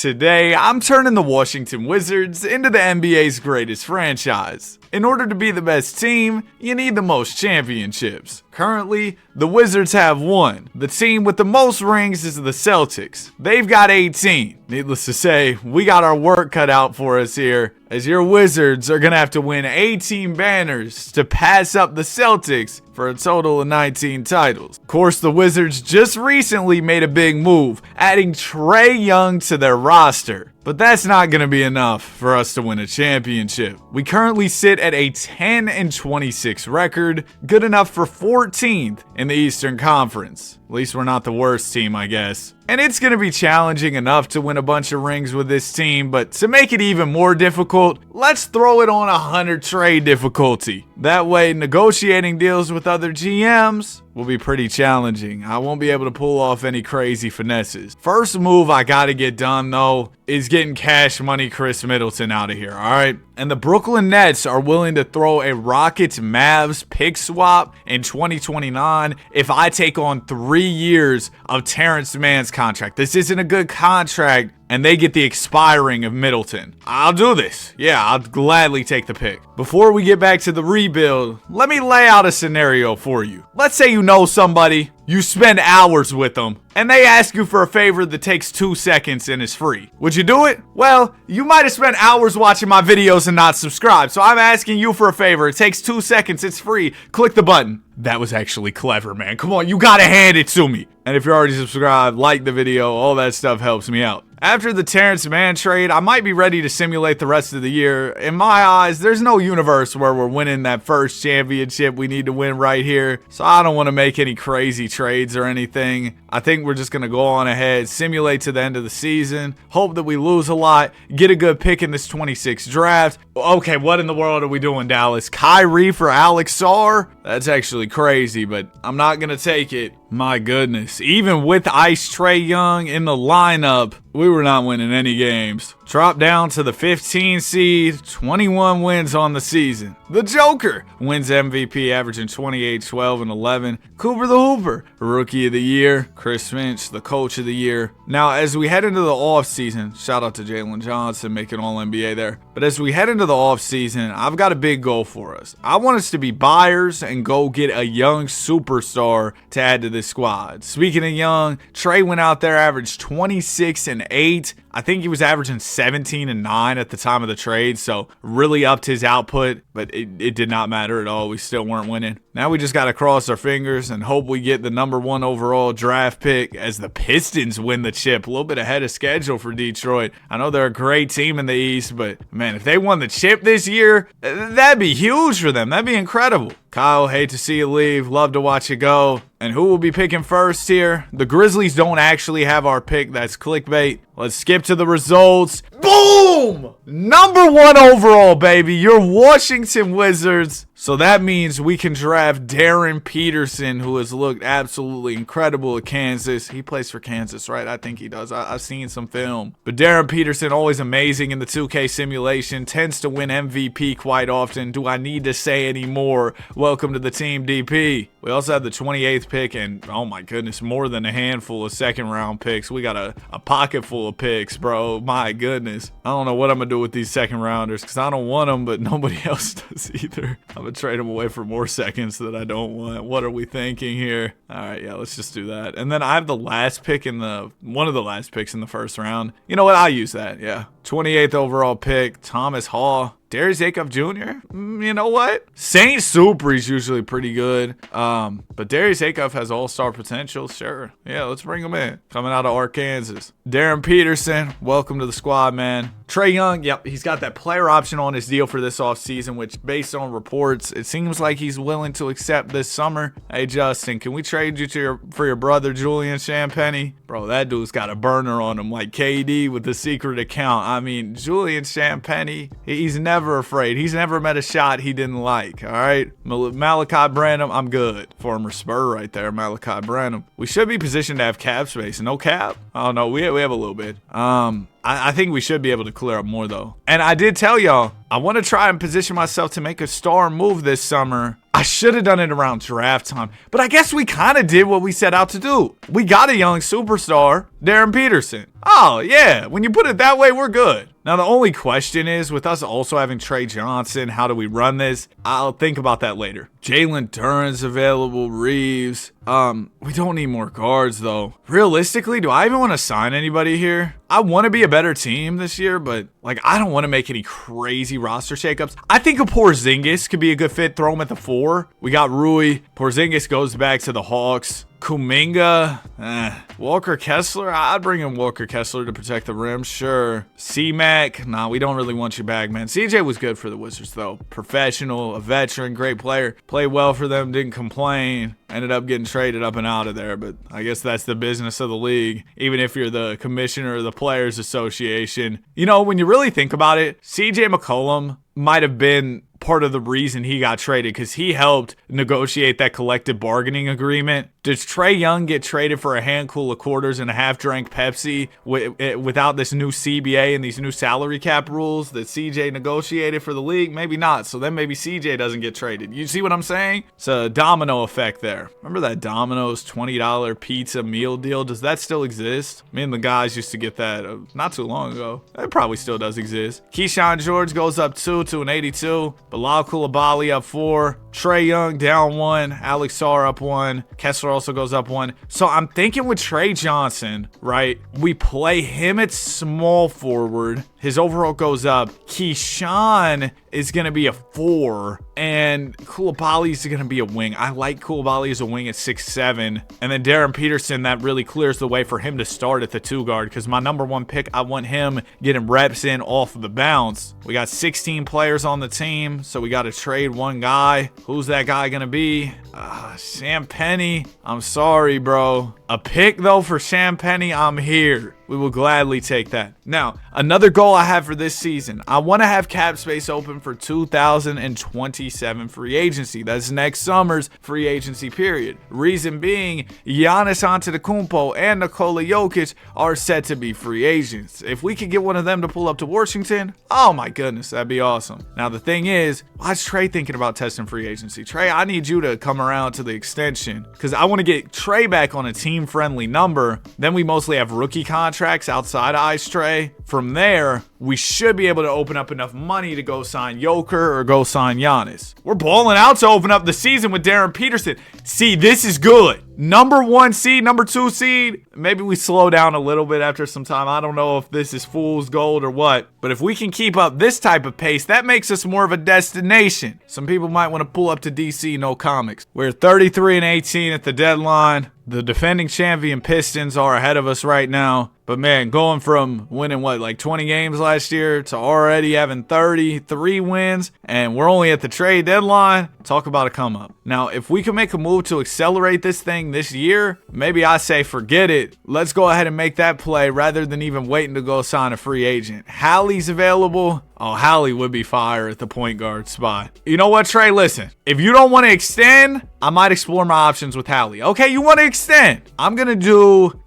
Today, I'm turning the Washington Wizards into the NBA's greatest franchise. In order to be the best team, you need the most championships. Currently, the Wizards have one. The team with the most rings is the Celtics. They've got 18. Needless to say, we got our work cut out for us here, as your Wizards are gonna have to win 18 banners to pass up the Celtics for a total of 19 titles. Of course, the Wizards just recently made a big move, adding Trae Young to their roster. But that's not going to be enough for us to win a championship. We currently sit at a 10-26 record, good enough for 14th in the Eastern Conference. At least we're not the worst team, I guess. And it's going to be challenging enough to win a bunch of rings with this team, but to make it even more difficult, let's throw it on 100 trade difficulty. That way, negotiating deals with other GMs will be pretty challenging. I won't be able to pull off any crazy finesses. First move I gotta get done, though, is getting Cash Money Chris Middleton out of here, alright? And the Brooklyn Nets are willing to throw a Rockets-Mavs pick swap in 2029 if I take on 3 years of Terrence Mann's contract. This isn't a good contract, and they get the expiring of Middleton. I'll do this. Yeah, I'll gladly take the pick. Before we get back to the rebuild, let me lay out a scenario for you. Let's say you know somebody, you spend hours with them, and they ask you for a favor that takes 2 seconds and is free. Would you do it? Well, you might have spent hours watching my videos and not subscribed, so I'm asking you for a favor. It takes 2 seconds, it's free. Click the button. That was actually clever, man. Come on, you gotta hand it to me. And if you're already subscribed, like the video, all that stuff helps me out. After the Terrence Mann trade, I might be ready to simulate the rest of the year. In my eyes, there's no universe where we're winning that first championship we need to win right here. So I don't want to make any crazy trades or anything. I think we're just going to go on ahead, simulate to the end of the season, hope that we lose a lot, get a good pick in this 26 draft. Okay, what in the world are we doing, Dallas? Kyrie for Alex Sarr? That's actually crazy, but I'm not going to take it. My goodness. Even with Ice Trae Young in the lineup, we were not winning any games. Drop down to the 15 seed, 21 wins on the season. The Joker wins MVP, averaging 28, 12, and 11. Cooper the Hooper, Rookie of the Year. Chris Finch, the Coach of the Year. Now, as we head into the offseason, shout out to Jalen Johnson making All-NBA there. But as we head into the offseason, I've got a big goal for us. I want us to be buyers and go get a young superstar to add to this squad. Speaking of young, Trae went out there, averaged 26 and 8. I think he was averaging 17 and 9 at the time of the trade, so really upped his output, but it did not matter at all. We still weren't winning. Now we just got to cross our fingers and hope we get the #1 overall draft pick as the Pistons win the chip. A little bit ahead of schedule for Detroit. I know they're a great team in the East, but man, if they won the chip this year, that'd be huge for them. That'd be incredible. Kyle, hate to see you leave. Love to watch you go. And who will be picking first here? The Grizzlies don't actually have our pick. That's clickbait. Let's skip to the results. Boom! #1 overall, baby. Your Washington Wizards. So that means we can draft Darren Peterson, who has looked absolutely incredible at Kansas. He plays for Kansas, right? I think he does. I've seen some film. But Darren Peterson, always amazing in the 2K simulation, tends to win MVP quite often. Do I need to say any more? Welcome to the team, DP. We also have the 28th pick, and oh my goodness, more than a handful of second-round picks. We got a pocket full of picks, bro. My goodness. I don't know what I'm going to do with these second-rounders, because I don't want them, but nobody else does either. I'm going to trade them away for more seconds that I don't want. What are we thinking here? All right, yeah, let's just do that. And then I have the last pick one of the last picks in the first round. You know what? I'll use that, yeah. 28th overall pick, Thomas Hall. Darius Jacob Jr.? You know what? Saint Super is usually pretty good. But Darius Jacob has all-star potential. Sure. Yeah, let's bring him in. Coming out of Arkansas. Darren Peterson, welcome to the squad, man. Trae Young, yep, he's got that player option on his deal for this offseason, which based on reports, it seems like he's willing to accept this summer. Hey, Justin, can we trade you for your brother, Julian Champagnie? Bro, that dude's got a burner on him like KD with the secret account. I mean, Julian Champagnie, he's never afraid. He's never met a shot he didn't like, all right? Malachi Branham, I'm good. Former Spur right there, Malachi Branham. We should be positioned to have cap space. No cap? Oh, no, we have a little bit. I think we should be able to clear up more, though. And I did tell y'all, I want to try and position myself to make a star move this summer. I should have done it around draft time, but I guess we kind of did what we set out to do. We got a young superstar, Darren Peterson. Oh, yeah, when you put it that way, we're good. Now, the only question is, with us also having Trey Johnson, how do we run this? I'll think about that later. Jalen Duren's available, Reeves. We don't need more guards, though. Realistically, do I even want to sign anybody here? I want to be a better team this year, but, I don't want to make any crazy roster shakeups. I think a Porzingis could be a good fit. Throw him at the 4. We got Rui. Porzingis goes back to the Hawks. Kuminga, Walker Kessler, I'd bring in Walker Kessler to protect the rim, sure. C-Mac, nah, we don't really want you back, man. CJ was good for the Wizards, though. Professional, a veteran, great player. Played well for them, didn't complain. Ended up getting traded up and out of there, but I guess that's the business of the league, even if you're the commissioner of the Players Association. When you really think about it, CJ McCollum might have been part of the reason he got traded because he helped negotiate that collective bargaining agreement. Does Trae Young get traded for a handful of quarters and a half-drank Pepsi without this new CBA and these new salary cap rules that CJ negotiated for the league? Maybe not. So then maybe CJ doesn't get traded. You see what I'm saying? It's a domino effect there. Remember that Domino's $20 pizza meal deal? Does that still exist? Me and the guys used to get that not too long ago. It probably still does exist. Keyshawn George goes up 2 to an 82. Bilal Coulibaly up 4. Trae Young down 1. Alex Sarr up 1. Kessler also goes up 1. So I'm thinking with Trey Johnson, right? We play him at small forward. His overall goes up. Keyshawn is going to be a 4. And Coulibaly is going to be a wing. I like Coulibaly as a wing at 6'7". And then Darren Peterson, that really clears the way for him to start at the 2 guard. Because my number 1 pick, I want him getting reps in off of the bounce. We got 16 players on the team. So we got to trade one guy. Who's that guy going to be? Sam Penny. I'm sorry, bro. A pick, though, for Sam Penny, I'm here. We will gladly take that. Now, another goal I have for this season, I want to have cap space open for 2027 free agency. That's next summer's free agency period. Reason being, Giannis Antetokounmpo and Nikola Jokic are set to be free agents. If we could get one of them to pull up to Washington, oh my goodness, that'd be awesome. Now, the thing is, why's Trey thinking about testing free agency? Trey, I need you to come around to the extension because I want to get Trey back on a team-friendly number. Then we mostly have rookie contracts outside of Ice Trey. From there, we should be able to open up enough money to go sign Joker or go sign Giannis. We're balling out to open up the season with Darren Peterson. See, this is good. Number 1 seed, number 2 seed. Maybe we slow down a little bit after some time. I don't know if this is fool's gold or what. But if we can keep up this type of pace, that makes us more of a destination. Some people might want to pull up to DC, no comics. We're 33-18 at the deadline. The defending champion Pistons are ahead of us right now. But man, going from winning 20 games last year to already having 33 wins, and we're only at the trade deadline, talk about a come up. Now, if we can make a move to accelerate this thing this year, maybe I say forget it. Let's go ahead and make that play rather than even waiting to go sign a free agent. Hallie's available. Oh, Hallie would be fire at the point guard spot. You know what, Trey? Listen, if you don't want to extend, I might explore my options with Hallie. Okay, you want to extend?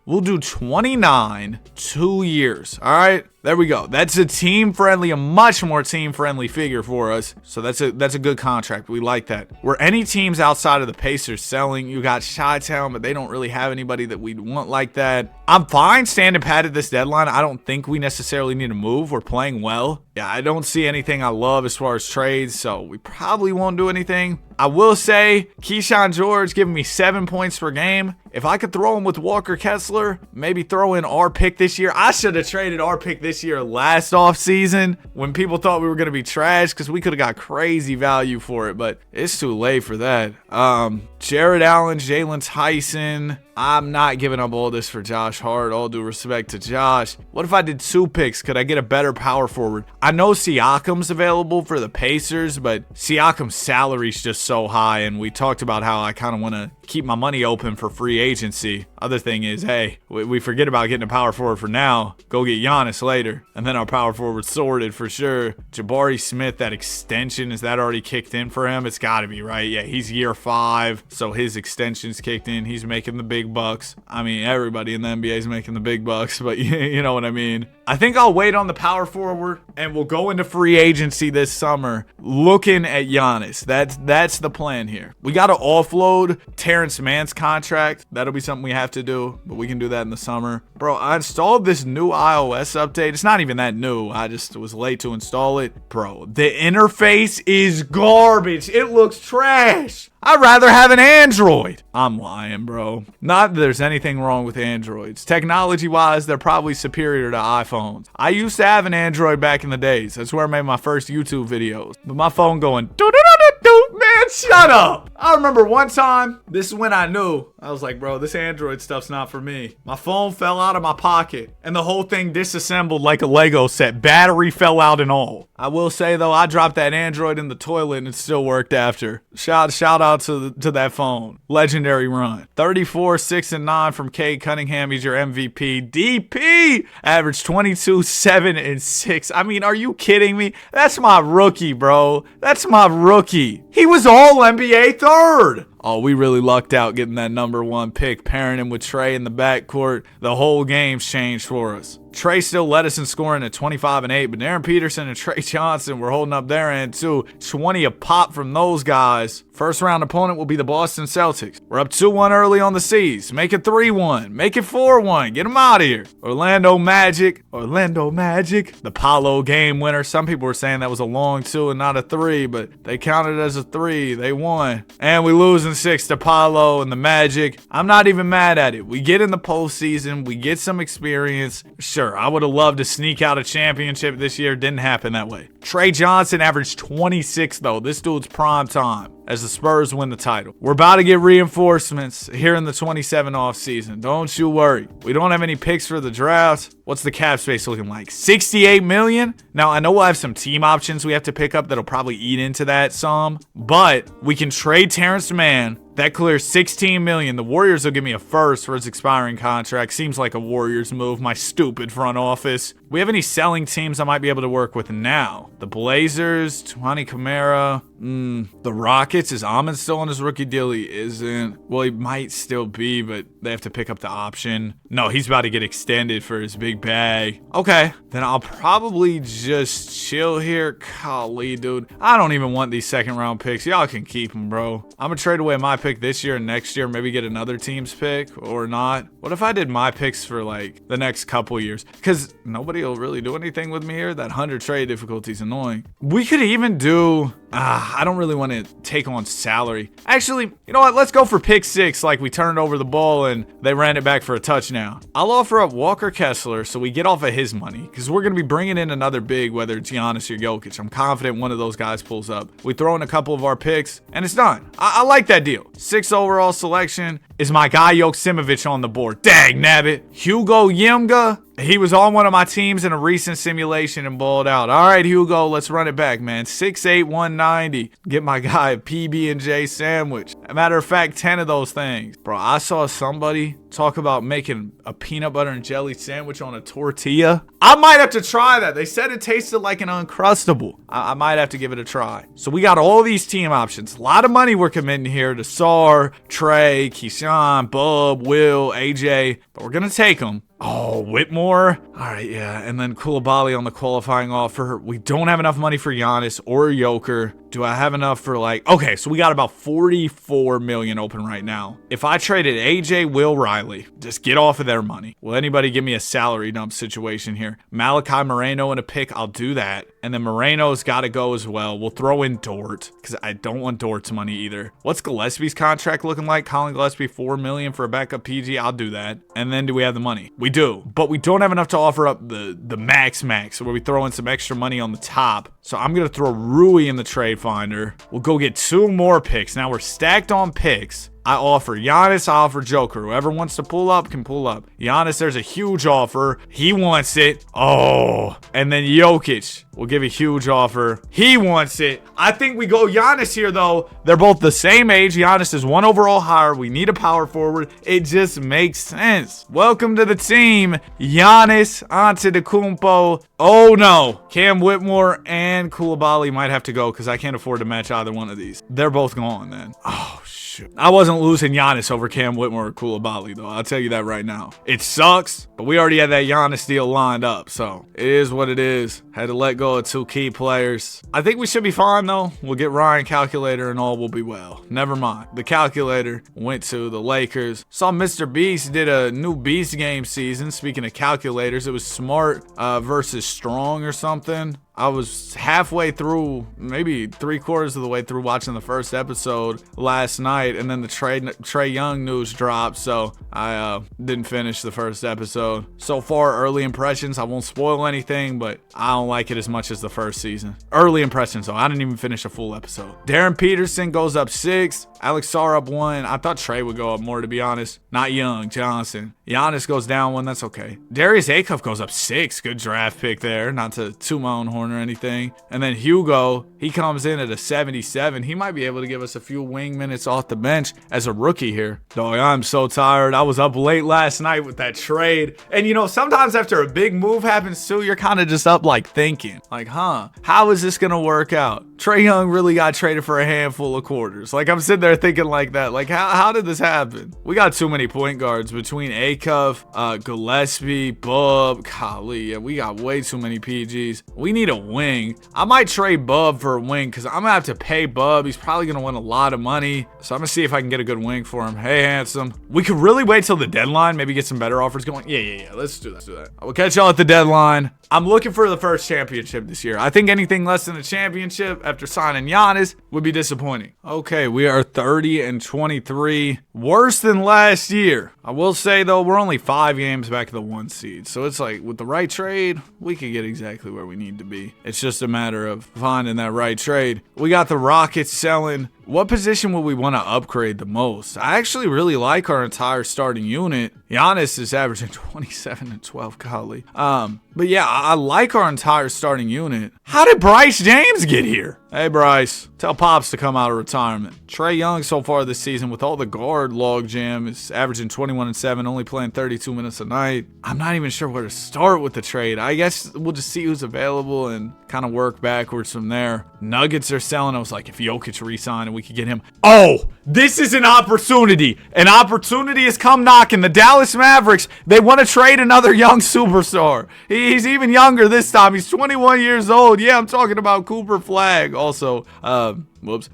We'll do 29, 2 years. All right, there we go. That's a much more team-friendly figure for us. So that's a good contract. We like that. Were any teams outside of the Pacers selling? You got Chi-Town, but they don't really have anybody that we'd want like that. I'm fine standing pat at this deadline. I don't think we necessarily need to move. We're playing well. Yeah, I don't see anything I love as far as trades, so we probably won't do anything. I will say, Keyshawn George giving me 7 points per game. If I could throw him with Walker Kessler, maybe throw in our pick this year. I should have traded our pick this year last offseason when people thought we were going to be trash because we could have got crazy value for it, but it's too late for that. Jared Allen, Jalen Tyson. I'm not giving up all this for Josh Hart. All due respect to Josh. What if I did 2 picks? Could I get a better power forward? I know Siakam's available for the Pacers, but Siakam's salary's just so high, and we talked about how I kind of want to keep my money open for free agency. Other thing is, hey, we forget about getting a power forward for now. Go get Giannis later, and then our power forward sorted for sure. Jabari Smith, that extension, is that already kicked in for him? It's got to be, right? Yeah, he's year 5, so his extension's kicked in. He's making the big bucks. I mean, everybody in the NBA is making the big bucks, but you know what I mean. I think I'll wait on the power forward. and we'll go into free agency this summer looking at Giannis. That's the plan here. We got to offload Terrence Mann's contract. That'll be something we have to do, but we can do that in the summer. Bro, I installed this new iOS update. It's not even that new. I just was late to install it. Bro, the interface is garbage. It looks trash. I'd rather have an Android. I'm lying, bro. Not that there's anything wrong with Androids. Technology-wise, they're probably superior to iPhones. I used to have an Android back in the days. That's where I made my first YouTube videos. But my phone going, doo-doo-doo-doo-doo. Man, shut up. I remember one time, this is when I knew. I was like, bro, this Android stuff's not for me. My phone fell out of my pocket, and the whole thing disassembled like a Lego set. Battery fell out and all. I will say, though, I dropped that Android in the toilet, and it still worked after. Shout out to that phone. Legendary run. 34, 6, and 9 from Cade Cunningham. He's your MVP. DP averaged 22, 7, and 6. I mean, are you kidding me? That's my rookie, bro. That's my rookie. He was all NBA third. Oh, we really lucked out getting that number 1 pick, pairing him with Trey in the backcourt. The whole game's changed for us. Trey still led us in scoring at 25 and 8, but Darren Peterson and Trey Johnson were holding up their end too. 20 a pop from those guys. First round opponent will be the Boston Celtics. We're up 2-1 early on the C's. Make it 3-1. Make it 4-1. Get them out of here. Orlando Magic. The Paolo game winner. Some people were saying that was a long 2 and not a 3, but they counted it as a 3. They won. And we lose in 6 to Paolo and the Magic. I'm not even mad at it. We get in the postseason. We get some experience. Sure, I would have loved to sneak out a championship this year. Didn't happen that way. Trey Johnson averaged 26, though. This dude's prime time as the Spurs win the title. We're about to get reinforcements here in the 27 offseason. Don't you worry. We don't have any picks for the draft. What's the cap space looking like? 68 million? Now, I know we'll have some team options we have to pick up that'll probably eat into that some, but we can trade Terrence Mann. That clears 16 million. The Warriors will give me a first for his expiring contract. Seems like a Warriors move. My stupid front office. We have any selling teams I might be able to work with now? The Blazers, Tony Camara, the Rockets. Is Amon still on his rookie deal? He isn't. Well, he might still be, but they have to pick up the option. No, he's about to get extended for his big bag. Okay, then I'll probably just chill here. Golly, dude. I don't even want these second round picks. Y'all can keep them, bro. I'm gonna trade away my pick this year and next year, maybe get another team's pick or not. What if I did my picks for like the next couple years? Because nobody will really do anything with me here. That 100 trade difficulty is annoying. We could even do, I don't really want to take on salary. Actually, you know what? Let's go for pick 6. Like we turned over the ball and they ran it back for a touchdown. I'll offer up Walker Kessler so we get off of his money because we're going to be bringing in another big, whether it's Giannis or Jokic. I'm confident one of those guys pulls up. We throw in a couple of our picks and it's done. I like that deal. 6th overall selection is my guy Joksimovic on the board. Dang nabbit. Hugo Yimga. He was on one of my teams in a recent simulation and balled out. All right, Hugo, let's run it back, man. 6'8", 190. Get my guy a PB&J sandwich. As a matter of fact, 10 of those things. Bro, I saw somebody talk about making a peanut butter and jelly sandwich on a tortilla. I might have to try that. They said it tasted like an Uncrustable. I might have to give it a try. So we got all these team options. A lot of money we're committing here to Sar, Trey, Keyshawn, Bub, Will, AJ. But we're going to take them. Oh, Whitmore. All right, yeah. And then Koulibaly on the qualifying offer. We don't have enough money for Giannis or Joker. Do I have enough for like... Okay, so we got about 44 million open right now. If I traded AJ, Will, Riley, just get off of their money. Will anybody give me a salary dump situation here? Malachi Moreno in a pick, I'll do that. And then Moreno's got to go as well. We'll throw in Dort because I don't want Dort's money either. What's Gillespie's contract looking like? Colin Gillespie, 4 million for a backup PG. I'll do that. And then do we have the money? We do, but we don't have enough to offer up the max where we throw in some extra money on the top. So I'm going to throw Rui in the trade finder. We'll go get 2 more picks. Now we're stacked on picks. I offer Giannis, I offer Joker. Whoever wants to pull up can pull up. Giannis, there's a huge offer. He wants it. Oh, and then Jokic will give a huge offer. He wants it. I think we go Giannis here, though. They're both the same age. Giannis is 1 overall higher. We need a power forward. It just makes sense. Welcome to the team. Giannis Antetokounmpo. Oh, no. Cam Whitmore and Koulibaly might have to go because I can't afford to match either one of these. They're both gone, then. Oh, shit. shoot. I wasn't losing Giannis over Cam Whitmore or Koulibaly, though. I'll tell you that right now. It sucks, but we already had that Giannis deal lined up, so it is what it is. Had to let go of 2 key players. I think we should be fine, though. We'll get Ryan Calculator and all will be well. Never mind. The Calculator went to the Lakers. Saw Mr. Beast did a new Beast game season. Speaking of calculators, it was Smart versus Strong or something. I was halfway through, maybe 3/4 of the way through watching the first episode last night, and then the Trae Young news dropped, so I didn't finish the first episode. So far, early impressions, I won't spoil anything, but I don't like it as much as the first season. Early impressions, though. I didn't even finish a full episode. Darren Peterson goes up 6. Alex Sarr up 1. I thought Trae would go up more, to be honest. Not Young, Johnson. Giannis goes down 1. That's okay. Darius Acuff goes up 6. Good draft pick there. Not to toot my own horn or anything. And then Hugo, he comes in at a 77. He might be able to give us a few wing minutes off the bench as a rookie here. Dog, I'm so tired. I was up late last night with that trade. And you know, sometimes after a big move happens too, you're kind of just up like thinking, like, how is this going to work out? Trae Young really got traded for a handful of quarters. Like, I'm sitting there thinking like that. Like, how did this happen? We got too many point guards between Acuff, Gillespie, Bub. Golly, yeah, we got way too many PGs. We need a wing. I might trade Bub for a wing because I'm going to have to pay Bub. He's probably going to win a lot of money. So I'm going to see if I can get a good wing for him. Hey, handsome. We could really wait till the deadline. Maybe get some better offers going. Yeah. Let's do that. I will catch y'all at the deadline. I'm looking for the first championship this year. I think anything less than a championship after signing Giannis would be disappointing. Okay, we are 30-23. Worse than last year. I will say, though, we're only 5 games back of the 1 seed. So it's like, with the right trade, we could get exactly where we need to be. It's just a matter of finding that right trade. We got the Rockets selling. What position would we want to upgrade the most? I actually really like our entire starting unit. Giannis is averaging 27 and 12, golly. But yeah, I like our entire starting unit. How did Bryce James get here? Hey, Bryce, tell Pops to come out of retirement. Trae Young so far this season with all the guard logjam is averaging 21 and 7, only playing 32 minutes a night. I'm not even sure where to start with the trade. I guess we'll just see who's available and kind of work backwards from there. Nuggets are selling. I was like, if Jokic re-signed and we could get him. Oh, this is an opportunity. An opportunity has come knocking. The Dallas Mavericks, they want to trade another young superstar. He's even younger this time. He's 21 years old. Yeah, I'm talking about Cooper Flagg. Also,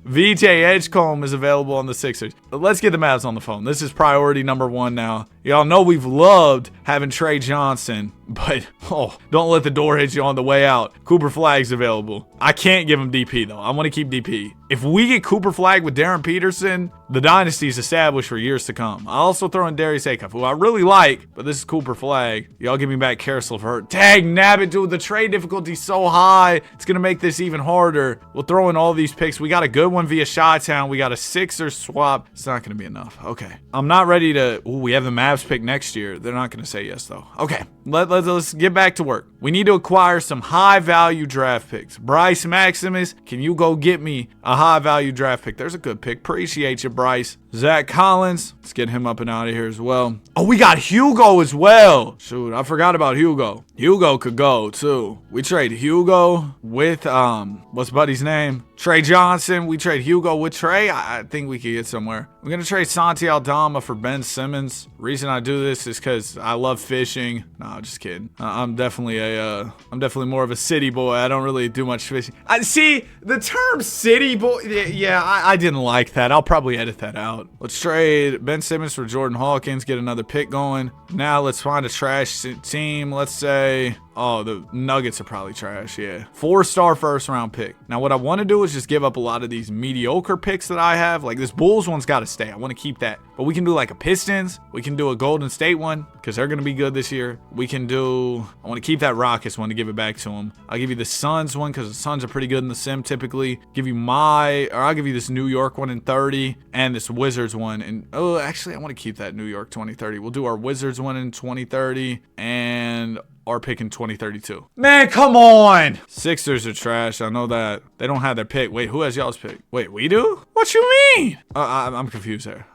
VJ Edgecombe is available on the Sixers. But let's get the Mavs on the phone. This is priority number 1 now. Y'all know we've loved having Trae Johnson, but don't let the door hit you on the way out. Cooper Flagg's available. I can't give him DP, though. I want to keep DP. If we get Cooper Flagg with Darren Peterson, the dynasty's established for years to come. I also throw in Darius Acuff, who I really like, but this is Cooper Flagg. Y'all give me back Carousel for her. Dang, nabbit, dude. The trade difficulty's so high. It's going to make this even harder. We'll throw in all these picks. We got a good one via Chi-Town. We got a Sixers swap. It's not going to be enough. Okay. I'm not ready to... Ooh, we have the Mavs pick next year. They're not going to say yes, though. Okay. Let's get back to work. We need to acquire some high-value draft picks. Bryce Maximus, can you go get me a high-value draft pick? There's a good pick. Appreciate you, Bryce. Zach Collins, let's get him up and out of here as well. Oh, we got Hugo as well. Shoot, I forgot about Hugo. Hugo could go, too. We trade Hugo with, what's Buddy's name? Trae Johnson. We trade Hugo with Trae. I think we could get somewhere. We're going to trade Santi Aldama for Ben Simmons. Reason I do this is because I love fishing. No, just kidding. I'm definitely more of a city boy. I don't really do much fishing. See, the term city boy, yeah, I didn't like that. I'll probably edit that out. Let's trade Ben Simmons for Jordan Hawkins, get another pick going. Now let's find a trash team. Let's say... Oh, the Nuggets are probably trash, yeah. 4-star first-round pick. Now, what I want to do is just give up a lot of these mediocre picks that I have. Like, this Bulls one's got to stay. I want to keep that. But we can do, like, a Pistons. We can do a Golden State one because they're going to be good this year. We can do... I want to keep that Rockets one to give it back to them. I'll give you the Suns one because the Suns are pretty good in the sim typically. I'll give you this New York one in 30 and this Wizards one. And, oh, actually, I want to keep that New York 2030. We'll do our Wizards one in 2030 and... our pick in 2032. Man, come on. Sixers are trash. I know that. They don't have their pick. Wait, who has y'all's pick? Wait, we do? What you mean? I'm confused there.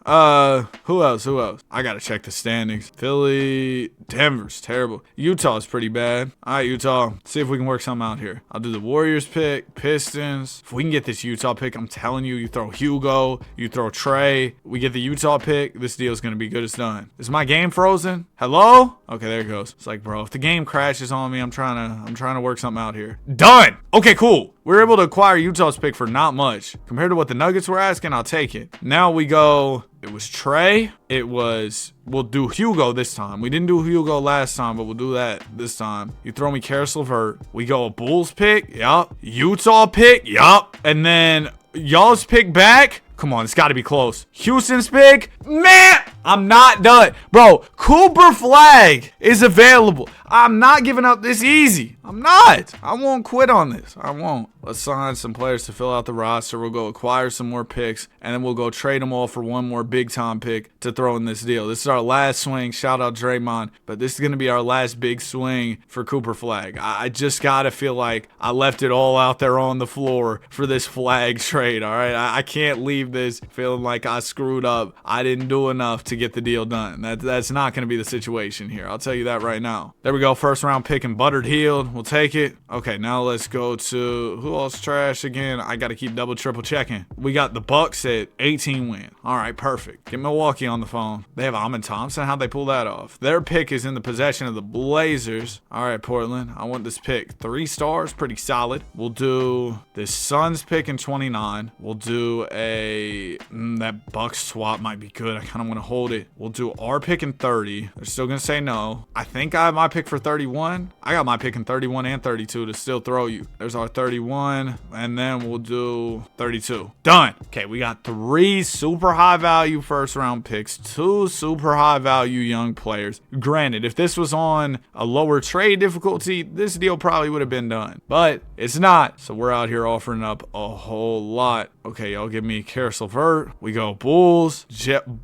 Who else? Who else? I gotta check the standings. Philly, Denver's terrible. Utah's pretty bad. All right, Utah. See if we can work something out here. I'll do the Warriors pick, Pistons. If we can get this Utah pick, I'm telling you, you throw Hugo, you throw Trey, we get the Utah pick, this deal's gonna be good as done. Is my game frozen? Hello? Okay, there it goes. It's like, bro, if the game crashes on me, I'm trying to work something out here. Done. Okay, cool. We were able to acquire Utah's pick for not much. Compared to what the Nuggets were asking, I'll take it. Now we go, it was Trey. We'll do Hugo this time. We didn't do Hugo last time, but we'll do that this time. You throw me Karis LeVert. We go a Bulls pick. Yup. Utah pick. Yup. And then y'all's pick back. Come on, it's got to be close. Houston's pick. Man, I'm not done. Bro, Cooper Flag is available. I'm not giving up this easy. I'm not. I won't quit on this. I won't. Let's sign some players to fill out the roster. We'll go acquire some more picks, and then we'll go trade them all for one more big-time pick to throw in this deal. This is our last swing. Shout out Draymond. But this is going to be our last big swing for Cooper Flag. I just got to feel like I left it all out there on the floor for this Flag trade, all right? I can't leave this feeling like I screwed up. I didn't do enough to get the deal done. That's not going to be the situation here. I'll tell you that right now. There we go. First round pick and Buttered Healed. We'll take it. Okay, now let's go to who else trash again. I got to keep double, triple checking. We got the Bucks at 18 win. All right, perfect. Get Milwaukee on the phone. They have Amen Thompson. How'd they pull that off? Their pick is in the possession of the Blazers. All right, Portland. I want this pick. 3 stars. Pretty solid. We'll do this Suns pick in 29. We'll do that Bucks swap might be good. I kind of want to hold it. We'll do our pick in 30. They're still going to say no. I think I have my pick for 31. I got my pick in 31 and 32 to still throw you. There's our 31, and then we'll do 32. Done. Okay, we got 3 super high value first round picks, 2 super high value young players. Granted, if this was on a lower trade difficulty, this deal probably would have been done, but it's not. So we're out here offering up a whole lot. Okay, y'all give me Karis LeVert. We go Bulls,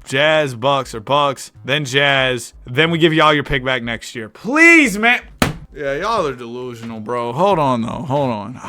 Jazz, Bucks, or Bucks, then Jazz. Then we give y'all your pick back next year. Please, man. Yeah, y'all are delusional, bro. Hold on, though. Hold on.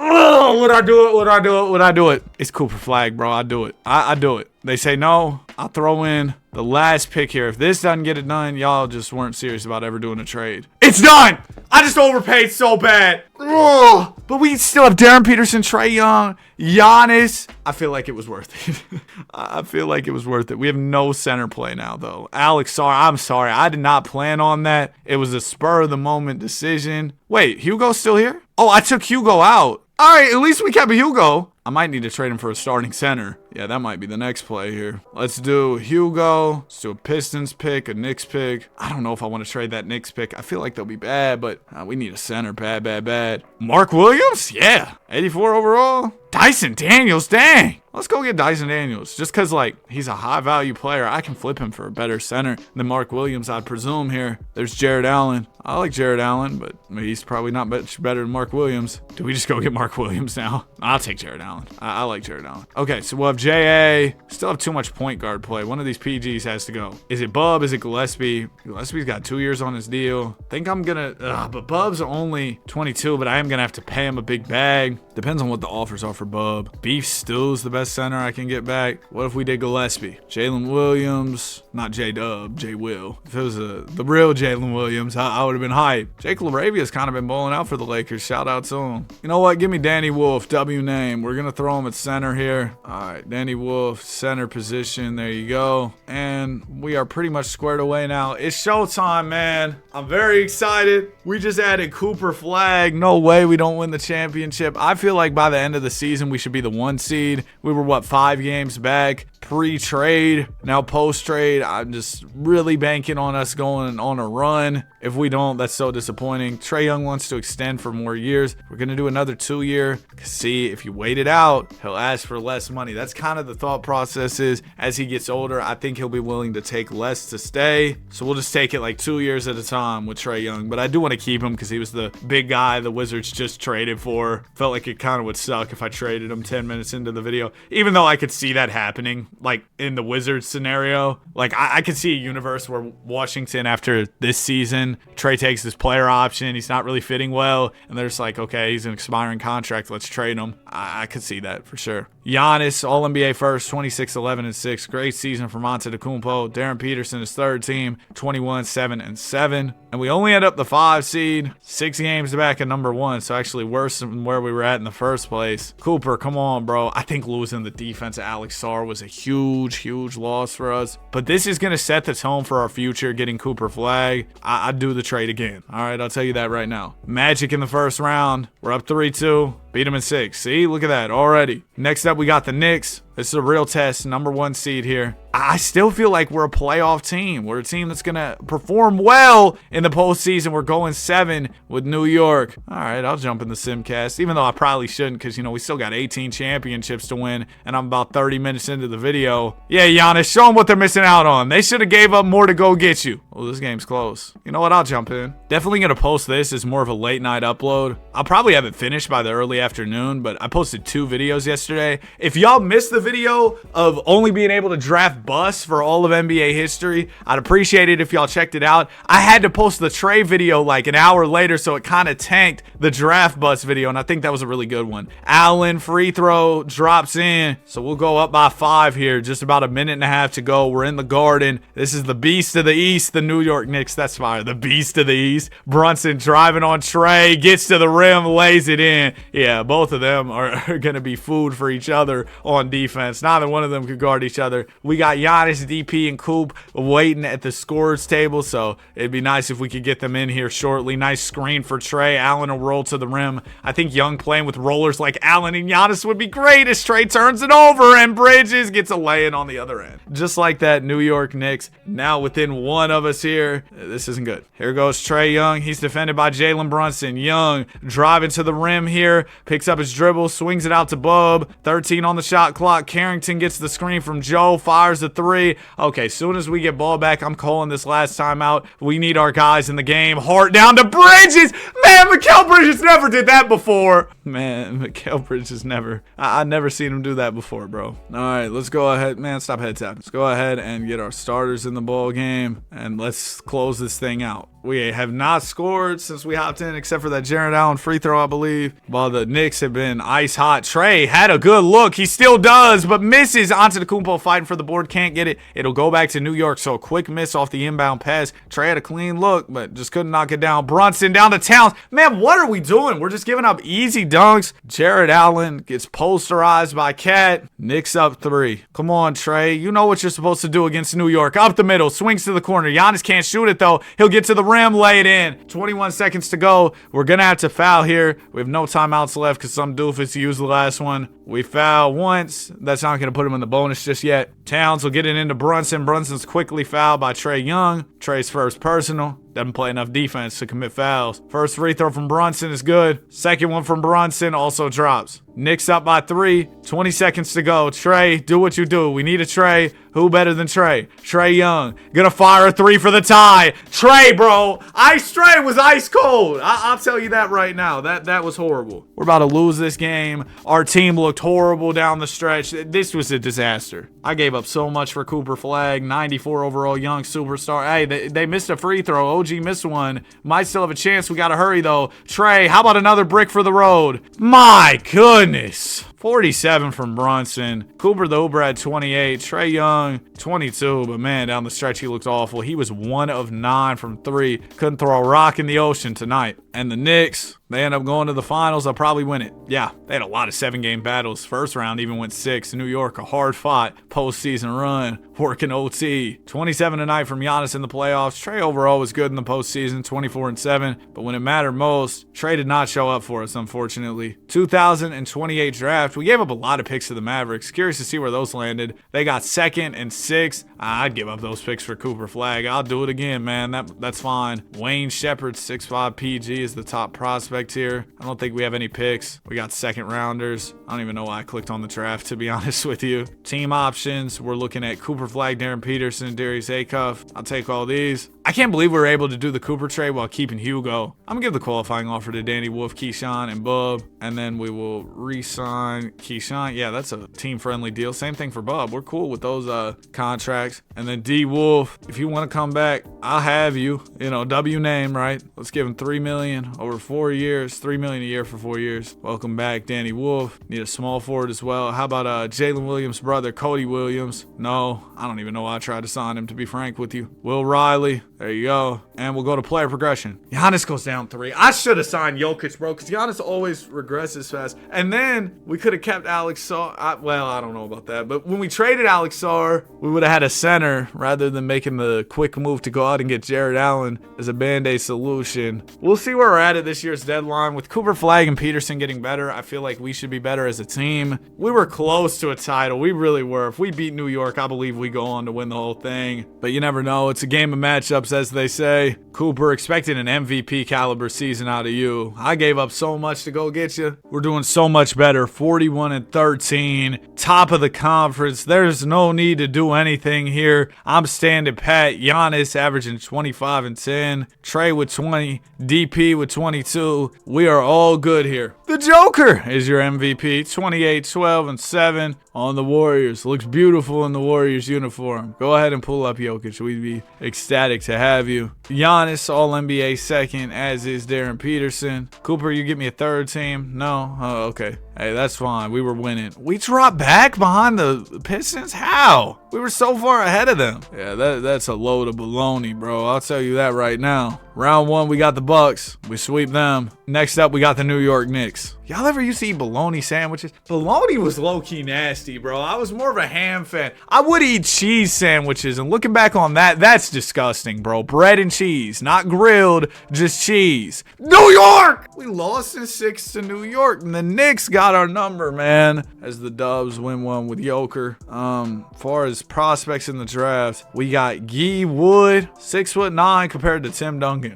Oh, would I do it? Would I do it? Would I do it? It's Cooper Flag, bro. I do it. I do it. They say no. I'll throw in the last pick here. If this doesn't get it done, y'all just weren't serious about ever doing a trade. It's done! I just overpaid so bad. Ugh. But we still have Darren Peterson, Trae Young, Giannis. I feel like it was worth it. I feel like it was worth it. We have no center play now, though. Alex, I'm sorry. I did not plan on that. It was a spur-of-the-moment decision. Wait, Hugo's still here? Oh, I took Hugo out. All right, at least we kept Hugo. I might need to trade him for a starting center. Yeah, that might be the next play here. Let's do Hugo. Let's do a Pistons pick, a Knicks pick. I don't know if I want to trade that Knicks pick. I feel like they'll be bad, but we need a center. Bad. Mark Williams? Yeah. 84 overall. Dyson Daniels, dang. Let's go get Dyson Daniels. Just because, like, he's a high-value player. I can flip him for a better center than Mark Williams, I'd presume here. There's Jared Allen. I like Jared Allen, but he's probably not much better than Mark Williams. Do we just go get Mark Williams now? I'll take Jared Allen. I like Jared Allen. Okay, so we'll have J.A. Still have too much point guard play. One of these PGs has to go. Is it Bub? Is it Gillespie? Gillespie's got 2 years on his deal. Think I'm going to... but Bub's only 22, but I am going to have to pay him a big bag. Depends on what the offers are for Bub. Beef Stew's the best center I can get back. What if we did Gillespie? Jalen Williams, not J-Dub, J-Will. If it was the real Jalen Williams, I would have been hyped. Jake LaRavia's kind of been balling out for the Lakers. Shout out to him. You know what? Give me Danny Wolf, W name. We're going to throw him at center here. All right, Danny Wolf, center position. There you go. And we are pretty much squared away now. It's showtime, man. I'm very excited. We just added Cooper Flag. No way we don't win the championship. I feel like by the end of the season, we should be the 1 seed. We were, 5 games back pre-trade. Now post-trade, I'm just really banking on us going on a run. If we don't, that's so disappointing. Trae Young wants to extend for more years. We're going to do another 2-year. See, if you wait it out, he'll ask for less money. That's kind of the thought process is as he gets older, I think he'll be willing to take less to stay. So we'll just take it like 2 years at a time with Trae Young. But I do want to keep him because he was the big guy the Wizards just traded for. Felt like it kind of would suck if I traded him 10 minutes into the video, even though I could see that happening. like in the Wizards scenario. Like I could see a universe where Washington, after this season, Trae takes his player option. He's not really fitting well, and they're just like, okay, he's an expiring contract. Let's trade him. I could see that for sure. Giannis, All-NBA first, 26, 11, and 6. Great season for Antetokounmpo. Darren Peterson, his third team, 21, 7, and 7. And we only end up the 5 seed, 6 games back at number 1, so actually worse than where we were at in the first place. Cooper, come on, bro. I think losing the defense of Alex Sarr was a huge loss for us. But this is going to set the tone for our future, getting Cooper Flag. I'd do the trade again. All right, I'll tell you that right now. Magic in the first round. We're up 3-2. Beat them in 6. See, look at that already. Next up, we got the Knicks. This is a real test. Number 1 seed here. I still feel like we're a playoff team. We're a team that's going to perform well in the postseason. We're going 7 with New York. All right, I'll jump in the Simcast, even though I probably shouldn't because, you know, we still got 18 championships to win, and I'm about 30 minutes into the video. Yeah, Giannis, show them what they're missing out on. They should have gave up more to go get you. Well, this game's close. You know what? I'll jump in. Definitely going to post this as more of a late night upload. I'll probably have it finished by the early afternoon, but I posted 2 videos yesterday. If y'all missed the video of only being able to draft busts for all of NBA history, I'd appreciate it if y'all checked it out. I had to post the Trae video like an hour later, so it kind of tanked the draft bust video, and I think that was a really good one. Allen free throw drops in, so we'll go up by 5 here. Just about a minute and a half to go. We're in the Garden. This is the beast of the East, the New York Knicks. That's fire. The beast of the East. Brunson driving on Trae, gets to the rim, lays it in. Yeah, both of them are going to be food for each other on defense. Neither one of them could guard each other. We got Giannis, DP, and Coop waiting at the scorers table, so it'd be nice if we could get them in here shortly. Nice screen for Trae. Allen will roll to the rim. I think Young playing with rollers like Allen and Giannis would be great as Trae turns it over and Bridges gets a lay-in on the other end. Just like that, New York Knicks now within 1 of us here. This isn't good. Here goes Trae Young. He's defended by Jalen Brunson. Young driving to the rim here. Picks up his dribble, swings it out to Bub. 13 on the shot clock. Carrington gets the screen from Joe, fires the 3. Okay, soon as we get ball back, I'm calling this last time out. We need our guys in the game. Hart down to Bridges. Man, Mikal Bridges never did that before. Man, Mikal Bridges never. I never seen him do that before, bro. All right, let's go ahead. Man, stop head tapping. Let's go ahead and get our starters in the ball game, and let's close this thing out. We have not scored since we hopped in, except for that Jarrett Allen free throw, I believe. While the Knicks have been ice hot. Trae had a good look. He still does, but misses. Antetokounmpo fighting for the board. Can't get it. It'll go back to New York, so a quick miss off the inbound pass. Trae had a clean look, but just couldn't knock it down. Brunson down to Towns. Man, what are we doing? We're just giving up easy dunks. Jarrett Allen gets posterized by Cat. Knicks up 3. Come on, Trae. You know what you're supposed to do against New York. Up the middle. Swings to the corner. Giannis can't shoot it, though. He'll get to the rim, lay it in. 21 seconds to go. We're going to have to foul here. We have no timeouts left because some doofus used the last one. We foul once. That's not going to put him in the bonus just yet. Towns will get it into Brunson. Brunson's quickly fouled by Trae Young. Trae's first personal. Doesn't play enough defense to commit fouls. First free throw from Brunson is good. Second one from Brunson also drops. Knicks up by 3. 20 seconds to go. Trae, do what you do. We need a Trae. Who better than Trae? Trae Young. Gonna fire a 3 for the tie. Trae, bro. Ice Trae was ice cold. I'll tell you that right now. That was horrible. We're about to lose this game. Our team looked horrible down the stretch. This was a disaster. I gave up so much for Cooper Flag. 94 overall young superstar. Hey, they missed a free throw. OG missed one. Might still have a chance. We gotta hurry, though. Trae, how about another brick for the road? My goodness. 47 from Brunson. Cooper the Uber at 28. Trae Young, 22. But man, down the stretch, he looked awful. He was 1 of 9 from 3. Couldn't throw a rock in the ocean tonight. And the Knicks, they end up going to the finals. They'll probably win it. Yeah, they had a lot of 7-game battles. First round even went 6. New York, a hard-fought postseason run. Working OT. 27 tonight from Giannis in the playoffs. Trae overall was good in the postseason, 24-7. But when it mattered most, Trae did not show up for us, unfortunately. 2028 draft. We gave up a lot of picks to the Mavericks. Curious to see where those landed. They got 2nd and 6th. I'd give up those picks for Cooper Flag. I'll do it again, man. That's fine. Wayne Shepherd, 6'5" PG is the top prospect here. I don't think we have any picks. We got 2nd rounders. I don't even know why I clicked on the draft, to be honest with you. Team options. We're looking at Cooper Flag, Darren Peterson, Darius Acuff. I'll take all these. I can't believe we were able to do the Cooper trade while keeping Hugo. I'm gonna give the qualifying offer to Danny Wolf, Keyshawn, and Bub, and then we will re-sign Keyshawn. Yeah, that's a team-friendly deal. Same thing for Bub. We're cool with those contracts. And then D Wolf, if you want to come back, I'll have you. You know, W name, right? Let's give him $3 million over 4 years. $3 million a year for 4 years. Welcome back, Danny Wolf. Need a small forward as well. How about Jalen Williams' brother, Cody Williams? No, I don't even know why I tried to sign him, to be frank with you. Will Riley. There you go. And we'll go to player progression. Giannis goes down 3. I should have signed Jokic, bro, because Giannis always regresses fast. And then we could have kept Alex Sarr. Well, I don't know about that. But when we traded Alex Sarr, we would have had a center rather than making the quick move to go out and get Jared Allen as a Band-Aid solution. We'll see where we're at this year's deadline. With Cooper Flag and Peterson getting better, I feel like we should be better as a team. We were close to a title. We really were. If we beat New York, I believe we go on to win the whole thing. But you never know. It's a game of matchups, as they say. Cooper, expecting an MVP caliber season out of you. I gave up so much to go get you. We're doing so much better. 41-13, top of the conference. There's no need to do anything here. I'm standing pat. Giannis averaging 25 and 10. Trey with 20. DP with 22. We are all good here. The Joker is your MVP. 28, 12, and 7 on the Warriors. Looks beautiful in the Warriors uniform. Go ahead and pull up Jokic. We'd be ecstatic to have you. Giannis, All-NBA second, as is Darren Peterson. Cooper, you get me a third team? No? Oh, okay. Hey, that's fine. We were winning. We dropped back behind the Pistons? How? We were so far ahead of them. Yeah, that's a load of baloney, bro. I'll tell you that right now. Round 1, we got the Bucks. We sweep them. Next up, we got the New York Knicks. Y'all ever used to eat bologna sandwiches? Bologna was low-key nasty, bro. I was more of a ham fan. I would eat cheese sandwiches, and looking back on that, that's disgusting, bro. Bread and cheese, not grilled, just cheese. New York! We lost in 6 to New York, and the Knicks got our number, man, as the Dubs win one with Joker. Far as prospects in the draft, we got Guy Wood, 6'9" compared to Tim Duncan.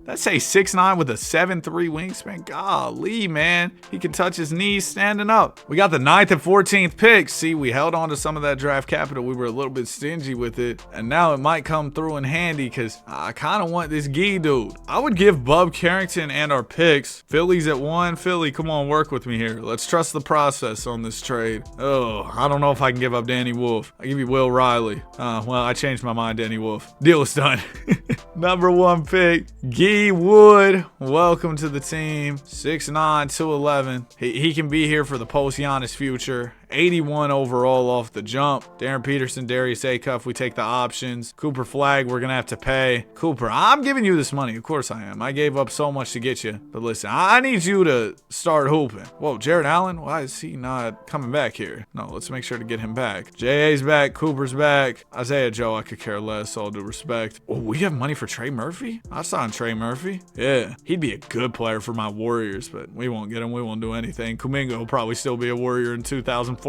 That's a 6'9" with a 7'3" wingspan. Golly, man. He can touch his knees standing up. We got the 9th and 14th picks. See, we held on to some of that draft capital. We were a little bit stingy with it, and now it might come through in handy because I kind of want this Guy dude. I would give Bub Carrington and our picks. Philly's at 1. Philly, come on, work with me here. Let's trust the process on this trade. Oh, I don't know if I can give up Danny Wolf. I give you Will Riley. Well, I changed my mind, Danny Wolf. Deal is done. Number 1 pick, Guy Wood. Welcome to the team. 6'9", 211. He can be here for the post-Giannis future. 81 overall off the jump. Darren Peterson, Darius Acuff, we take the options. Cooper Flag, we're going to have to pay. Cooper, I'm giving you this money. Of course I am. I gave up so much to get you. But listen, I need you to start hooping. Whoa, Jared Allen? Why is he not coming back here? No, let's make sure to get him back. J.A.'s back. Cooper's back. Isaiah Joe, I could care less, all due respect. Oh, we have money for Trey Murphy? I signed Trey Murphy. Yeah, he'd be a good player for my Warriors, but we won't get him. We won't do anything. Kuminga will probably still be a Warrior in 2042.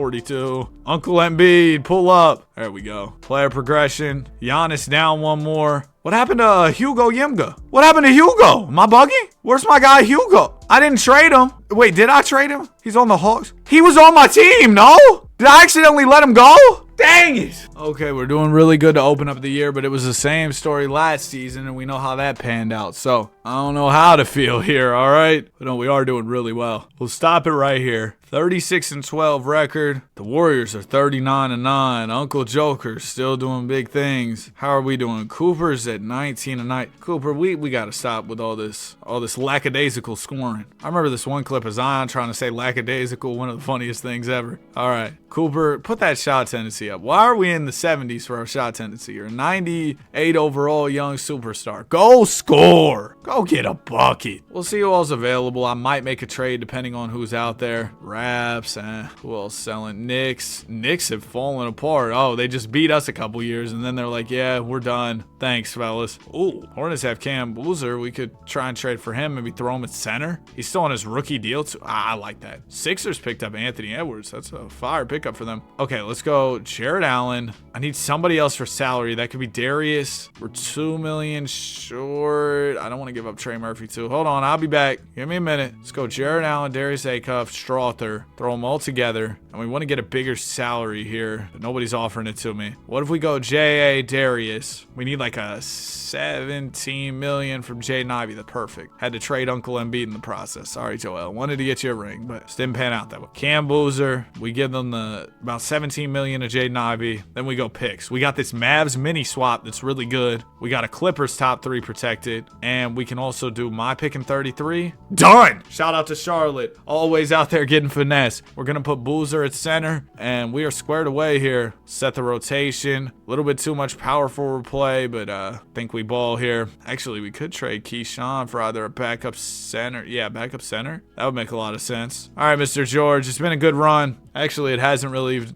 Uncle Embiid, pull up. There we go. Player progression. Giannis down 1 more. What happened to Hugo Yimga? What happened to Hugo? Am I bugging? Where's my guy Hugo? I didn't trade him. Wait, did I trade him? He's on the Hawks. He was on my team, no? Did I accidentally let him go? Dang it. Okay, we're doing really good to open up the year, but it was the same story last season, and we know how that panned out. So I don't know how to feel here, all right? But no, we are doing really well. We'll stop it right here. 36-12 record. The Warriors are 39-9. Uncle Joker's still doing big things. How are we doing? Cooper's at 19-9. Cooper, we got to stop with all this lackadaisical scoring. I remember this one clip of Zion trying to say lackadaisical, one of the funniest things ever. All right, Cooper, put that shot tendency up. Why are we in the 70s for our shot tendency? You're a 98 overall young superstar. Go score. Go get a bucket. We'll see who else available. I might make a trade depending on who's out there. Raps, who else selling? Knicks have fallen apart. Oh, they just beat us a couple years, and then they're like, yeah, we're done. Thanks, fellas. Ooh, Hornets have Cam Boozer. We could try and trade for him, maybe throw him at center. He's still on his rookie deal, too. I like that. Sixers picked up Anthony Edwards. That's a fire pickup for them. Okay, let's go Jared Allen. I need somebody else for salary. That could be Darius. We're $2 million short. I don't want to give up Trey Murphy, too. Hold on, I'll be back. Give me a minute. Let's go Jared Allen, Darius Acuff, Strother. Throw them all together. and we want to get a bigger salary here, but nobody's offering it to me. What if we go J.A. Darius? We need like a 17 million from Jaden Ivey. That's perfect. Had to trade Uncle Embiid in the process. Sorry, Joel. Wanted to get you a ring, but just didn't pan out that way. Cam Boozer, we give them the about 17 million to Jaden Ivey. Then we go picks. We got this Mavs mini swap that's really good. We got a Clippers top 3 protected, and we can also do my pick in 33. Done! Shout out to Charlotte. Always out there getting finesse. We're going to put Boozer at center, and we are squared away here. Set the rotation. A little bit too much power forward play, but I think we ball here. Actually, we could trade Keyshawn for either a backup center. Yeah, backup center. That would make a lot of sense. All right, Mr. George, it's been a good run. Actually, it hasn't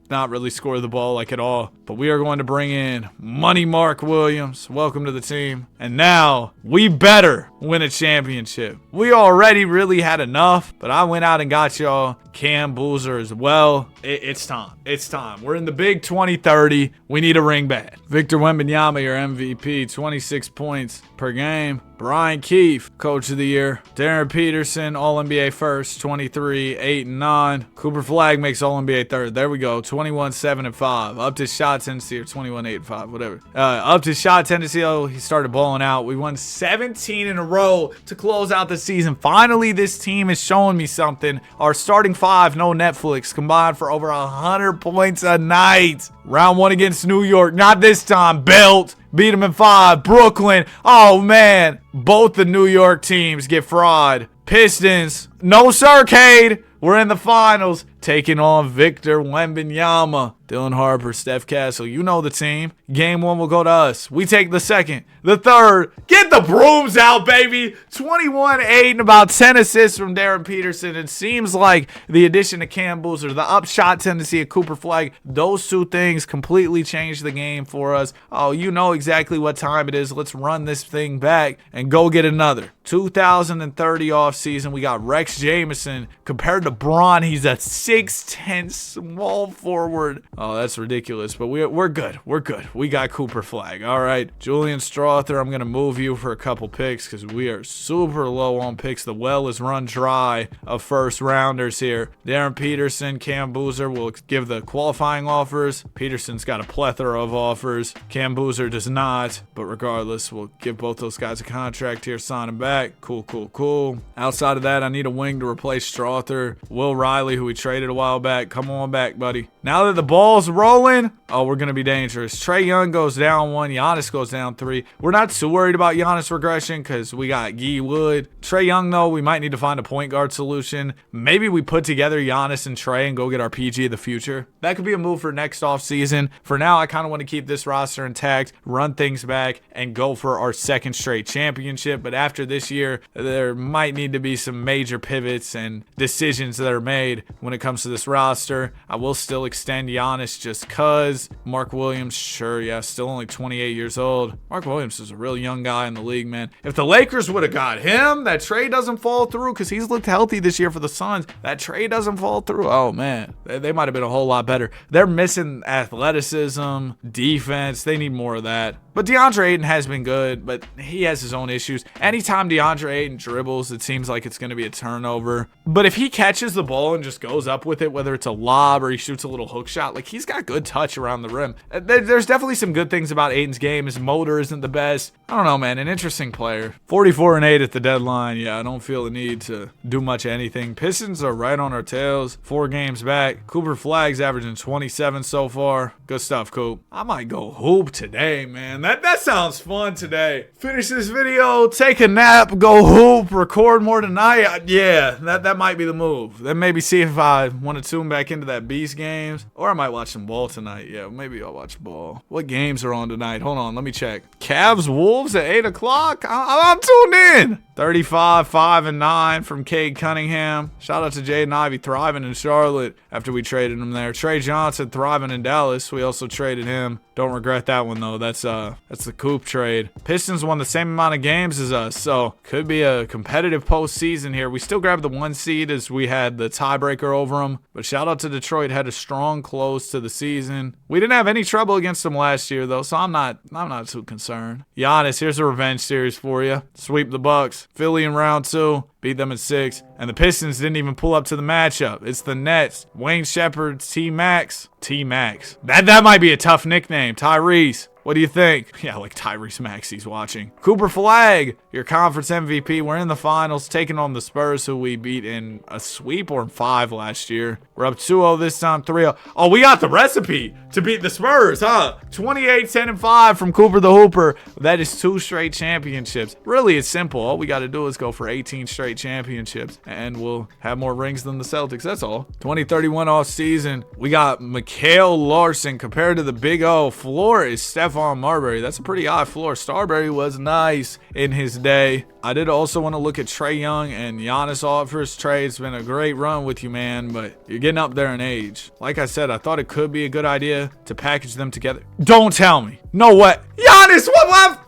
not really scored the ball like at all. But we are going to bring in Money Mark Williams. Welcome to the team. And now we better win a championship. We already really had enough, but I went out and got y'all Cam Boozer as well. It's time. It's time. We're in the big 2030. We need a ring bad. Victor Wembanyama, your MVP, 26 points per game. Brian Keefe, Coach of the Year. Darren Peterson, All-NBA first, 23, 8, and 9. Cooper Flagg makes All-NBA third. There we go, 21, 7, and 5. Up to shot tendency, or 21, 8, and 5, whatever. Up to shot tendency, he started balling out. We won 17 in a row to close out the season. Finally, this team is showing me something. Our starting 5, no Netflix, combined for over 100 points a night. Round 1 against New York, not this time. Belt. Beat them in 5. Brooklyn. Oh, man. Both the New York teams get fraud. Pistons. No Circade. We're in the finals. Taking on Victor Wembanyama. Dylan Harper, Steph Castle. You know the team. Game 1 will go to us. We take the second. The third. Get the brooms out, baby. 21, 8, and about 10 assists from Darren Peterson. It seems like the addition of Cam Boozer, the upshot tendency of Cooper Flagg, those two things completely changed the game for us. Oh, you know exactly what time it is. Let's run this thing back and go get another. 2030 offseason. We got Rex Jameson. Compared to Braun, he's a 6'10 small forward. Oh, that's ridiculous, but we're good. We're good. We got Cooper Flagg. All right, Julian Strother, I'm going to move you for a couple picks because we are super low on picks. The well is run dry of first rounders here. Darren Peterson, Cam Boozer will give the qualifying offers. Peterson's got a plethora of offers. Cam Boozer does not, but regardless, we'll give both those guys a contract here, sign them back. Cool, cool, cool. Outside of that, I need a wing to replace Strother. Will Riley, who we traded a while back, come on back, buddy. Now that the ball's rolling, oh, we're going to be dangerous. Trae Young goes down 1. Giannis goes down 3. We're not too worried about Giannis regression because we got Guy Wood. Trae Young, though, we might need to find a point guard solution. Maybe we put together Giannis and Trae and go get our PG of the future. That could be a move for next offseason. For now, I kind of want to keep this roster intact, run things back, and go for our second straight championship. But after this year, there might need to be some major pivots and decisions that are made when it comes to this roster. I will still extend Giannis just because. Mark Williams, sure, yeah, still only 28 years old. Mark Williams is a real young guy in the league, man. If the Lakers would have got him, that trade doesn't fall through because he's looked healthy this year for the Suns. That trade doesn't fall through. Oh, man, they might have been a whole lot better. They're missing athleticism, defense. They need more of that. But DeAndre Ayton has been good, but he has his own issues. Anytime DeAndre Ayton dribbles, it seems like it's going to be a turnover. But if he catches the ball and just goes up with it, whether it's a lob or he shoots a little hook shot, like he's got good touch around the rim. There's definitely some good things about Ayton's game. His motor isn't the best. I don't know, man. An interesting player. 44-8 at the deadline. Yeah, I don't feel the need to do much of anything. Pistons are right on our tails. 4 games back. Cooper Flagg's averaging 27 so far. Good stuff, Coop. I might go hoop today, man. That sounds fun today. Finish this video, take a nap, go hoop, record more tonight. Yeah, that might be the move. Then maybe see if I want to tune back into that Beast games. Or I might watch some ball tonight. Yeah, maybe I'll watch ball. What games are on tonight? Hold on, let me check. Cavs Wolves at 8 o'clock? I'm tuned in. 35, 5, and 9 from Cade Cunningham. Shout out to Jaden Ivey thriving in Charlotte after we traded him there. Trey Johnson thriving in Dallas. We also traded him. Don't regret that one though. That's the Coop trade. Pistons won the same amount of games as us, so could be a competitive postseason here. We still grabbed the 1 seed as we had the tiebreaker over them. But shout out to Detroit, had a strong close to the season. We didn't have any trouble against them last year though, so I'm not too concerned. Giannis, here's a revenge series for you. Sweep the Bucks. Philly in round 2. beat them in 6. And the Pistons didn't even pull up to the matchup. It's the Nets. Wayne Shepherd, T-Max. T-Max. That might be a tough nickname. Tyrese. What do you think? Yeah, like Tyrese Maxey's watching. Cooper Flag, your conference MVP. We're in the finals, taking on the Spurs, who we beat in a sweep or in 5 last year. We're up 2-0 this time, 3-0. Oh, we got the recipe to beat the Spurs, huh? 28, 10, and 5 from Cooper the Hooper. That is 2 straight championships. Really, it's simple. All we got to do is go for 18 straight championships, and we'll have more rings than the Celtics. That's all. 2031 off season. We got Mikhail Larson compared to the Big O. Floor is Stephon Marbury. That's a pretty high floor. Starbury was nice in his day. I did also want to look at Trae Young and Giannis offers. Trae, it's been a great run with you, man, but you're getting up there in age. Like I said, I thought it could be a good idea to package them together. Don't tell me. No way. Giannis, what?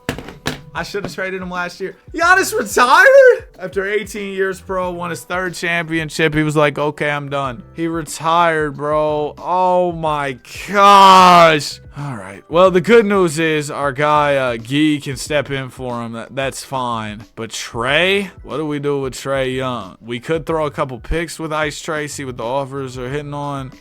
I should have traded him last year. Giannis retired? After 18 years pro, won his 3rd championship. He was like, okay, I'm done. He retired, bro. Oh my gosh. All right. Well, the good news is our guy Gee can step in for him. That's fine. But Trae, what do we do with Trae Young? We could throw a couple picks with Ice Trae, see what the offers are hitting on.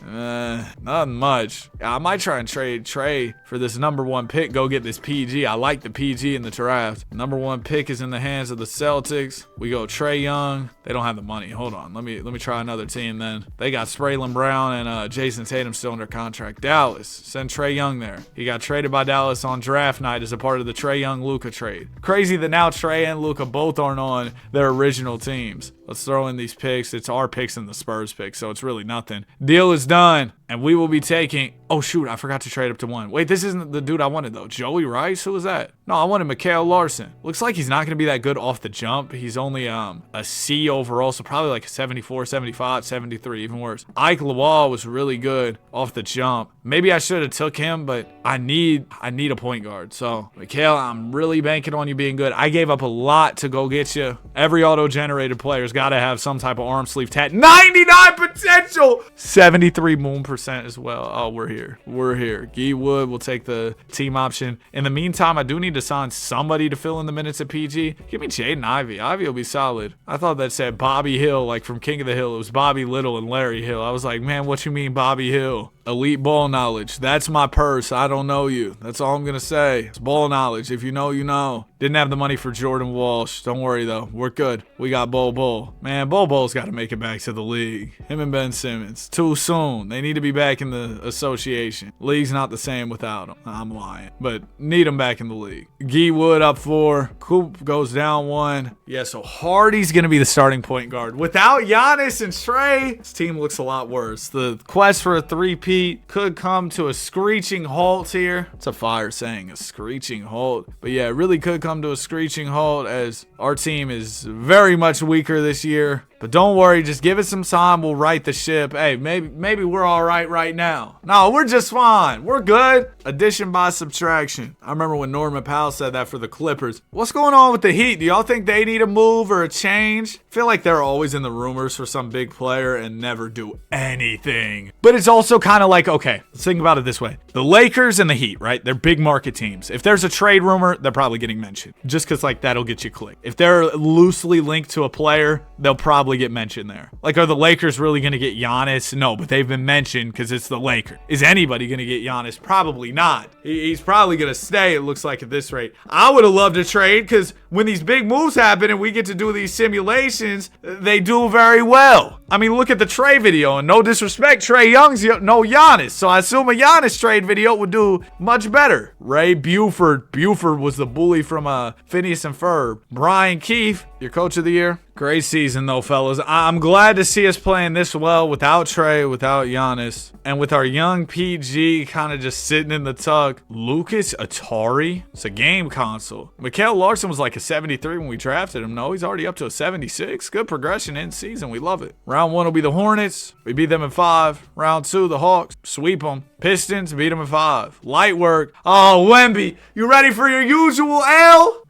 Not much. I might try and trade Trae for this #1 pick. Go get this PG. I like the PG in the draft. #1 pick is in the hands of the Celtics. We go Trae Young. They don't have the money. Hold on. Let me try another team then. They got Spraylon Brown and Jason Tatum still under contract. Dallas. Send Trae Young there. He got traded by Dallas on draft night as a part of the Trae Young-Luka trade. Crazy that now Trae and Luka both aren't on their original teams. Let's throw in these picks. It's our picks and the Spurs picks, so it's really nothing. Deal is done, and we will be taking... Oh, shoot, I forgot to trade up to 1. Wait, this isn't the dude I wanted, though. Joey Rice? Who was that? No, I wanted Mikhail Larson. Looks like he's not going to be that good off the jump. He's only a C overall, so probably like a 74, 75, 73, even worse. Ike Lawal was really good off the jump. Maybe I should have took him, but I need a point guard. So, Mikhail, I'm really banking on you being good. I gave up a lot to go get you. Every auto-generated player's got to have some type of arm sleeve tat. 99 potential! 73 moon percent as well. Oh, we're here. We're here. Gee Wood will take the team option. In the meantime, I do need to sign somebody to fill in the minutes at PG. Give me Jaden Ivey. Ivey will be solid. I thought that said Bobby Hill, like from King of the Hill. It was Bobby Little and Larry Hill. I was like, man, what you mean Bobby Hill? Elite ball knowledge. That's my purse. I don't know you. That's all I'm going to say. It's ball knowledge. If you know, you know. Didn't have the money for Jordan Walsh. Don't worry, though. We're good. We got Bol. Man, Bol's got to make it back to the league. Him and Ben Simmons. Too soon. They need to be back in the association. League's not the same without them. I'm lying. But need them back in the league. Gee Wood up 4. Coop goes down 1. Yeah, so Hardy's going to be the starting point guard. Without Giannis and Trae, this team looks a lot worse. The quest for a 3-peat could come to a screeching halt here. It's a fire saying, a screeching halt. But yeah, it really could come to a screeching halt as our team is very much weaker this year. But don't worry, just give it some time. We'll right the ship. Hey, maybe we're all right now. No, we're just fine. We're good. Addition by subtraction. I remember when Norman Powell said that for the Clippers. What's going on with the Heat? Do y'all think they need a move or a change? I feel like they're always in the rumors for some big player and never do anything. But it's also kind of like, okay, let's think about it this way. The Lakers and the Heat, right? They're big market teams. If there's a trade rumor, they're probably getting mentioned. Just because like that'll get you clicked. If they're loosely linked to a player, they'll probably get mentioned there. Like, are the Lakers really going to get Giannis? No, but they've been mentioned because it's the Lakers. Is anybody going to get Giannis? Probably not. He's probably going to stay, it looks like, at this rate. I would have loved to trade because when these big moves happen and we get to do these simulations, they do very well. I mean, look at the Trae video, and no disrespect, Trae Young's no Giannis, so I assume a Giannis trade video would do much better. Ray Buford. Buford was the bully from Phineas and Ferb. Brian Keefe, your coach of the year. Great season, though, fellas. I'm glad to see us playing this well without Trae, without Giannis, and with our young PG kind of just sitting in the tuck. Lucas Atari? It's a game console. Mikhail Larson was like a 73 when we drafted him. No, he's already up to a 76. Good progression in season. We love it. Round 1 will be the Hornets. We beat them in 5. Round 2, the Hawks. Sweep them. Pistons, beat them in 5. Light work. Oh, Wemby, you ready for your usual L?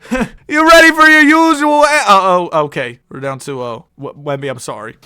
You ready for your usual L? Okay. We're down 2-0. Wemby, I'm sorry.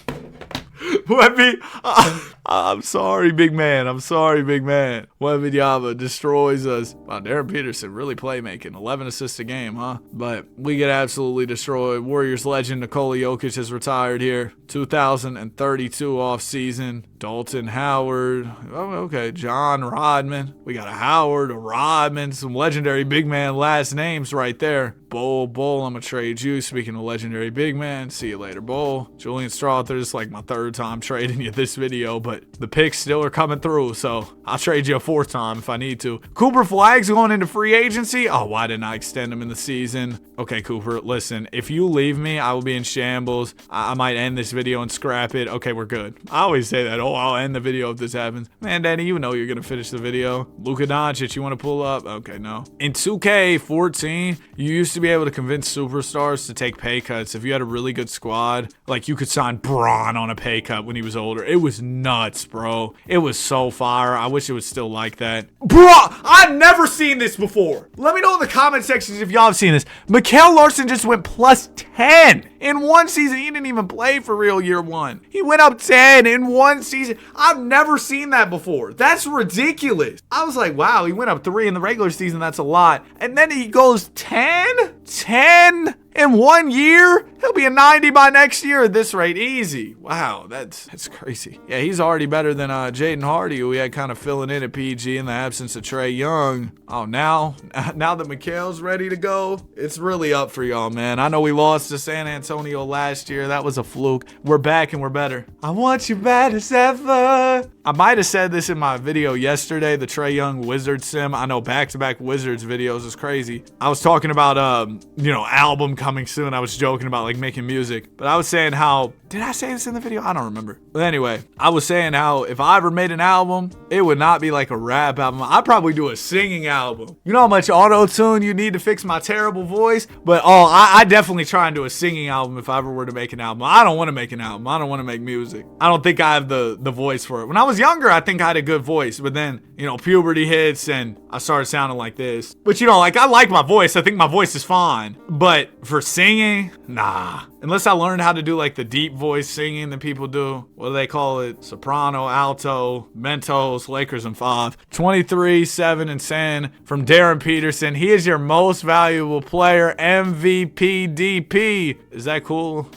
I'm sorry, big man. I'm sorry, big man. Wembanyama destroys us. Wow, Darren Peterson really playmaking. 11 assists a game, huh? But we get absolutely destroyed. Warriors legend Nikola Jokic has retired here. 2032 offseason. Dalton Howard. Oh, okay. John Rodman. We got a Howard, a Rodman, some legendary big man last names right there. Bull, I'm going to trade you. Speaking of legendary big man, see you later, Bull. Julian Strawther, this is like my third time trading you this video, but the picks still are coming through, so I'll trade you a fourth time if I need to. Cooper Flagg's going into free agency. Oh, why didn't I extend him in the season? Okay, Cooper, listen, if you leave me, I will be in shambles. I might end this video and scrap it. Okay, we're good. I always say that. Oh, I'll end the video if this happens. Man, Danny, you know you're going to finish the video. Luka Doncic, you want to pull up? Okay, no. In 2K14, you used to be able to convince superstars to take pay cuts. If you had a really good squad, like you could sign Bron on a pay cut when he was older. It was nuts, bro. It was so fire. I wish it was still like that. Bro, I've never seen this before. Let me know in the comment sections if y'all have seen this. Mikal Larson just went plus 10 in one season. He didn't even play for real year one. He went up 10 in one season. I've never seen that before. That's ridiculous. I was like, wow, he went up 3 in the regular season. That's a lot. And then he goes 10? 10 in 1 year? He'll be a 90 by next year at this rate. Easy. Wow, that's crazy. Yeah, he's already better than Jaden Hardy, who we had kind of filling in at PG in the absence of Trae Young. Oh, now that Mikal's ready to go, it's really up for y'all, man. I know we lost to San Antonio last year. That was a fluke. We're back and we're better. I want you bad as ever. I might have said this in my video yesterday, the Trae Young Wizard sim. I know back-to-back Wizards videos is crazy. I was talking about, album coming soon. I was joking about like making music, but I was saying how, did I say this in the video? I don't remember. But anyway, I was saying how if I ever made an album, it would not be like a rap album. I'd probably do a singing album. You know how much auto-tune you need to fix my terrible voice? But I definitely try and do a singing album if I ever were to make an album. I don't want to make an album. I don't want to make music. I don't think I have the voice for it. When I was younger, I think I had a good voice, but then, puberty hits and I started sounding like this. But I like my voice. I think my voice is fine. But for singing, nah. Unless I learned how to do like the deep voice singing that people do. What do they call it? Soprano, alto, Mentos, Lakers in 5. 23, 7, and 10 from Darren Peterson. He is your most valuable player, MVP DP. Is that cool?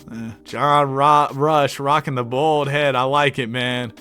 John Rush rocking the bald head. I like it, man.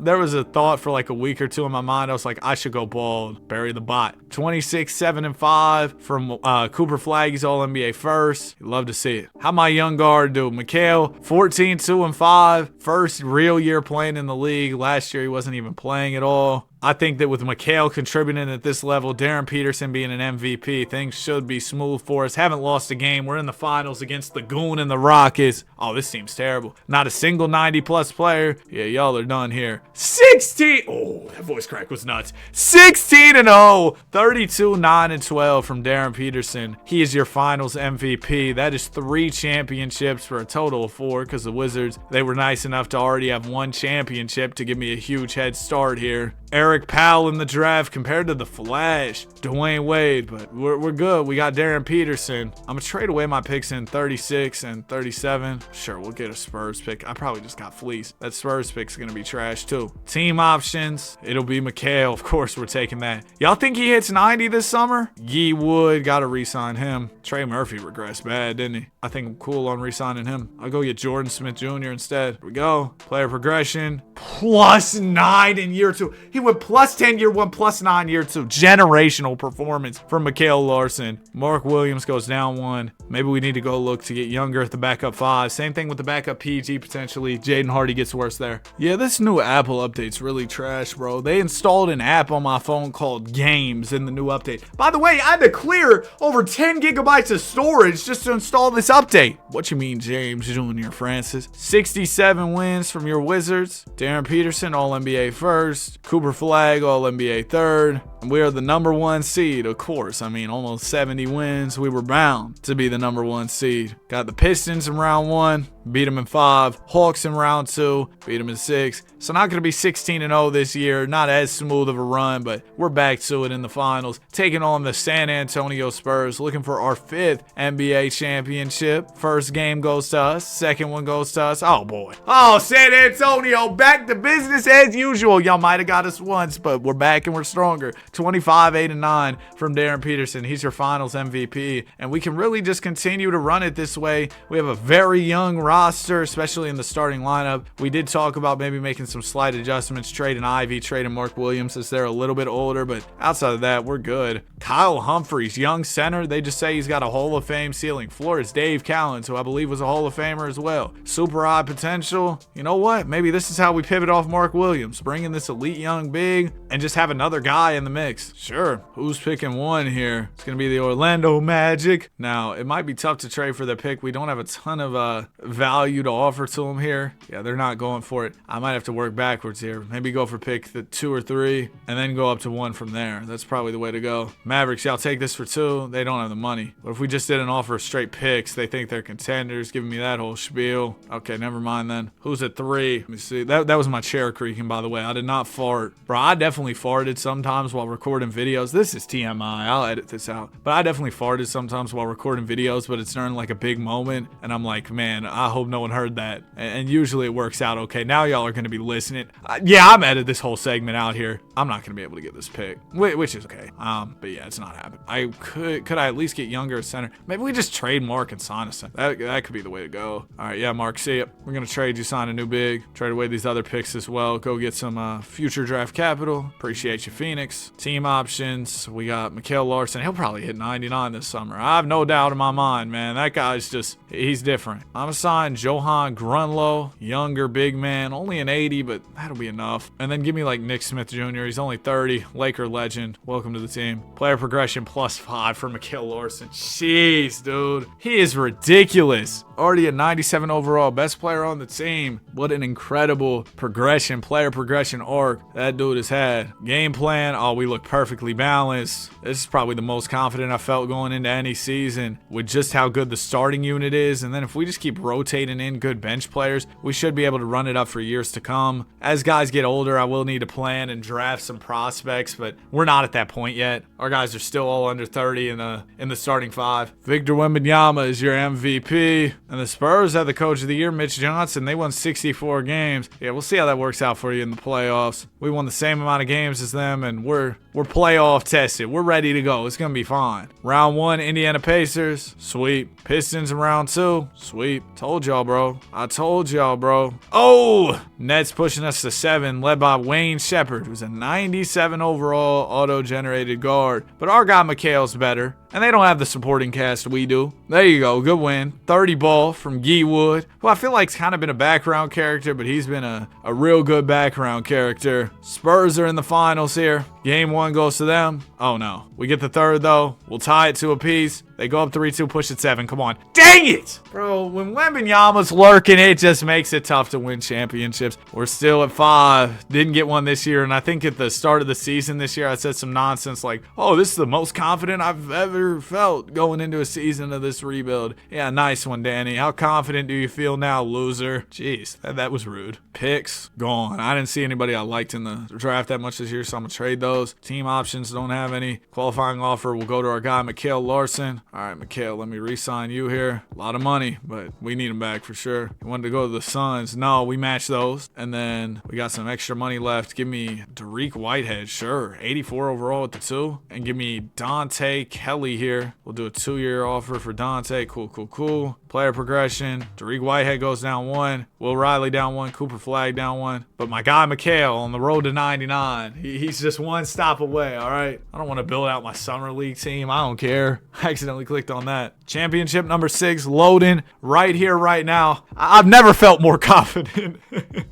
There was a thought for like a week or two in my mind. I was like, I should go bald. Bury the bot. 26, 7, and 5 from Cooper Flagg. He's all NBA first. You'd love to see it. How my young guard do? Mikal, 14, 2, and 5. First real year playing in the league. Last year he wasn't even playing at all. I think that with Mikal contributing at this level, Darren Peterson being an MVP, things should be smooth for us. Haven't lost a game. We're in the finals against the Goon and the Rockets. Oh, this seems terrible. Not a single 90-plus player. Yeah, y'all are done here. 16. Oh, that voice crack was nuts. 16-0. 32, 9, and 12 from Darren Peterson. He is your finals MVP. That is 3 championships for a total of 4 because the Wizards, they were nice enough to already have 1 championship to give me a huge head start here. Eric Powell in the draft compared to the Flash, Dwayne Wade, but we're good. We got Darren Peterson. I'm gonna trade away my picks in 36 and 37. Sure, we'll get a Spurs pick. I probably just got fleeced. That Spurs pick's gonna be trash too. Team options, it'll be Mikal. Of course, we're taking that. Y'all think he hits 90 this summer? Yee Wood, gotta re-sign him. Trey Murphy regressed bad, didn't he? I think I'm cool on re-signing him. I'll go get Jordan Smith Jr. instead. Here we go. Player progression. +9 in year 2. He went +10 year 1, +9 year 2. Generational performance from Mikal Larson. Mark Williams goes down 1. Maybe we need to go look to get younger at the backup 5. Same thing with the backup PG potentially. Jaden Hardy gets worse there. Yeah, this new Apple update's really trash, bro. They installed an app on my phone called Games in the new update. By the way, I had to clear over 10 gigabytes of storage just to install this update. What you mean, James Jr. Francis? 67 wins from your Wizards. Darren Darren Peterson, All-NBA first. Cooper Flag, All-NBA third. And we are the number 1 seed, of course. I mean, almost 70 wins. We were bound to be the number 1 seed. Got the Pistons in round 1, beat them in 5. Hawks in round 2, beat them in 6. So not going to be 16-0 this year. Not as smooth of a run, but we're back to it in the finals. Taking on the San Antonio Spurs, looking for our 5th NBA championship. First game goes to us. Second one goes to us. Oh, boy. Oh, San Antonio, back to business as usual. Y'all might have got us once, but we're back and we're stronger. 25, 8, and 9 from Darren Peterson. He's your finals MVP, and we can really just continue to run it this way. We have a very young roster, especially in the starting lineup. We did talk about maybe making some slight adjustments, trading Ivy, trading Mark Williams as they're a little bit older, but outside of that, we're good. Kyle Humphreys, young center. They just say he's got a Hall of Fame ceiling. Florida's Dave Callens, who I believe was a Hall of Famer as well. Super high potential. You know what? Maybe this is how we pivot off Mark Williams, bring in this elite young big and just have another guy in the mix. Sure. Who's picking 1 here? It's going to be the Orlando Magic. Now, it might be tough to trade for their pick. We don't have a ton of value to offer to them here. Yeah, they're not going for it. I might have to work backwards here. Maybe go for pick the 2 or 3 and then go up to 1 from there. That's probably the way to go. Mavericks, y'all take this for 2. They don't have the money. But if we just didn't offer straight picks, they think they're contenders, giving me that whole spiel. Okay, never mind then. Who's at 3? Let me see. That was my chair creaking, by the way. I did not fart. Bro, I definitely farted sometimes while recording videos. This is TMI. I'll edit this out. But I definitely farted sometimes while recording videos, but it's during like a big moment. And I'm like, man, I hope no one heard that. And usually it works out okay. Now y'all are going to be listening. Yeah, I'm editing this whole segment out here. I'm not going to be able to get this pick, which is okay. But yeah, it's not happening. Could I at least get younger at center? Maybe we just trade Mark and sign a center. That could be the way to go. All right, yeah, Mark, see ya. We're going to trade you, sign a new big. Trade away these other picks as well. Go get some future draft capital. Appreciate you, Phoenix. Team options. We got Mikhail Larson. He'll probably hit 99 this summer. I have no doubt in my mind, man. That guy's just, he's different. I'm assigned Johan Grunlow, younger big man, only an 80, but that'll be enough. And then give me like Nick Smith Jr. He's only 30, Laker legend. Welcome to the team. Player progression +5 for Mikhail Larson. Jeez, dude. He is ridiculous. Already a 97 overall, best player on the team. What an incredible progression, player progression arc that dude has had. Game plan, oh, we look perfectly balanced. This is probably the most confident I felt going into any season with just how good the starting unit is. And then if we just keep rotating in good bench players, we should be able to run it up for years to come. As guys get older, I will need to plan and draft some prospects, but we're not at that point yet. Our guys are still all under 30 in the starting 5. Victor Wembanyama is your MVP. And the Spurs had the coach of the year, Mitch Johnson. They won 64 games. Yeah, we'll see how that works out for you in the playoffs. We won the same amount of games as them, and we're playoff tested. We're ready to go. It's going to be fine. Round 1, Indiana Pacers. Sweep. Pistons in round 2. Sweep. Told y'all, bro. I told y'all, bro. Oh! Nets pushing us to 7, led by Wayne Shepherd, who's a 97 overall auto-generated guard. But our guy Mikhail's better. And they don't have the supporting cast we do. There you go. Good win. 30 ball from Guy Wood, who I feel like's kind of been a background character, but he's been a real good background character. Spurs are in the finals here. Game 1 goes to them. Oh, no. We get the 3rd, though. We'll tie it to a piece. They go up 3-2, push it 7. Come on. Dang it! Bro, when Wembanyama's lurking, it just makes it tough to win championships. We're still at 5. Didn't get one this year, and I think at the start of the season this year, I said some nonsense like, oh, this is the most confident I've ever felt going into a season of this rebuild. Yeah, nice one, Danny. How confident do you feel now, loser? Jeez, that was rude. Picks, gone. I didn't see anybody I liked in the draft that much this year, so I'm going to trade those. Team options, don't have any. Qualifying offer, we'll go to our guy, Mikhail Larson. All right, Mikhail, let me re-sign you here. A lot of money, but we need him back for sure. He wanted to go to the Suns. No, we matched those. And then we got some extra money left. Give me Dariq Whitehead, sure. 84 overall at the 2. And give me Dante Kelly here. We'll do a 2-year offer for Dante. Cool. Player progression. Dariq Whitehead goes down 1. Will Riley down 1. Cooper Flag down 1. But my guy Mikhail on the road to 99. He's just one stop away, all right? I don't want to build out my summer league team. I don't care. I accidentally clicked on that. Championship number 6, loading right here, right now. I've never felt more confident.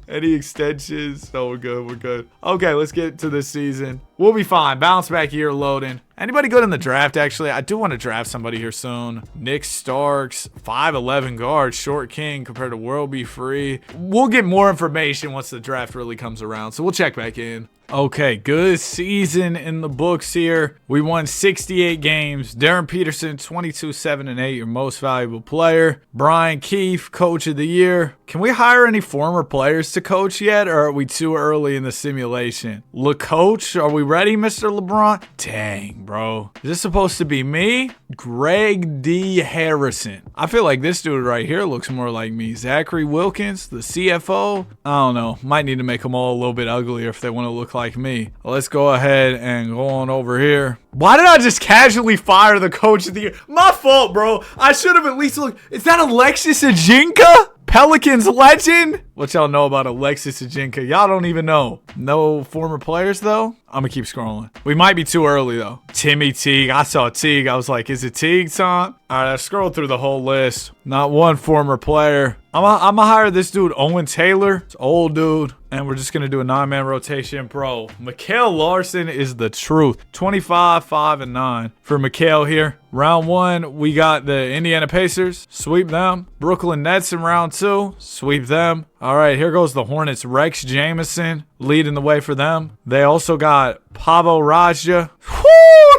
Any extensions? Oh, we're good. Okay, let's get to this season. We'll be fine. Bounce back year loading. Anybody good in the draft, actually? I do want to draft somebody here soon. Nick Starks, 5'11 guard, short king compared to World Be Free. We'll get more information once the draft really comes around, so we'll check back in. Okay, good season in the books here. We won 68 games. Darren Peterson, 22, 7, and 8, your most valuable player. Brian Keefe, coach of the year. Can we hire any former players to coach yet, or are we too early in the simulation? Coach, are we ready, Mr. LeBron? Dang, bro. Is this supposed to be me? Greg D. Harrison. I feel like this dude right here looks more like me. Zachary Wilkins, the CFO. I don't know. Might need to make them all a little bit uglier if they want to look like me. Let's go ahead and go on over here. Why did I just casually fire the coach of the year? My fault, bro. I should have at least looked. Is that Alexis Ajinka? Pelicans legend? What y'all know about Alexis Ajinka? Y'all don't even know. No former players, though? I'm gonna keep scrolling. We might be too early, though. Timmy Teague. I saw Teague. I was like, is it Teague time? All right, I scrolled through the whole list. Not one former player. I'm gonna hire this dude, Owen Taylor. It's an old dude. And we're just going to do a 9-man rotation. Bro, Mikhail Larson is the truth. 25, 5, and 9 for Mikhail here. Round 1, we got the Indiana Pacers. Sweep them. Brooklyn Nets in round 2. Sweep them. All right, here goes the Hornets. Rex Jamison leading the way for them. They also got Pavo Raja. Woo!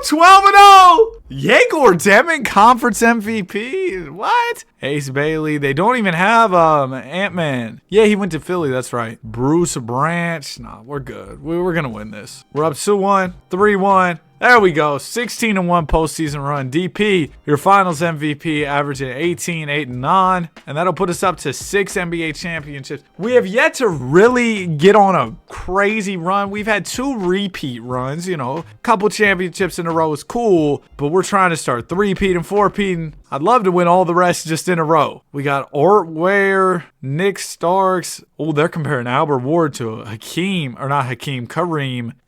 12-0! Yegor Deming, conference MVP. What? Ace Bailey. They don't even have Ant-Man. Yeah, he went to Philly. That's right. Bruce Branch. Nah, we're good. We're going to win this. We're up 2-1, 3-1. There we go. 16-1 postseason run. DP, your finals MVP, averaging 18, 8, and 9. And that'll put us up to 6 NBA championships. We have yet to really get on a crazy run. We've had 2 repeat runs. You know, a couple championships in a row is cool. But we're trying to start 3-peating, 4-peating. I'd love to win all the rest just in a row. We got Art Ware, Nick Starks. Oh, they're comparing Albert Ward to Kareem.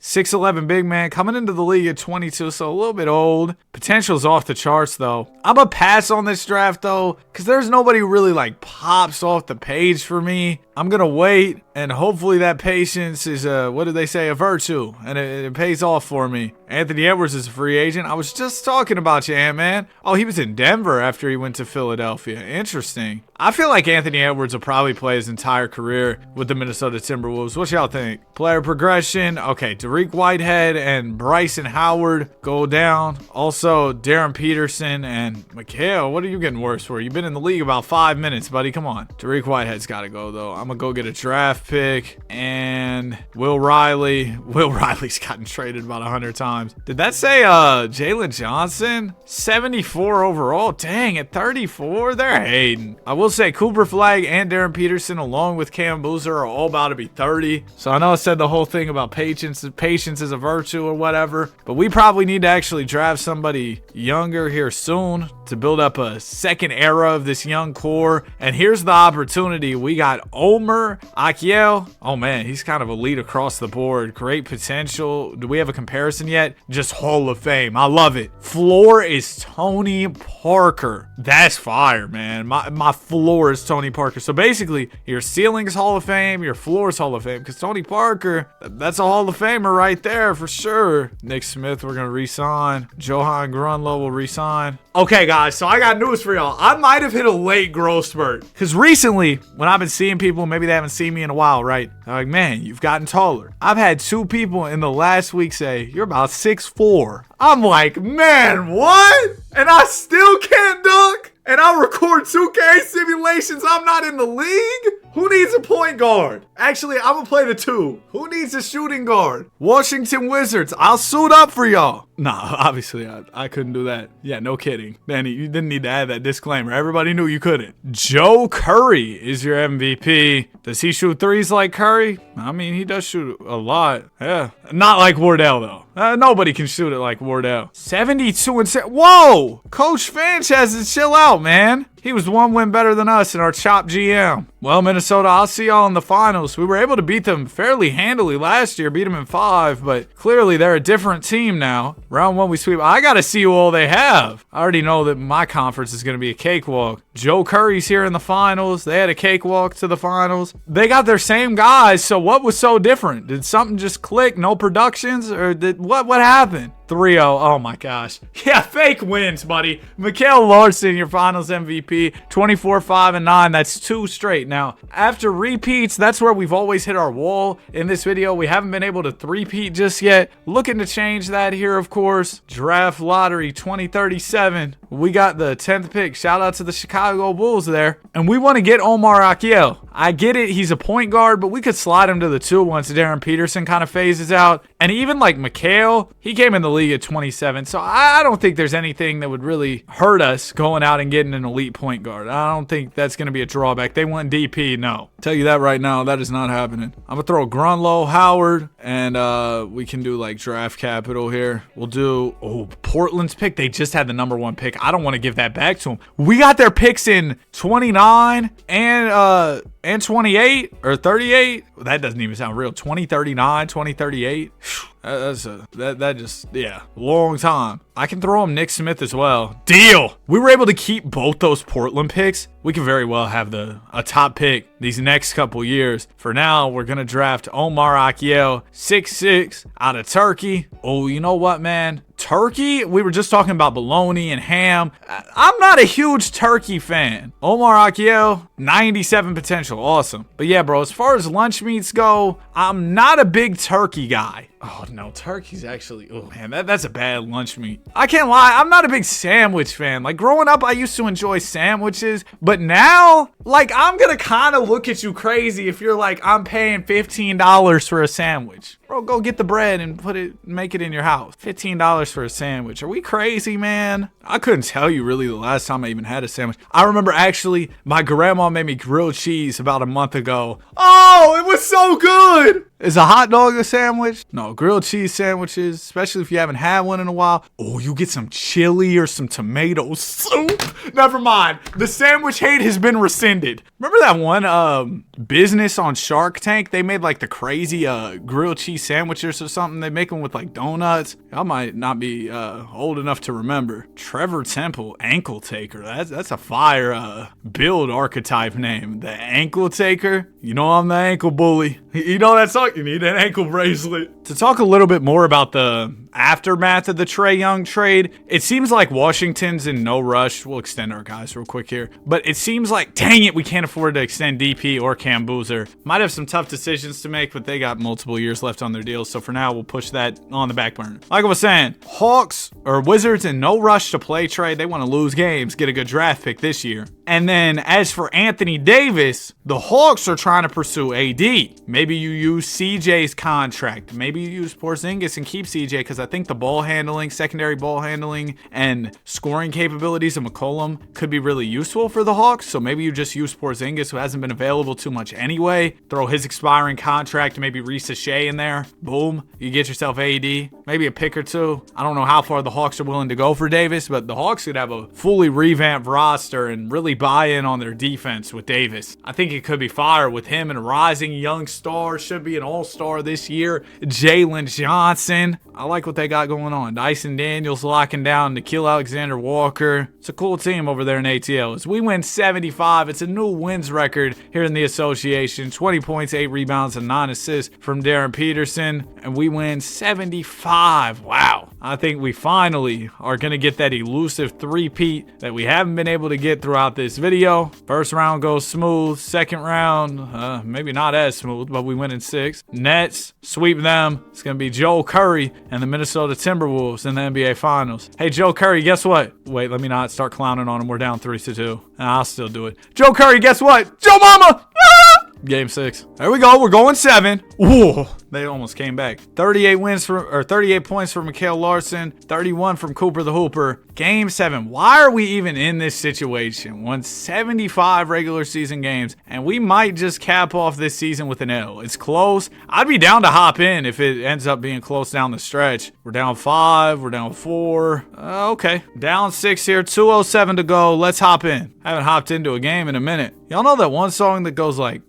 6'11 big man coming into the league at 22, so a little bit old. Potential's off the charts, though. I'm going to pass on this draft, though, because there's nobody who really, like, pops off the page for me. I'm going to wait, and hopefully that patience is, what did they say, a virtue, and it pays off for me. Anthony Edwards is a free agent. I was just talking about you, Ant-Man. Oh, he was in Denver after he went to Philadelphia. Interesting. I feel like Anthony Edwards will probably play his entire career with the Minnesota Timberwolves. What y'all think? Player progression. Okay, Dariq Whitehead and Bryson Howard go down. Also, Darren Peterson and Mikhail. What are you getting worse for? You've been in the league about 5 minutes, buddy. Come on. Dariq Whitehead's got to go, though. I'm going to go get a draft pick. And Will Riley. Will Riley's gotten traded about 100 times. Did that say Jalen Johnson? 74 overall. Dang, at 34? They're hating. I will say Cooper Flagg and Darren Peterson along with Cam Boozer are all about to be 30. So I know I said the whole thing about patience is a virtue or whatever, but we probably need to actually draft somebody younger here soon to build up a second era of this young core. And here's the opportunity. We got Omer Akyel. Oh man, he's kind of elite across the board. Great potential. Do we have a comparison yet? Just Hall of Fame. I love it. Floor is Tony Parker. That's fire, man. My floor is Tony Parker. So basically, your ceiling is Hall of Fame, your floor is Hall of Fame. Because Tony Parker, that's a Hall of Famer right there for sure. Nick Smith, we're going to re-sign. Johan Grunlow will re-sign. Okay, guys, so I got news for y'all. I might have hit a late growth spurt. Because recently, when I've been seeing people, maybe they haven't seen me in a while, right? They're like, man, you've gotten taller. I've had 2 people in the last week say, you're about 6'4". I'm like, man, what? And I still can't dunk? And I record 2K simulations. I'm not in the league? Who needs a point guard? Actually, I'm gonna play the 2. Who needs a shooting guard? Washington Wizards. I'll suit up for y'all. Nah, obviously, I couldn't do that. Yeah, no kidding. Danny, you didn't need to add that disclaimer. Everybody knew you couldn't. Joe Curry is your MVP. Does he shoot threes like Curry? I mean, he does shoot a lot. Yeah. Not like Wardell, though. Nobody can shoot it like Wardell. 72 and 7. Whoa! Coach Finch has to chill out, man. He was 1 win better than us in our Chop GM. Well, Minnesota, I'll see y'all in the finals. We were able to beat them fairly handily last year, beat them in 5, but clearly they're a different team now. Round 1, we sweep. I got to see who all they have. I already know that my conference is going to be a cakewalk. Joe Curry's here in the finals. They had a cakewalk to the finals. They got their same guys, so what was so different? Did something just click? No productions? Or did what happened? 3-0. Oh my gosh. Yeah, fake wins, buddy. Mikael Larson, your finals MVP, 24-5-9. That's 2 straight. Now, after repeats, that's where we've always hit our wall in this video. We haven't been able to three-peat just yet. Looking to change that here, of course. Draft lottery 2037. We got the 10th pick. Shout out to the Chicago Bulls there. And we want to get Omar Aquiel. I get it. He's a point guard, but we could slide him to the 2 once Darren Peterson kind of phases out. And even like Mikael, he came in the league at 27. So I don't think there's anything that would really hurt us going out and getting an elite point guard. I don't think that's going to be a drawback. They want DP. No. Tell you that right now, that is not happening. I'm going to throw Grunlow, Howard, and we can do like draft capital here. We'll do, Portland's pick. They just had the number 1 pick. I don't want to give that back to them. We got their picks in 29 and 28 or 38. That doesn't even sound real. 2039, 2038. That just, yeah, long time. I can throw him Nick Smith as well. Deal. We were able to keep both those Portland picks. We could very well have a top pick these next couple years. For now, we're going to draft Omar Aquiel, 6'6", out of Turkey. Oh, you know what, man? Turkey? We were just talking about bologna and ham. I'm not a huge turkey fan. Omar Aquiel, 97 potential. Awesome. But yeah, bro, as far as lunch meats go, I'm not a big turkey guy. Oh, no, turkey's actually, oh, man, that's a bad lunch meat. I can't lie, I'm not a big sandwich fan. Like, growing up, I used to enjoy sandwiches, but now, like, I'm gonna kind of look at you crazy if you're like, I'm paying $15 for a sandwich. Bro, go get the bread and make it in your house. $15 for a sandwich. Are we crazy, man? I couldn't tell you really the last time I even had a sandwich. I remember actually, my grandma made me grilled cheese about a month ago. Oh, it was so good! Is a hot dog a sandwich? No, grilled cheese sandwiches, especially if you haven't had one in a while. Oh, you get some chili or some tomato soup. Never mind. The sandwich hate has been rescinded. Remember that one business on Shark Tank? They made like the crazy grilled cheese sandwiches or something. They make them with like donuts. I might not be old enough to remember. Trevor Temple, Ankle Taker. That's a fire build archetype name. The Ankle Taker. You know I'm the ankle bully. You know that song? You need an ankle bracelet. To talk a little bit more about the aftermath of the Trae Young trade, it seems like Washington's in no rush. We'll extend our guys real quick here. But it seems like, dang it, we can't afford to extend DP or Cam Boozer. Might have some tough decisions to make, but they got multiple years left on their deals. So for now, we'll push that on the back burner. Like I was saying, Wizards in no rush to play Trae. They want to lose games, get a good draft pick this year. And then as for Anthony Davis, the Hawks are trying to pursue AD. Maybe you use CJ's contract. Maybe you use Porzingis and keep CJ, because I think the ball handling, secondary ball handling, and scoring capabilities of McCollum could be really useful for the Hawks. So maybe you just use Porzingis, who hasn't been available too much anyway. Throw his expiring contract, maybe Risa Shea in there. Boom, you get yourself AD. Maybe a pick or two. I don't know how far the Hawks are willing to go for Davis, but the Hawks could have a fully revamped roster and really buy in on their defense with Davis. I think it could be fire with him and a rising young star, should be an all-star this year, Jalen Johnson. I like what they got going on. Dyson Daniels locking down Nickeil Alexander-Walker. It's a cool team over there in ATL. As we win 75, it's a new wins record here in the association. 20 points, 8 rebounds, and 9 assists from Darren Peterson. And we win 75. Wow. I think we finally are going to get that elusive three-peat that we haven't been able to get throughout this video. First round goes smooth. Second round, maybe not as smooth, but we win in 6. Nets, sweep them. It's going to be Joe Curry and the Minnesota Timberwolves in the NBA Finals. Hey, Joe Curry, guess what? Wait, let me not start clowning on him. We're down 3-2. I'll still do it. Joe Curry, guess what? Joe Mama! Game 6. There we go. We're going 7. Ooh, they almost came back. 38 points for Mikael Larson. 31 from Cooper the Hooper. Game 7. Why are we even in this situation? Won 75 regular season games, and we might just cap off this season with an L. It's close. I'd be down to hop in if it ends up being close down the stretch. We're down 5. We're down 4. Okay. Down 6 here. 2:07 to go. Let's hop in. Haven't hopped into a game in a minute. Y'all know that one song that goes like,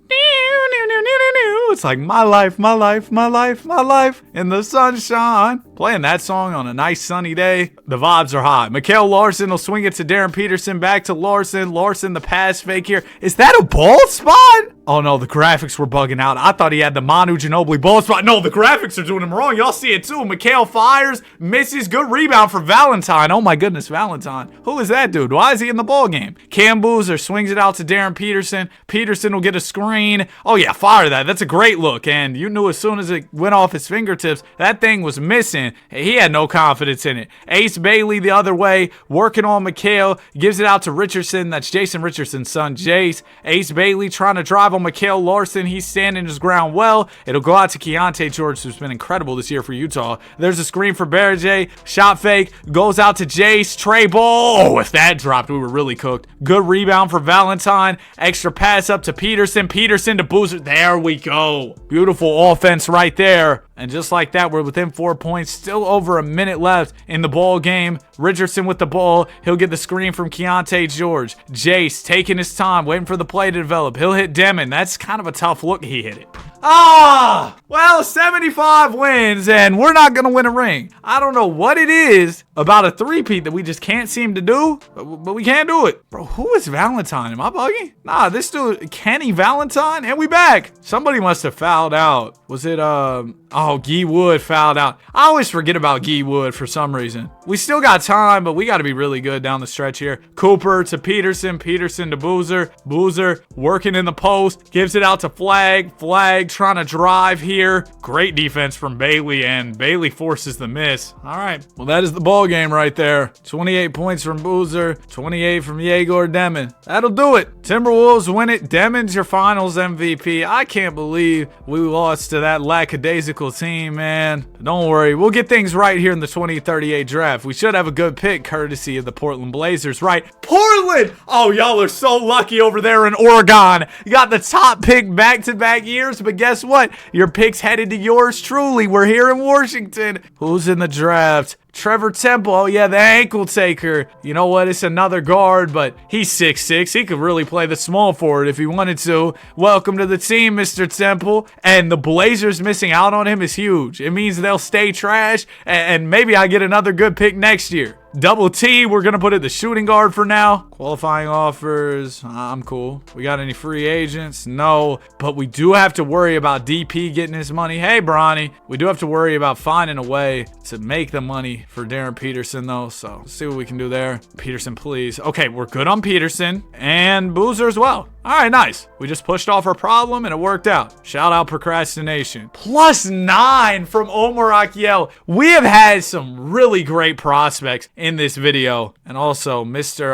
it's like my life, my life, my life, my life in the sunshine. Playing that song on a nice sunny day, the vibes are hot. Mikael Larson will swing it to Darren Peterson, back to Larson. Larson, the pass fake here. Is that a bald spot? Oh no, the graphics were bugging out. I thought he had the Manu Ginobili bald spot. No, the graphics are doing him wrong. Y'all see it too. Mikael fires, misses. Good rebound for Valentine. Oh my goodness, Valentine. Who is that dude? Why is he in the ball game? Cam Boozer swings it out to Darren Peterson. Peterson will get a screen. Oh yeah, fire that. That's a great look. And you knew as soon as it went off his fingertips, that thing was missing. He had no confidence in it. Ace Bailey the other way, working on Mikael. Gives it out to Richardson. That's Jason Richardson's son, Jace. Ace Bailey trying to drive on Mikael Larson. He's standing his ground well. It'll go out to Keontae George, who's been incredible this year for Utah. There's a screen for Berge. Shot fake. Goes out to Jace. Trey ball. Oh, if that dropped, we were really cooked. Good rebound for Valentine. Extra pass up to Peterson. Peterson to Boozer. There we go. Beautiful offense right there. And just like that, we're within 4 points. Still over a minute left in the ball game. Richardson with the ball. He'll get the screen from Keontae George. Jace taking his time, waiting for the play to develop. He'll hit Demon. That's kind of a tough look. He hit it. Well, 75 wins, and we're not going to win a ring. I don't know what it is about a three-peat that we just can't seem to do, but we can't do it. Bro, who is Valentine? Am I bugging? Nah, this dude, Kenny Valentine, and we back. Somebody must have fouled out. Was it, Guy Wood fouled out. I always forget about Guy Wood for some reason. We still got time, but we got to be really good down the stretch here. Cooper to Peterson. Peterson to Boozer. Boozer working in the post. Gives it out to Flag. Flag trying to drive here. Great defense from Bailey, and Bailey forces the miss. All right. Well, that is the ball game right there. 28 points from Boozer. 28 from Yegor Demon. That'll do it. Timberwolves win it. Demon's your finals MVP. I can't believe we lost to that lackadaisical team, man. Don't worry. We'll get things right here in the 2038 draft. We should have a good pick courtesy of the Portland Blazers, right? Portland! Oh, y'all are so lucky over there in Oregon. You got the top pick back-to-back years, but guess what? Your pick's headed to yours truly. We're here in Washington. Who's in the draft? Trevor Temple. Oh, yeah, the ankle taker. You know what? It's another guard, but he's 6'6". He could really play the small forward if he wanted to. Welcome to the team, Mr. Temple. And the Blazers missing out on him is huge. It means they'll stay trash, and maybe I get another good pick next year. Double T, we're going to put it the shooting guard for now. Qualifying offers, I'm cool. We got any free agents? No, but we do have to worry about DP getting his money. Hey, Bronny, we do have to worry about finding a way to make the money for Darren Peterson, though, so let's see what we can do there. Peterson, please. Okay, we're good on Peterson and Boozer as well. All right, nice. We just pushed off our problem and it worked out. Shout out procrastination. +9 from Omar Akiel. We have had some really great prospects in this video. And also, Mr.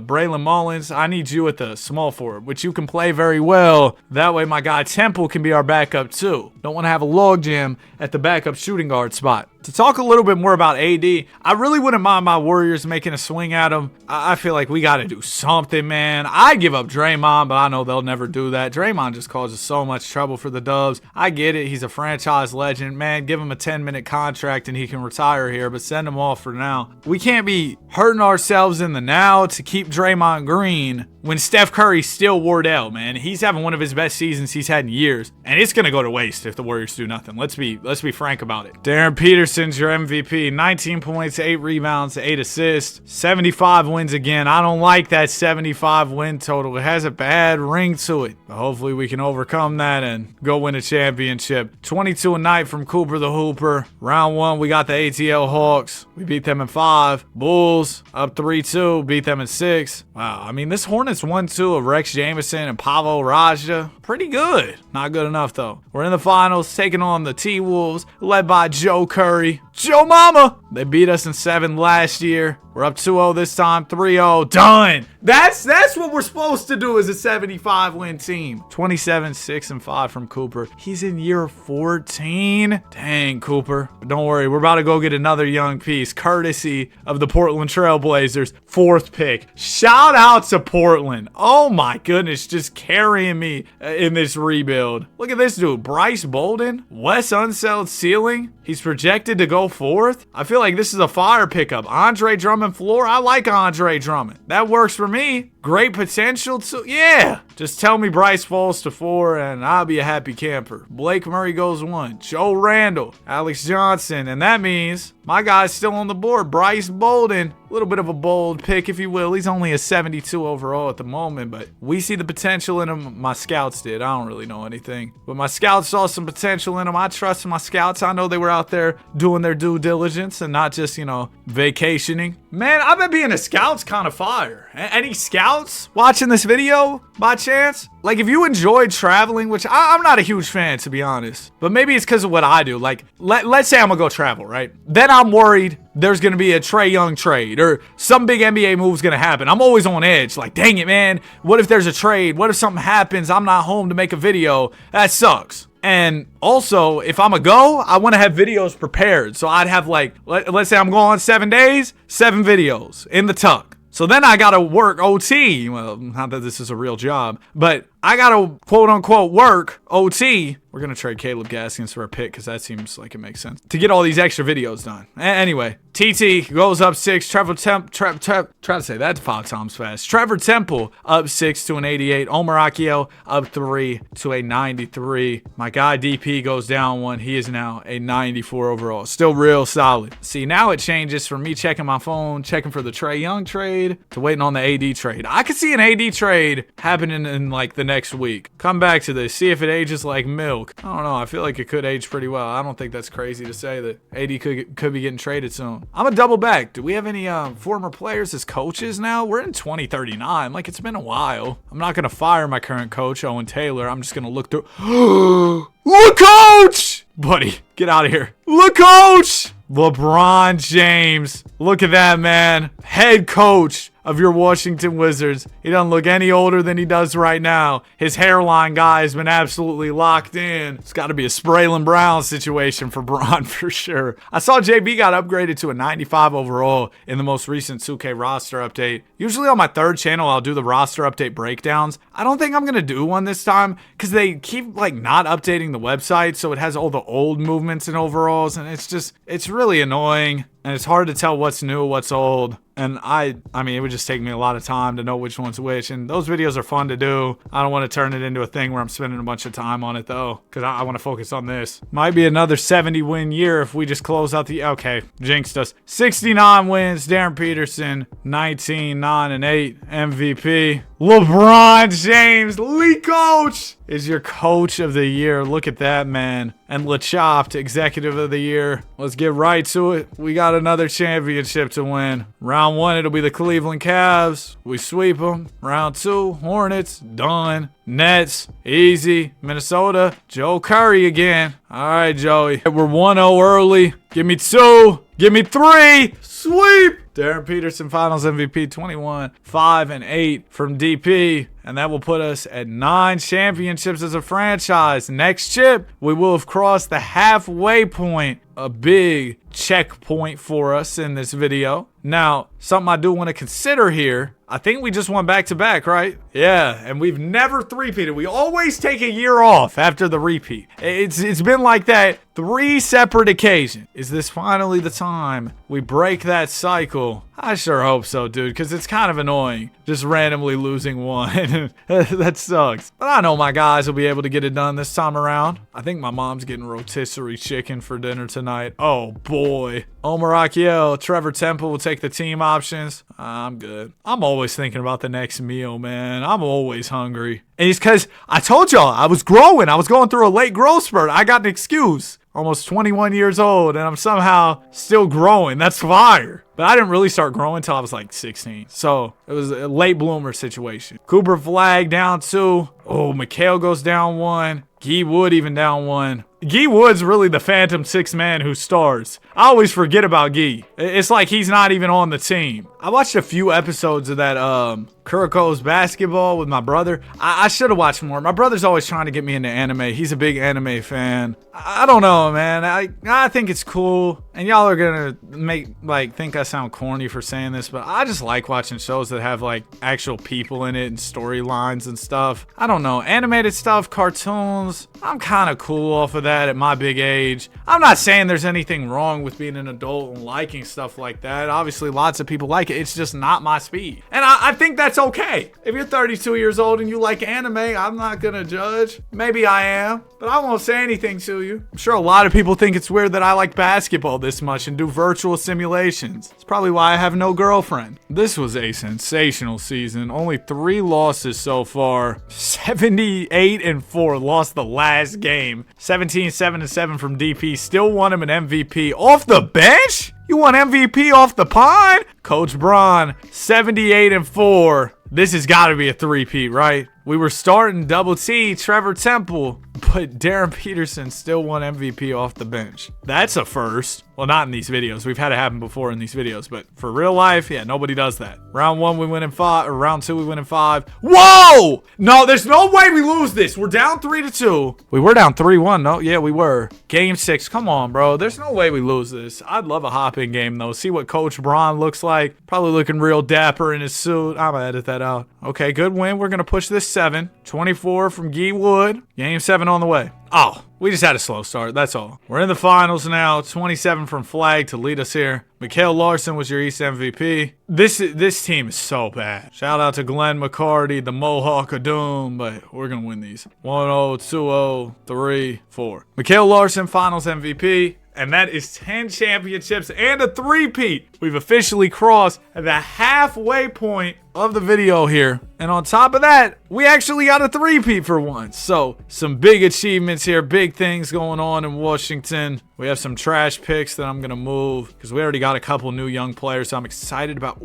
Braylon Mullins, I need you at the small forward, which you can play very well. That way my guy Temple can be our backup too. Don't want to have a logjam at the backup shooting guard spot. To talk a little bit more about AD, I really wouldn't mind my Warriors making a swing at him. I feel like we got to do something, man. I give up Draymond, but I know they'll never do that. Draymond just causes so much trouble for the Dubs. I get it. He's a franchise legend. Man, give him a 10-minute contract and he can retire here, but send him off for now. We can't be hurting ourselves in the now to keep Draymond Green when Steph Curry's still Wardell, man. He's having one of his best seasons he's had in years, and it's going to go to waste if the Warriors do nothing. Let's be frank about it. Darren Peterson's your MVP. 19 points, 8 rebounds, 8 assists, 75 wins again. I don't like that 75 win total. It has a bad ring to it, but hopefully we can overcome that and go win a championship. 22 a night from Cooper the Hooper. Round 1, we got the ATL Hawks. We beat them in 5. Bulls up 3-2, beat them in 6. Wow, I mean, this Hornets 1-2 of Rex Jameson and Pavo Raja. Pretty good. Not good enough, though. We're in the finals, taking on the T-Wolves, led by Joe Curry. Joe Mama! They beat us in 7 last year. We're up 2-0 this time, 3-0. Done! That's what we're supposed to do as a 75-win team. 27, 6, and 5 from Cooper. He's in year 14. Dang, Cooper. But don't worry, we're about to go get another young piece, courtesy of the Portland Trail Blazers. 4th pick. Shout out to Portland. Oh my goodness, just carrying me in this rebuild. Look at this dude. Bryce Bolden, Wes Unseld ceiling. He's projected to go 4th. I feel like this is a fire pickup. Andre Drummond floor. I like Andre Drummond. That works for me. great potential to, yeah. Just tell me Bryce falls to 4 and I'll be a happy camper. Blake Murray goes 1. Joe Randall, Alex Johnson, and that means my guy's still on the board, Bryce Bolden. A little bit of a bold pick, if you will. He's only a 72 overall at the moment, but we see the potential in him. My scouts did. I don't really know anything, but my scouts saw some potential in him. I trust my scouts. I know they were out there doing their due diligence and not just, vacationing. Man, I bet being a scout's kind of fire. Any scouts watching this video by chance? Like, if you enjoy traveling, which I'm not a huge fan, to be honest, but maybe it's because of what I do. Like, let's say I'm gonna go travel, right? Then I'm worried there's gonna be a Trae Young trade or some big NBA move's gonna happen. I'm always on edge. Like, dang it, man. What if there's a trade? What if something happens? I'm not home to make a video. That sucks. And also, if I'm a go, I want to have videos prepared. So I'd have let's say I'm going 7 days, 7 videos in the tuck. So then I got to work OT. Well, not that this is a real job, but I got to quote unquote work OT. We're going to trade Caleb Gaskins for a pick because that seems like it makes sense to get all these extra videos done. Anyway, TT goes up 6. Try to say that 5 times fast. Trevor Temple up 6 to an 88. Omar Akiel up 3 to a 93. My guy DP goes down 1. He is now a 94 overall. Still real solid. See, now it changes from me checking my phone, checking for the Trae Young trade to waiting on the AD trade. I could see an AD trade happening in like the next week. Come back to this. See if it ages like milk. I don't know. I feel like it could age pretty well. I don't think that's crazy to say that AD could be getting traded soon. I'm a double back. Do we have any former players as coaches now? We're in 2039. Like, it's been a while. I'm not going to fire my current coach, Owen Taylor. I'm just going to look through. Look, coach! Buddy, get out of here. Look, coach! LeBron James. Look at that, man. Head coach of your Washington Wizards. He doesn't look any older than he does right now. His hairline, guy, has been absolutely locked in. It's got to be a Spraylon Brown situation for Bron for sure. I saw JB got upgraded to a 95 overall in the most recent 2K roster update. Usually on my third channel, I'll do the roster update breakdowns. I don't think I'm going to do one this time because they keep not updating the website, so it has all the old movements and overalls, and it's really annoying. And it's hard to tell what's new, what's old. And I mean, it would just take me a lot of time to know which one's which. And those videos are fun to do. I don't want to turn it into a thing where I'm spending a bunch of time on it, though, because I want to focus on this. Might be another 70-win year if we just close out the... Okay, jinxed us. 69 wins, Darren Peterson, 19, 9, and 8, MVP. LeBron James, lead coach, is your coach of the year. Look at that, man. And LeChopped, executive of the year. Let's get right to it. We got another championship to win. Round 1, it'll be the Cleveland Cavs. We sweep them. Round 2, Hornets, done. Nets, easy. Minnesota, Joe Curry again. All right, Joey. We're 1-0 early. Give me 2. Give me 3. Sweep. Darren Peterson, Finals MVP, 21, 5, and 8 from DP. And that will put us at 9 championships as a franchise. Next chip, we will have crossed the halfway point. A big checkpoint for us in this video. Now, something I do want to consider here. I think we just won back-to-back, right? Yeah, and we've never three-peated. We always take a year off after the repeat. It's been like that 3 separate occasions. Is this finally the time we break that cycle? I sure hope so, dude, because it's kind of annoying just randomly losing one. That sucks. But I know my guys will be able to get it done this time around. I think my mom's getting rotisserie chicken for dinner tonight. Oh, boy. Omar Akiel, Trevor Temple will take the team options. I'm good. I'm always thinking about the next meal, man. I'm always hungry. And it's because I told y'all I was growing. I was going through a late growth spurt. I got an excuse. Almost 21 years old, and I'm somehow still growing. That's fire. But I didn't really start growing until I was like 16. So it was a late bloomer situation. Cooper Flag down 2. Oh, Mikal goes down 1. Guy Wood even down 1. Guy Wood's really the phantom 6th man who stars. I always forget about Guy. It's like he's not even on the team. I watched a few episodes of that Kuroko's basketball with my brother. I should have watched more. My brother's always trying to get me into anime. He's a big anime fan. I don't know, man. I think it's cool. And y'all are gonna think I sound corny for saying this, but I just like watching shows that have actual people in it and storylines and stuff. I don't know. Animated stuff, cartoons, finals. I'm kind of cool off of that at my big age. I'm not saying there's anything wrong with being an adult and liking stuff like that. Obviously, lots of people like it. It's just not my speed. And I think that's okay. If you're 32 years old and you like anime, I'm not going to judge. Maybe I am, but I won't say anything to you. I'm sure a lot of people think it's weird that I like basketball this much and do virtual simulations. It's probably why I have no girlfriend. This was a sensational season. Only 3 losses so far. 78-4. Lost the last game. 17-7-7 from DP. Still won him an MVP off the bench? You won MVP off the pine? Coach Braun, 78-4. This has got to be a three-peat, right? We were starting double T, Trevor Temple, but Darren Peterson still won MVP off the bench. That's a first. Well, not in these videos. We've had it happen before in these videos, but for real life, yeah, nobody does that. Round 1, we win in 5, or round 2, we win in 5. Whoa! No, there's no way we lose this. We're down 3-2. We were down 3-1. No, yeah, we were. Game 6. Come on, bro. There's no way we lose this. I'd love a hop-in game, though. See what Coach Braun looks like. Probably looking real dapper in his suit. I'm gonna edit that out. Okay, good win. We're gonna push this 7. 24 from Guy Wood. Game 7 on the way. Oh, we just had a slow start. That's all. We're in the finals now. 27 from Flag to lead us here. Mikael Larson was your East MVP. This team is so bad. Shout out to Glenn McCarty, the Mohawk of Doom, but we're going to win these. 1-0, 2-0, 3-4. Mikael Larson, finals MVP. And that is 10 championships and a three-peat. We've officially crossed the halfway point of the video here. And on top of that, we actually got a three-peat for once. So some big achievements here, big things going on in Washington. We have some trash picks that I'm going to move because we already got a couple new young players. So I'm excited about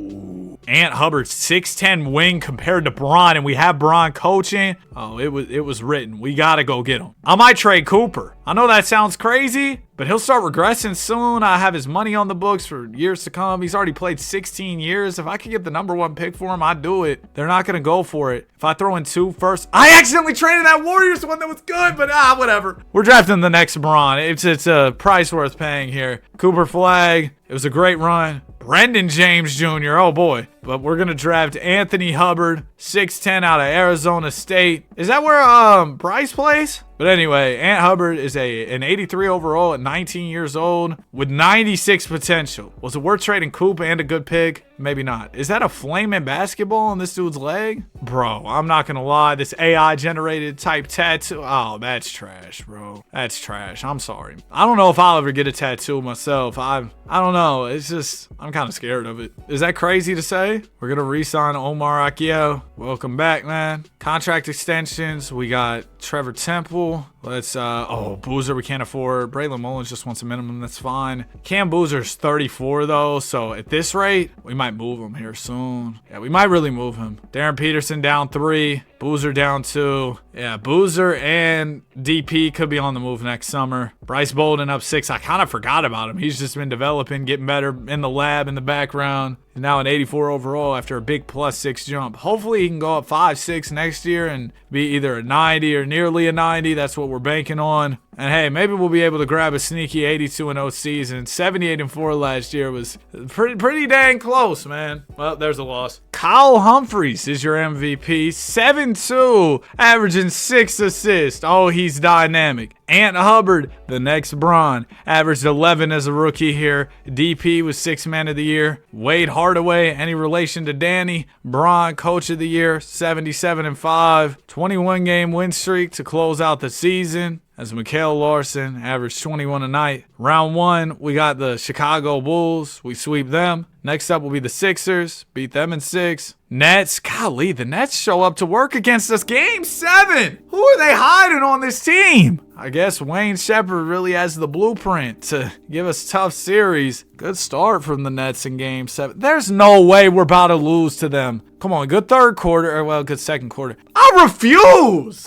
Ant Hubbard's 6'10 wing compared to Braun, and we have Braun coaching. Oh, it was written. We got to go get him. I might trade Cooper. I know that sounds crazy, but he'll start regressing soon. I have his money on the books for years to come. He's already played 16 years. If I could get the #1 pick for him, I'd do it. They're not going to go for it. If I throw in 2 first, I accidentally traded that Warriors one that was good, but whatever. We're drafting the next Braun. It's a price worth paying here. Cooper Flag. It was a great run. Brendan James Jr. Oh boy. But we're going to draft Anthony Hubbard, 6'10 out of Arizona State. Is that where Bryce plays? But anyway, Ant Hubbard is an 83 overall at 19 years old with 96 potential. Was it worth trading Coop and a good pick? Maybe not. Is that a flaming basketball on this dude's leg? Bro, I'm not going to lie. This AI generated type tattoo. Oh, that's trash, bro. That's trash. I'm sorry. I don't know if I'll ever get a tattoo myself. I don't know. It's just, I'm kind of scared of it. Is that crazy to say? We're going to re-sign Omar Akio. Welcome back, man. Contract extensions. We got Trevor Temple. Let's, Boozer we can't afford. Braylon Mullins just wants a minimum. That's fine. Cam Boozer's 34, though. So at this rate, we might move him here soon. Yeah, we might really move him. Darren Peterson down 3. Boozer down 2. Yeah, Boozer and DP could be on the move next summer. Bryce Bolden up 6. I kind of forgot about him. He's just been developing, getting better in the lab, in the background. He's now an 84 overall after a big +6 jump. Hopefully he can go up 5-6 next year and be either a 90 or nearly a 90. That's what we're banking on. And hey, maybe we'll be able to grab a sneaky 82-0 season. 78-4 last year was pretty dang close, man. Well, there's a loss. Kyle Humphreys is your MVP. 7'2", averaging 6 assists. Oh, he's dynamic. Ant Hubbard, the next Braun, averaged 11 as a rookie here. DP was 6th man of the year. Wade Hardaway, any relation to Danny? Braun, coach of the year, 77-5. 21-game win streak to close out the season. As Mikael Larson averaged 21 a night. Round 1, we got the Chicago Bulls. We sweep them. Next up will be the Sixers. Beat them in 6. Nets. Golly, the Nets show up to work against us. Game 7. Who are they hiding on this team? I guess Wayne Shepherd really has the blueprint to give us tough series. Good start from the Nets in Game 7. There's no way we're about to lose to them. Come on, good third quarter, or well, good second quarter. I refuse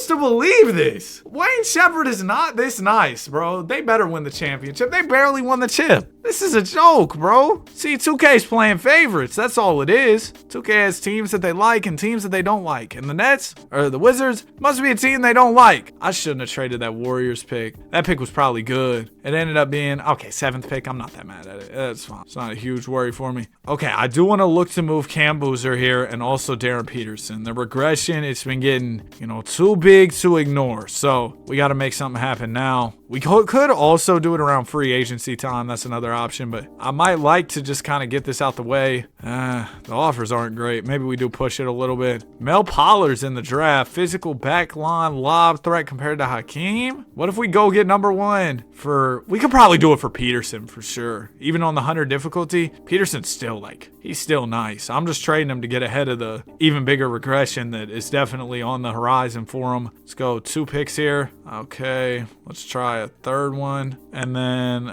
to believe this. Wayne Shepherd is not this nice, bro. They better win the championship. They barely won the chip. This is a joke, bro. See, 2K's playing favorites. That's all it is. 2K has teams that they like and teams that they don't like. And the Nets, or the Wizards, must be a team they don't like. I shouldn't have traded that Warriors pick. That pick was probably good. It ended up being, okay, 7th pick. I'm not that mad at it. That's fine. It's not a huge worry for me. Okay, I do want to look to move Cam Boozer here and also Darren Peterson. The regression, it's been getting, you know, too big to ignore. So we got to make something happen now. We could also do it around free agency time. That's another option, but I might like to just kind of get this out the way. The offers aren't great. Maybe we do push it a little bit. Mel Pollard's in the draft. Physical backline lob threat compared to Hakeem. What if we go get number 1 for, we could probably do it for Peterson for sure. Even on the 100 difficulty, Peterson's still like, he's still nice. I'm just trading him to get ahead of the even bigger regression that is definitely on the horizon for him. Let's go 2 picks here. Okay, let's try a 3rd one. And then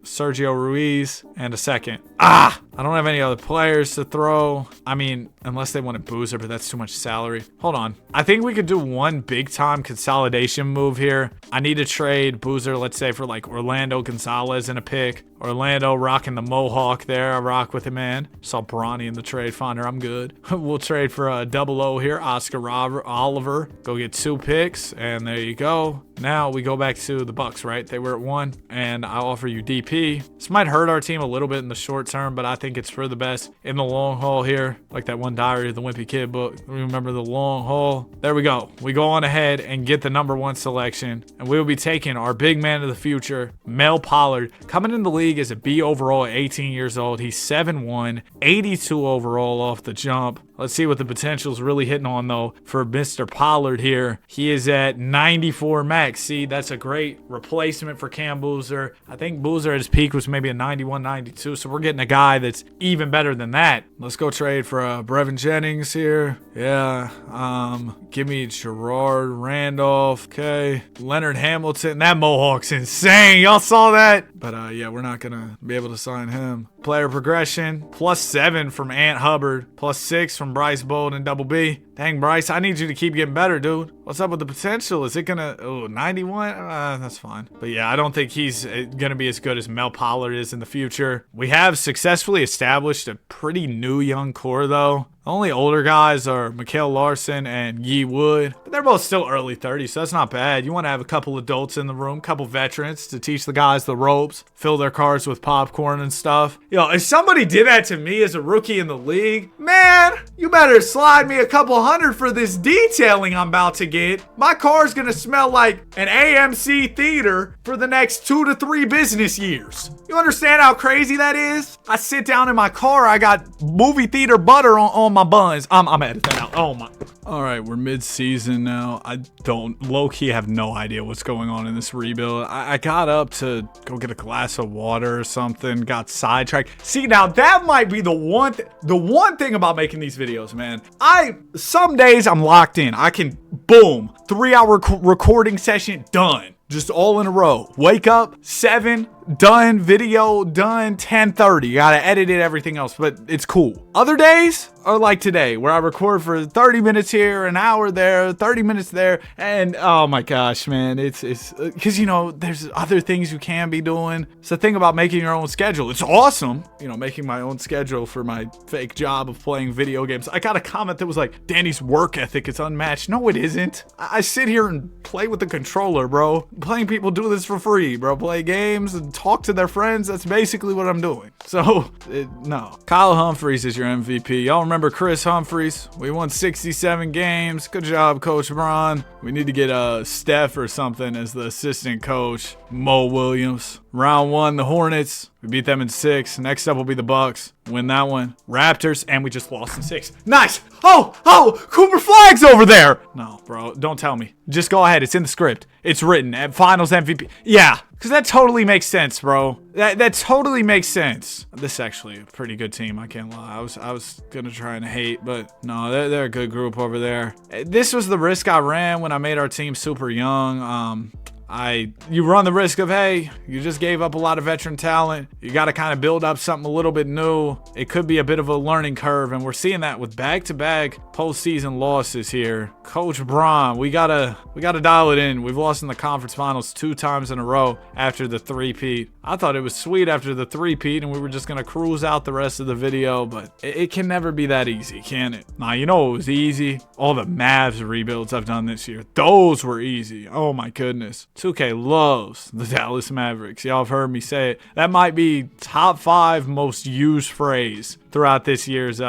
Sergio Ruiz and a 2nd. I don't have any other players to throw. I mean, unless they wanted Boozer, but that's too much salary. Hold on. I think we could do one big time consolidation move here. I need to trade Boozer, let's say, for like Orlando Gonzalez in a pick. Orlando rocking the Mohawk there. I rock with it, man. Saw Bronny in the trade finder. I'm good. We'll trade for a 00 here. Oscar Oliver. Go get 2 picks. And there you go. Now we go back to the Bucks, right? They were at 1. And I offer you DP. This might hurt our team a little bit in the short term, but I think it's for the best in the long haul here. Like that one Diary of the Wimpy Kid book. Remember the long haul? There we go. We go on ahead and get the number 1 selection. And we will be taking our big man of the future, Mel Pollard, coming in the league as a B overall at 18 years old. He's 7'1", 82 overall off the jump. Let's see what the potential's really hitting on, though, for Mr. Pollard here. He is at 94 max. See, that's a great replacement for Cam Boozer. I think Boozer at his peak was maybe a 91, 92, so we're getting a guy that's even better than that. Let's go trade for Brevin Jennings here. Yeah, give me Gerard Randolph. Okay, Leonard Hamilton. That Mohawk's insane. Y'all saw that? But yeah, we're not gonna be able to sign him. Player progression, +7 from Ant Hubbard, +6 from Bryce Bold and Double B. Dang, Bryce, I need you to keep getting better, dude. What's up with the potential? Is it gonna, 91? That's fine. But yeah, I don't think he's gonna be as good as Mel Pollard is in the future. We have successfully established a pretty new young core, though. The only older guys are Mikael Larson and Yi Wood, but they're both still early 30s, so that's not bad. You want to have a couple adults in the room, couple veterans to teach the guys the ropes, fill their cars with popcorn and stuff. Yo, if somebody did that to me as a rookie in the league, man, you better slide me a couple hundred for this detailing I'm about to get. My car's gonna smell like an AMC theater for the next 2 to 3 business years. You understand how crazy that is? I sit down in my car, I got movie theater butter on my buns. I'm editing that out. Oh my. All right, we're mid-season now. I don't low-key have no idea what's going on in this rebuild. I got up to go get a glass of water or something, got sidetracked. See, now that might be the one thing about making these videos, man. Some days I'm locked in. I can, boom, 3-hour recording session, done. Just all in a row. Wake up, 7, done, video, done, 10:30. You gotta edit it, everything else, but it's cool. Other days are like today, where I record for 30 minutes here, an hour there, 30 minutes there, and oh my gosh, man, it's because, you know, there's other things you can be doing. It's the thing about making your own schedule. It's awesome, you know, making my own schedule for my fake job of playing video games. I got a comment that was like, Danny's work ethic is unmatched. No, it isn't. I sit here and play with the controller, bro. Playing people do this for free, bro. Play games and talk to their friends. That's basically what I'm doing. So, no. Kyle Humphreys is your MVP. Y'all remember Chris Humphreys? We won 67 games. Good job, Coach Braun. We need to get Steph or something as the assistant coach. Mo Williams. Round 1, the Hornets. We beat them in 6. Next up will be the Bucks. Win that one. Raptors, and we just lost in 6. Nice. Oh, Cooper Flag's over there. No, bro, don't tell me. Just go ahead. It's in the script. It's written at Finals MVP. Yeah, because that totally makes sense, bro. That totally makes sense. This is actually a pretty good team. I can't lie. I was gonna try and hate, but no, they're a good group over there. This was the risk I ran when I made our team super young. You run the risk of, hey, you just gave up a lot of veteran talent. You got to kind of build up something a little bit new. It could be a bit of a learning curve, and we're seeing that with back-to-back postseason losses here. Coach Braun, we gotta dial it in. We've lost in the conference finals 2 times in a row after the three-peat. I thought it was sweet after the three-peat, and we were just gonna cruise out the rest of the video, but it can never be that easy, can it? Nah, you know it was easy? All the Mavs rebuilds I've done this year. Those were easy. Oh my goodness. 2K loves the Dallas Mavericks. Y'all have heard me say it. That might be top 5 most used phrase throughout this year's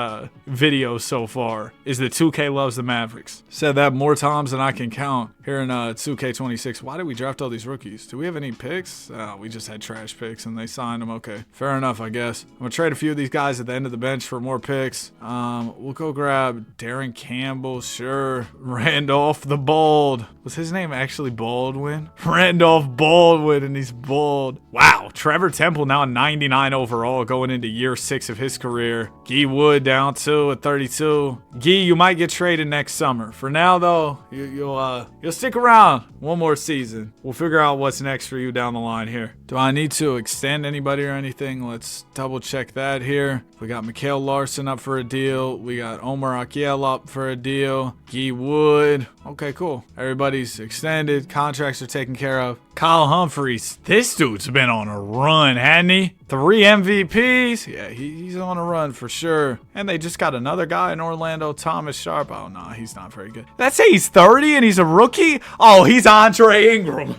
video so far, is that 2K loves the Mavericks. Said that more times than I can count here in 2K26. Why did we draft all these rookies? Do we have any picks? We just had trash picks and they signed them. Okay, fair enough, I guess. I'm gonna trade a few of these guys at the end of the bench for more picks. We'll go grab Darren Campbell, sure. Randolph the Bald. Was his name actually Baldwin? Randolph Baldwin, and he's bald. Wow, Trevor Temple now 99 overall going into year 6 of his career. Guy Wood down 2 at 32. Guy, you might get traded next summer. For now, though, you'll stick around one more season. We'll figure out what's next for you down the line here. Do I need to extend anybody or anything? Let's double check that here. We got Mikhail Larson up for a deal. We got Omar Akiel up for a deal. Guy Wood. Okay, cool. Everybody's extended. Contracts are taken care of. Kyle Humphreys. This dude's been on a run, hasn't he? 3 MVPs. Yeah, he's on a run for sure. And they just got another guy in Orlando, Thomas Sharp. Oh, no, he's not very good. That's say he's 30 and he's a rookie? Oh, he's Andre Ingram.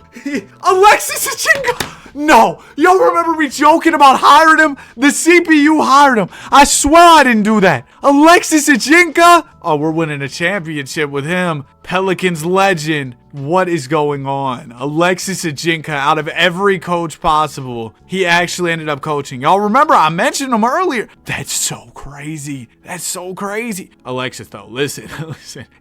Alexis Ajinga. No, y'all remember me joking about hiring him? The CPU hired him. I swear I didn't do that. Alexis Ajinka? Oh, we're winning a championship with him. Pelicans legend. What is going on? Alexis Ajinka, out of every coach possible, he actually ended up coaching. Y'all remember I mentioned him earlier. That's so crazy. That's so crazy. Alexis, though, listen.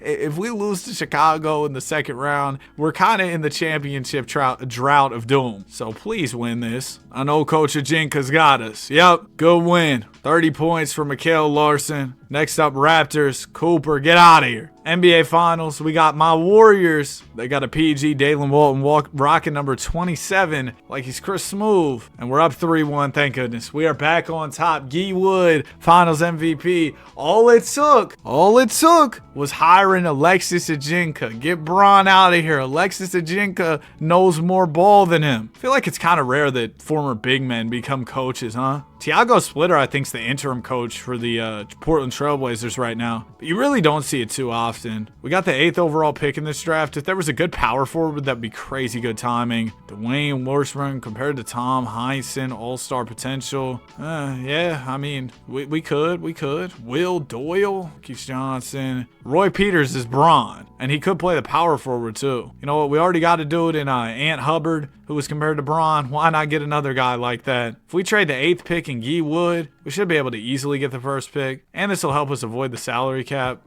If we lose to Chicago in the second round, we're kind of in the championship drought of doom. So please win this. I know Coach Ajinka's got us. Yep, good win. 30 points for Mikhail Larson. Next up, Raptors. Cooper, get out of here. NBA Finals, we got my Warriors. They got a PG, Dalen Walton, rocking number 27 like he's Chris Smooth. And we're up 3-1, thank goodness. We are back on top. Guy Wood, Finals MVP. All it took was hiring Alexis Ajinka. Get Braun out of here. Alexis Ajinka knows more ball than him. I feel like it's kind of rare that former big men become coaches, huh? Tiago Splitter, I think, is the interim coach for the Portland Trailblazers right now. But you really don't see it too often. We got the 8th overall pick in this draft. If there was a good power forward, that'd be crazy good timing. Dwayne Washburn compared to Tom Heinsohn, all-star potential. Yeah, I mean, we could. Will Doyle, Keith Johnson. Roy Peters is Braun, and he could play the power forward too. You know what? We already got to do it in Ant Hubbard, who was compared to Braun. Why not get another guy like that? If we trade the 8th pick in Guy Wood, we should be able to easily get the 1st pick. And this will help us avoid the salary cap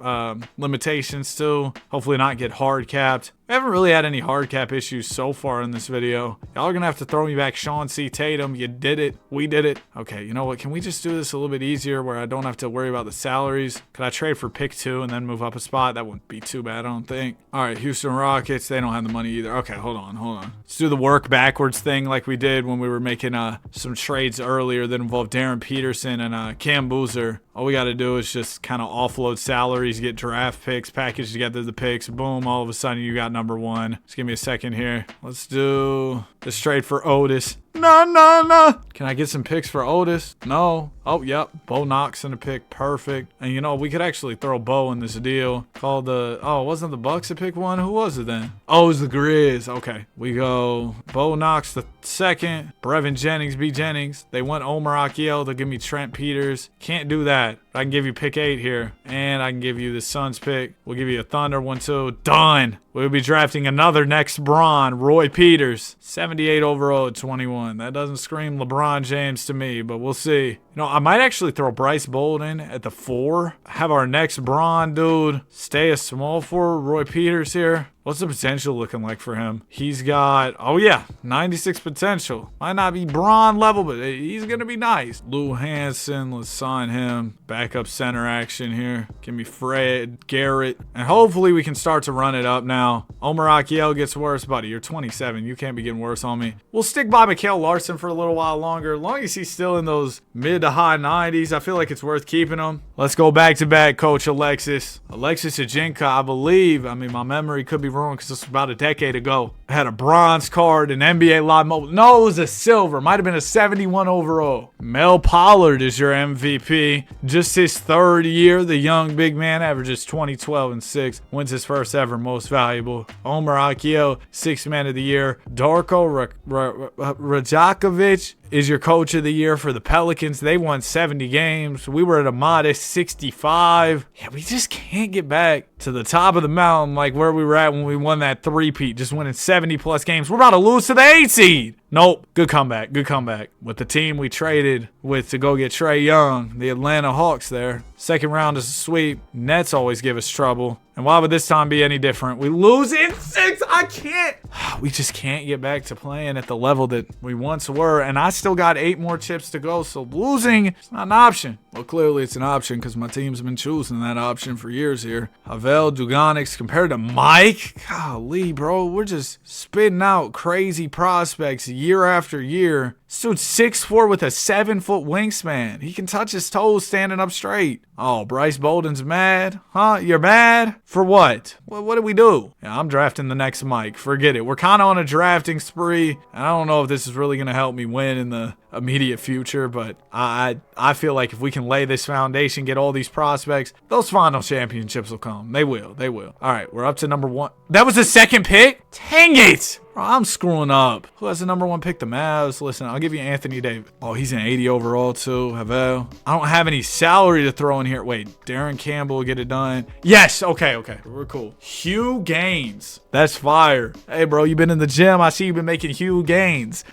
limitations too. Hopefully not get hard capped. We haven't really had any hard cap issues so far in this video. Y'all are going to have to throw me back Sean C. Tatum. You did it. We did it. Okay, you know what? Can we just do this a little bit easier where I don't have to worry about the salaries? Could I trade for pick 2 and then move up a spot? That wouldn't be too bad, I don't think. All right, Houston Rockets. They don't have the money either. Okay, hold on. Let's do the work backwards thing like we did when we were making some trades earlier that involved Darren Peterson and Cam Boozer. All we got to do is just kind of offload salaries, get draft picks, package together the picks. Boom, all of a sudden you got number 1. Just give me a second here. Let's do this trade for Otis. No. Can I get some picks for Otis? No. Oh, yep. Bo Knox in the pick. Perfect. And you know, we could actually throw Bo in this deal. Called wasn't the Bucks at pick 1? Who was it then? Oh, it was the Grizz. Okay. We go Bo Knox the 2nd. Brevin Jennings, B. Jennings. They went Omar Akiel. They'll give me Trent Peters. Can't do that. I can give you pick 8 here. And I can give you the Suns pick. We'll give you a Thunder one too. Done. We'll be drafting another next Braun, Roy Peters. 78 overall at 21. That doesn't scream LeBron James to me, but we'll see. You know, I might actually throw Bryce Bolden at the 4. Have our next Braun dude stay a small forward, Roy Peters here. What's the potential looking like for him? He's got, oh yeah, 96 potential. Might not be Braun level, but he's going to be nice. Lou Hansen, let's sign him. Backup center action here. Give me Fred, Garrett. And hopefully we can start to run it up now. Omar Akiel gets worse. Buddy, you're 27. You can't be getting worse on me. We'll stick by Mikael Larson for a little while longer. As long as he's still in those mid to high 90s, I feel like it's worth keeping him. Let's go back to back, Coach Alexis. Alexis Ajinka, I believe. I mean, my memory could be wrong because this was about a decade ago. Had a bronze card in NBA Live Mobile. No, it was a silver. Might have been a 71 overall. Mel Pollard is your MVP. Just his third year, the young big man averages 20, 12, and 6. Wins his first ever most valuable. Omar Akio, 6th man of the year. Darko Rajakovic is your coach of the year for the Pelicans. They won 70 games. We were at a modest 65. Yeah, we just can't get back to the top of the mountain like where we were at when we won that three-peat, just winning 70-plus games. We're about to lose to the 8th seed. Nope. Good comeback. Good comeback. With the team we traded with to go get Trae Young, the Atlanta Hawks there. Second round is a sweep. Nets always give us trouble. And why would this time be any different? We lose in 6. I can't. We just can't get back to playing at the level that we once were. And I still got 8 more chips to go. So losing is not an option. Well, clearly it's an option because my team's been choosing that option for years here. Havel Duganix compared to Mike. Golly, bro. We're just spitting out crazy prospects year after year. This dude's 6'4" with a 7-foot wingspan. He can touch his toes standing up straight. Oh, Bryce Bolden's mad? Huh? You're mad? For what? What did we do? Yeah, I'm drafting the next Mike. Forget it. We're kind of on a drafting spree. And I don't know if this is really going to help me win in the immediate future, but I feel like if we can lay this foundation, get all these prospects, those final championships will come. They will. They will. All right, we're up to number 1. That was the second pick? Dang it! Bro, I'm screwing up. Who has the number 1 pick? The Mavs. Listen, I'll give you Anthony Davis. Oh, he's an 80 overall too. Havel. I don't have any salary to throw in here. Wait, Darren Campbell will get it done. Yes. Okay. We're cool. Hugh Gaines. That's fire. Hey, bro, you been in the gym. I see you've been making Hugh Gaines.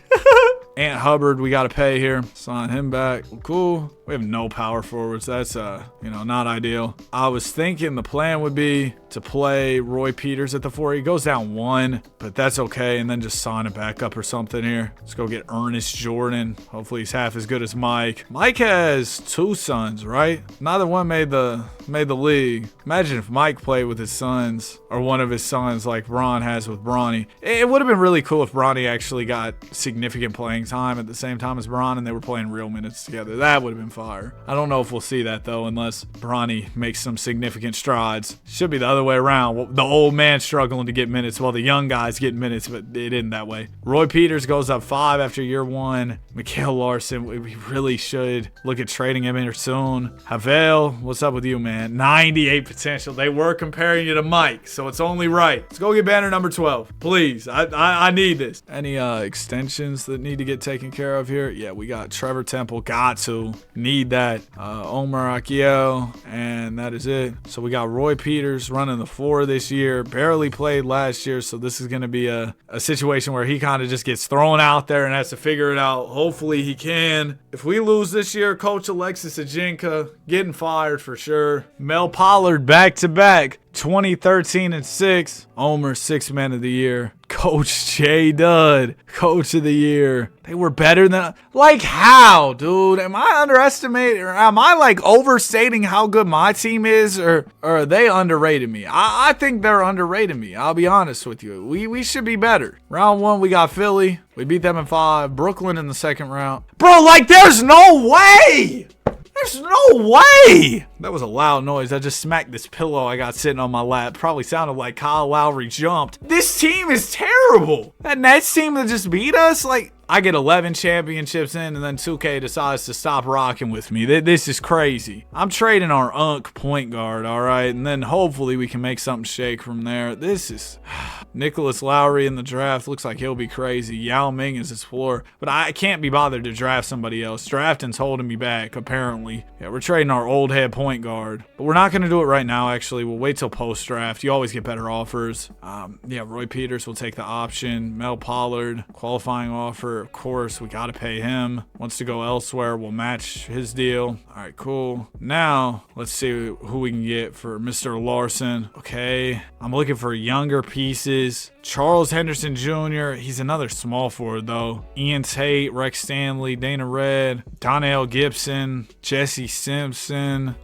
Ant Hubbard, we got to pay here. Sign him back. Well, cool. We have no power forwards. That's, not ideal. I was thinking the plan would be to play Roy Peters at the 4. He goes down 1, but that's okay. And then just sign it back up or something here. Let's go get Ernest Jordan. Hopefully he's half as good as Mike. Mike has 2 sons, right? Neither one made the league. Imagine if Mike played with his sons or one of his sons like Bron has with Bronny. It would have been really cool if Bronny actually got significant playing time at the same time as Bron and they were playing real minutes together. That would have been fire. I don't know if we'll see that though unless Bronny makes some significant strides. Should be the other way around. The old man struggling to get minutes while the young guys get minutes, but it isn't that way. Roy Peters goes up 5 after year 1. Mikael Larson, we really should look at trading him in here soon. Havel, what's up with you, man? 98 potential. They were comparing you to Mike, so it's only right. Let's go get banner number 12. Please. I need this. Any extensions that need to get taken care of here? Yeah, we got Trevor Temple. Got to. Need that. Omar Akio, and that is it. So we got Roy Peters running the 4 this year. Barely played last year, so this is going to be a situation where he kind of just gets thrown out there and has to figure it out. Hopefully he can. If we lose this year, Coach Alexis Ajinka getting fired for sure. Mel Pollard back-to-back. 2013 and 6. Omer 6th man of the year. Coach J Dud, coach of the year. They were better than, like, how, dude? Am I underestimating, or am I like overstating how good my team is, or are they underrated me? I think they're underrated me. I'll be honest with you. We should be better. Round 1, we got Philly. We beat them in 5. Brooklyn in the second round. Bro, like, there's no way. There's no way! That was a loud noise. I just smacked this pillow I got sitting on my lap. Probably sounded like Kyle Lowry jumped. This team is terrible! That Nets team that just beat us, like, I get 11 championships in and then 2K decides to stop rocking with me. This is crazy. I'm trading our Unk point guard, all right? And then hopefully we can make something shake from there. This is... Nicholas Lowry in the draft. Looks like he'll be crazy. Yao Ming is his floor. But I can't be bothered to draft somebody else. Drafting's holding me back, apparently. Yeah, we're trading our old head point point guard. But we're not going to do it right now, actually. We'll wait till post-draft. You always get better offers. Yeah, Roy Peters will take the option. Mel Pollard, qualifying offer. Of course, we got to pay him. Wants to go elsewhere. We'll match his deal. All right, cool. Now, let's see who we can get for Mr. Larson. Okay, I'm looking for younger pieces. Charles Henderson Jr., he's another small forward, though. Ian Tate, Rex Stanley, Dana Red, Donnell Gibson, Jesse Simpson.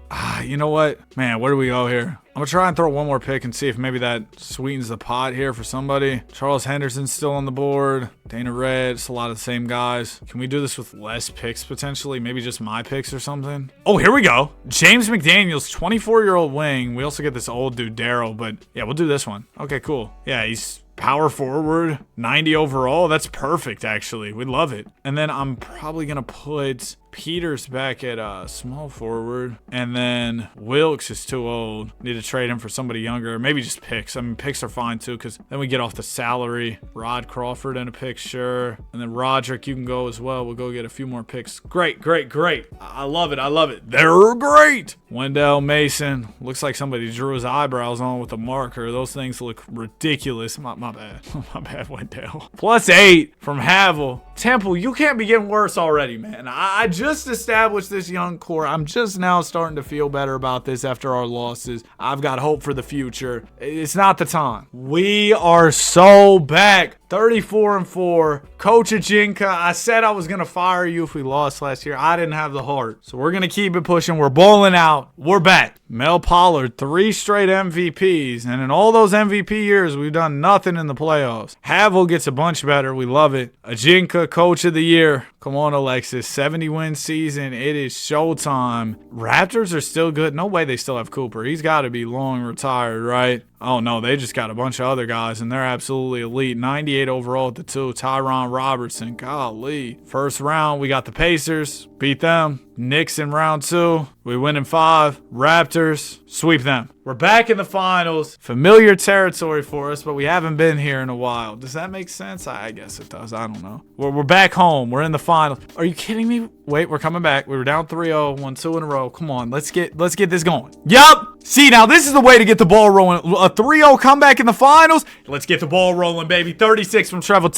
You know what? Man, where do we go here? I'm going to try and throw one more pick and see if maybe that sweetens the pot here for somebody. Charles Henderson's still on the board. Dana Red, it's a lot of the same guys. Can we do this with less picks potentially? Maybe just my picks or something? Oh, here we go. James McDaniels, 24-year-old wing. We also get this old dude, Daryl, but yeah, we'll do this one. Okay, cool. Yeah, he's power forward, 90 overall. That's perfect, actually. We love it. And then I'm probably going to put Peters back at small forward. And then Wilkes is too old. Need to trade him for somebody younger. Maybe just picks. I mean, picks are fine, too, because then we get off the salary. Rod Crawford in a pick, sure. And then Roderick, you can go as well. We'll go get a few more picks. Great, great, great. I love it. I love it. They're great. Wendell Mason. Looks like somebody drew his eyebrows on with a marker. Those things look ridiculous. My bad. My bad, Wendell. +8 from Havel. Temple, you can't be getting worse already, man. I just established this young core. I'm just now starting to feel better about this after our losses. I've got hope for the future. It's not the time. We are so back. 34-4. Coach Ajinka, I said I was going to fire you if we lost last year. I didn't have the heart. So we're going to keep it pushing. We're bowling out. We're back. Mel Pollard, 3 straight MVPs. And in all those MVP years, we've done nothing in the playoffs. Havel gets a bunch better. We love it. Ajinka, Coach of the Year. Come on, Alexis. 70-win season. It is showtime. Raptors are still good. No way they still have Cooper. He's got to be long retired, right? Oh, no, they just got a bunch of other guys, and they're absolutely elite. 98 overall at the 2. Tyron Robertson. Golly. First round, we got the Pacers. Beat them. Knicks in round 2. We win in 5. Raptors. Sweep them. We're back in the finals. Familiar territory for us, but we haven't been here in a while. Does that make sense? I guess it does. I don't know. We're back home. We're in the finals. Are you kidding me? Wait, we're coming back. We were down 3-0, won 2 in a row. Come on, let's get this going. Yup. See, now this is the way to get the ball rolling. A 3-0 comeback in the finals. Let's get the ball rolling, baby. 36 from Trevor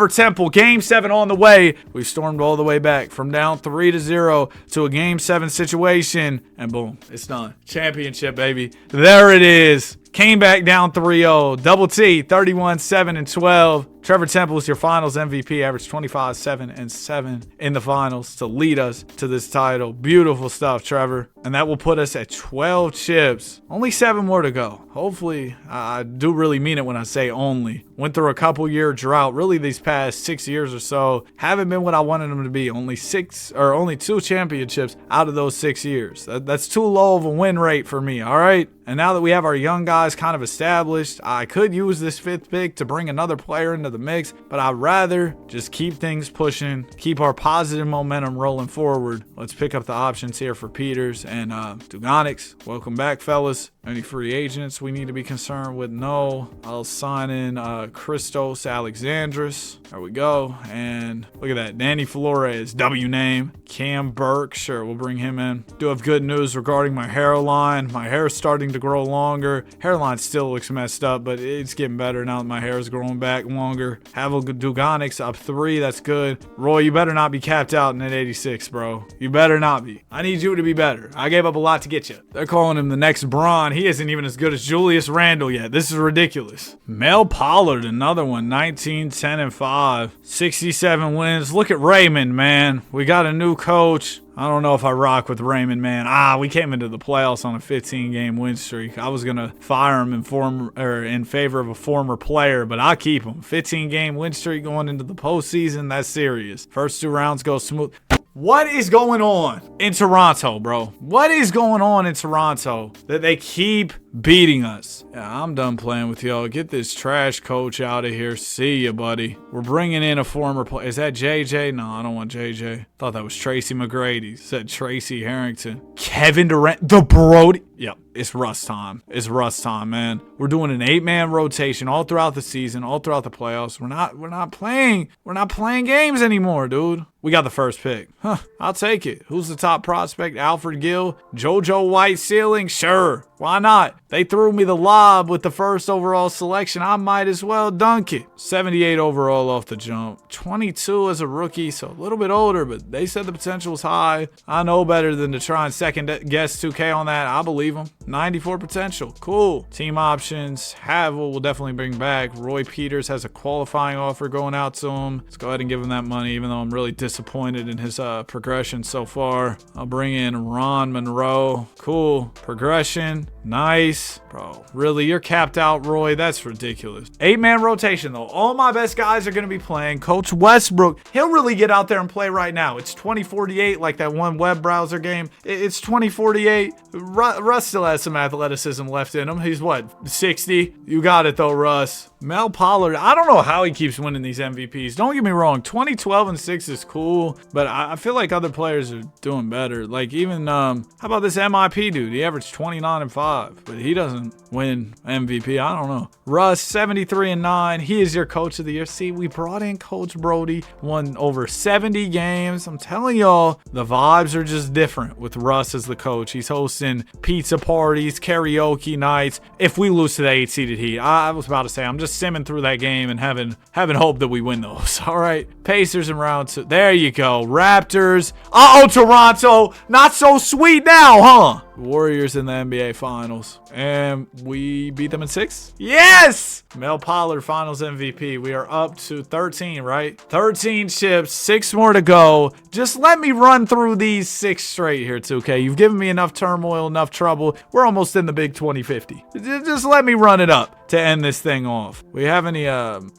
Temple. Game 7 on the way. We stormed all the way back from down 3-0 to a Game 7 situation. And boom, it's done. Championship, baby. There it is. Came back down 3-0. Double T, 31-7-12. Trevor Temple is your finals MVP, averaged 25, 7, and 7 in the finals to lead us to this title. Beautiful stuff, Trevor. And that will put us at 12 chips. Only 7 more to go. Hopefully, I do really mean it when I say only. Went through a couple year drought. Really, these past 6 years or so haven't been what I wanted them to be. Only 2 championships out of those 6 years. That's too low of a win rate for me, all right? And now that we have our young guys kind of established, I could use this 5th pick to bring another player into the mix, but I'd rather just keep things pushing, keep our positive momentum rolling forward. Let's pick up the options here for Peters and Duganics. Welcome back, fellas. Any free agents we need to be concerned with? No. I'll sign in Christos Alexandris. There we go. And look at that. Danny Flores, W name. Cam Burke, sure, we'll bring him in. Do have good news regarding my hairline. My hair is starting to grow longer. Hairline still looks messed up, but it's getting better now that my hair is growing back longer. Havel Duganics up 3. That's good. Roy, you better not be capped out in at 86, bro. You better not be. I need you to be better. I gave up a lot to get you. They're calling him the next Bron. He isn't even as good as Julius Randle yet. This is ridiculous. Mel Pollard, another one. 19, 10, and 5. 67 wins. Look at Raymond, man. We got a new coach. I don't know if I rock with Raymond, man. We came into the playoffs on a 15-game win streak. I was going to fire him in favor of a former player, but I'll keep him. 15-game win streak going into the postseason. That's serious. First 2 rounds go smooth. What is going on in Toronto, bro? What is going on in Toronto that they keep beating us. Yeah, I'm done playing with y'all. Get this trash coach out of here. See ya, buddy. We're bringing in a former player. Is that JJ? No, I don't want JJ. Thought that was Tracy McGrady. Said Tracy Harrington. Kevin Durant. The Brody. Yep. It's Russ time. It's Russ time, man. We're doing an 8-man rotation all throughout the season, all throughout the playoffs. We're not playing games anymore, dude. We got the first pick. Huh, I'll take it. Who's the top prospect? Alfred Gill? JoJo White ceiling? Sure. Why not? They threw me the lob with the first overall selection. I might as well dunk it. 78 overall off the jump. 22 as a rookie, so a little bit older, but they said the potential was high. I know better than to try and second guess 2K on that. I believe them. 94 potential. Cool. Team options. Havel will definitely bring back. Roy Peters has a qualifying offer going out to him. Let's go ahead and give him that money, even though I'm really disappointed in his progression so far. I'll bring in Ron Monroe. Cool. Progression. Nice. Bro, really? You're capped out, Roy? That's ridiculous. 8-man rotation, though. All my best guys are going to be playing. Coach Westbrook, he'll really get out there and play right now. It's 2048, like that one web browser game. It's 2048. Russ still has some athleticism left in him. He's what, 60? You got it, though, Russ. Mel Pollard, I don't know how he keeps winning these MVPs. Don't get me wrong. 2012 and 6 is cool, but I feel like other players are doing better. Like even, how about this MIP dude? He averaged 29 and 5, but he doesn't win MVP. I don't know. Russ, 73 and 9. He is your coach of the year. See, we brought in Coach Brody, won over 70 games. I'm telling y'all, the vibes are just different with Russ as the coach. He's hosting pizza parties, karaoke nights. If we lose to the 8-seeded Heat, I was about to say, I'm just simming through that game and having hope that we win those. All right. Pacers in round 2. There you go. Raptors. Uh-oh, Toronto. Not so sweet now, huh? Warriors in the NBA Finals. And we beat them in 6? Yes! Mel Pollard Finals MVP. We are up to 13, right? 13 chips, 6 more to go. Just let me run through these 6 straight here, 2K. You've given me enough turmoil, enough trouble. We're almost in the big 2050. Just let me run it up to end this thing off. We have any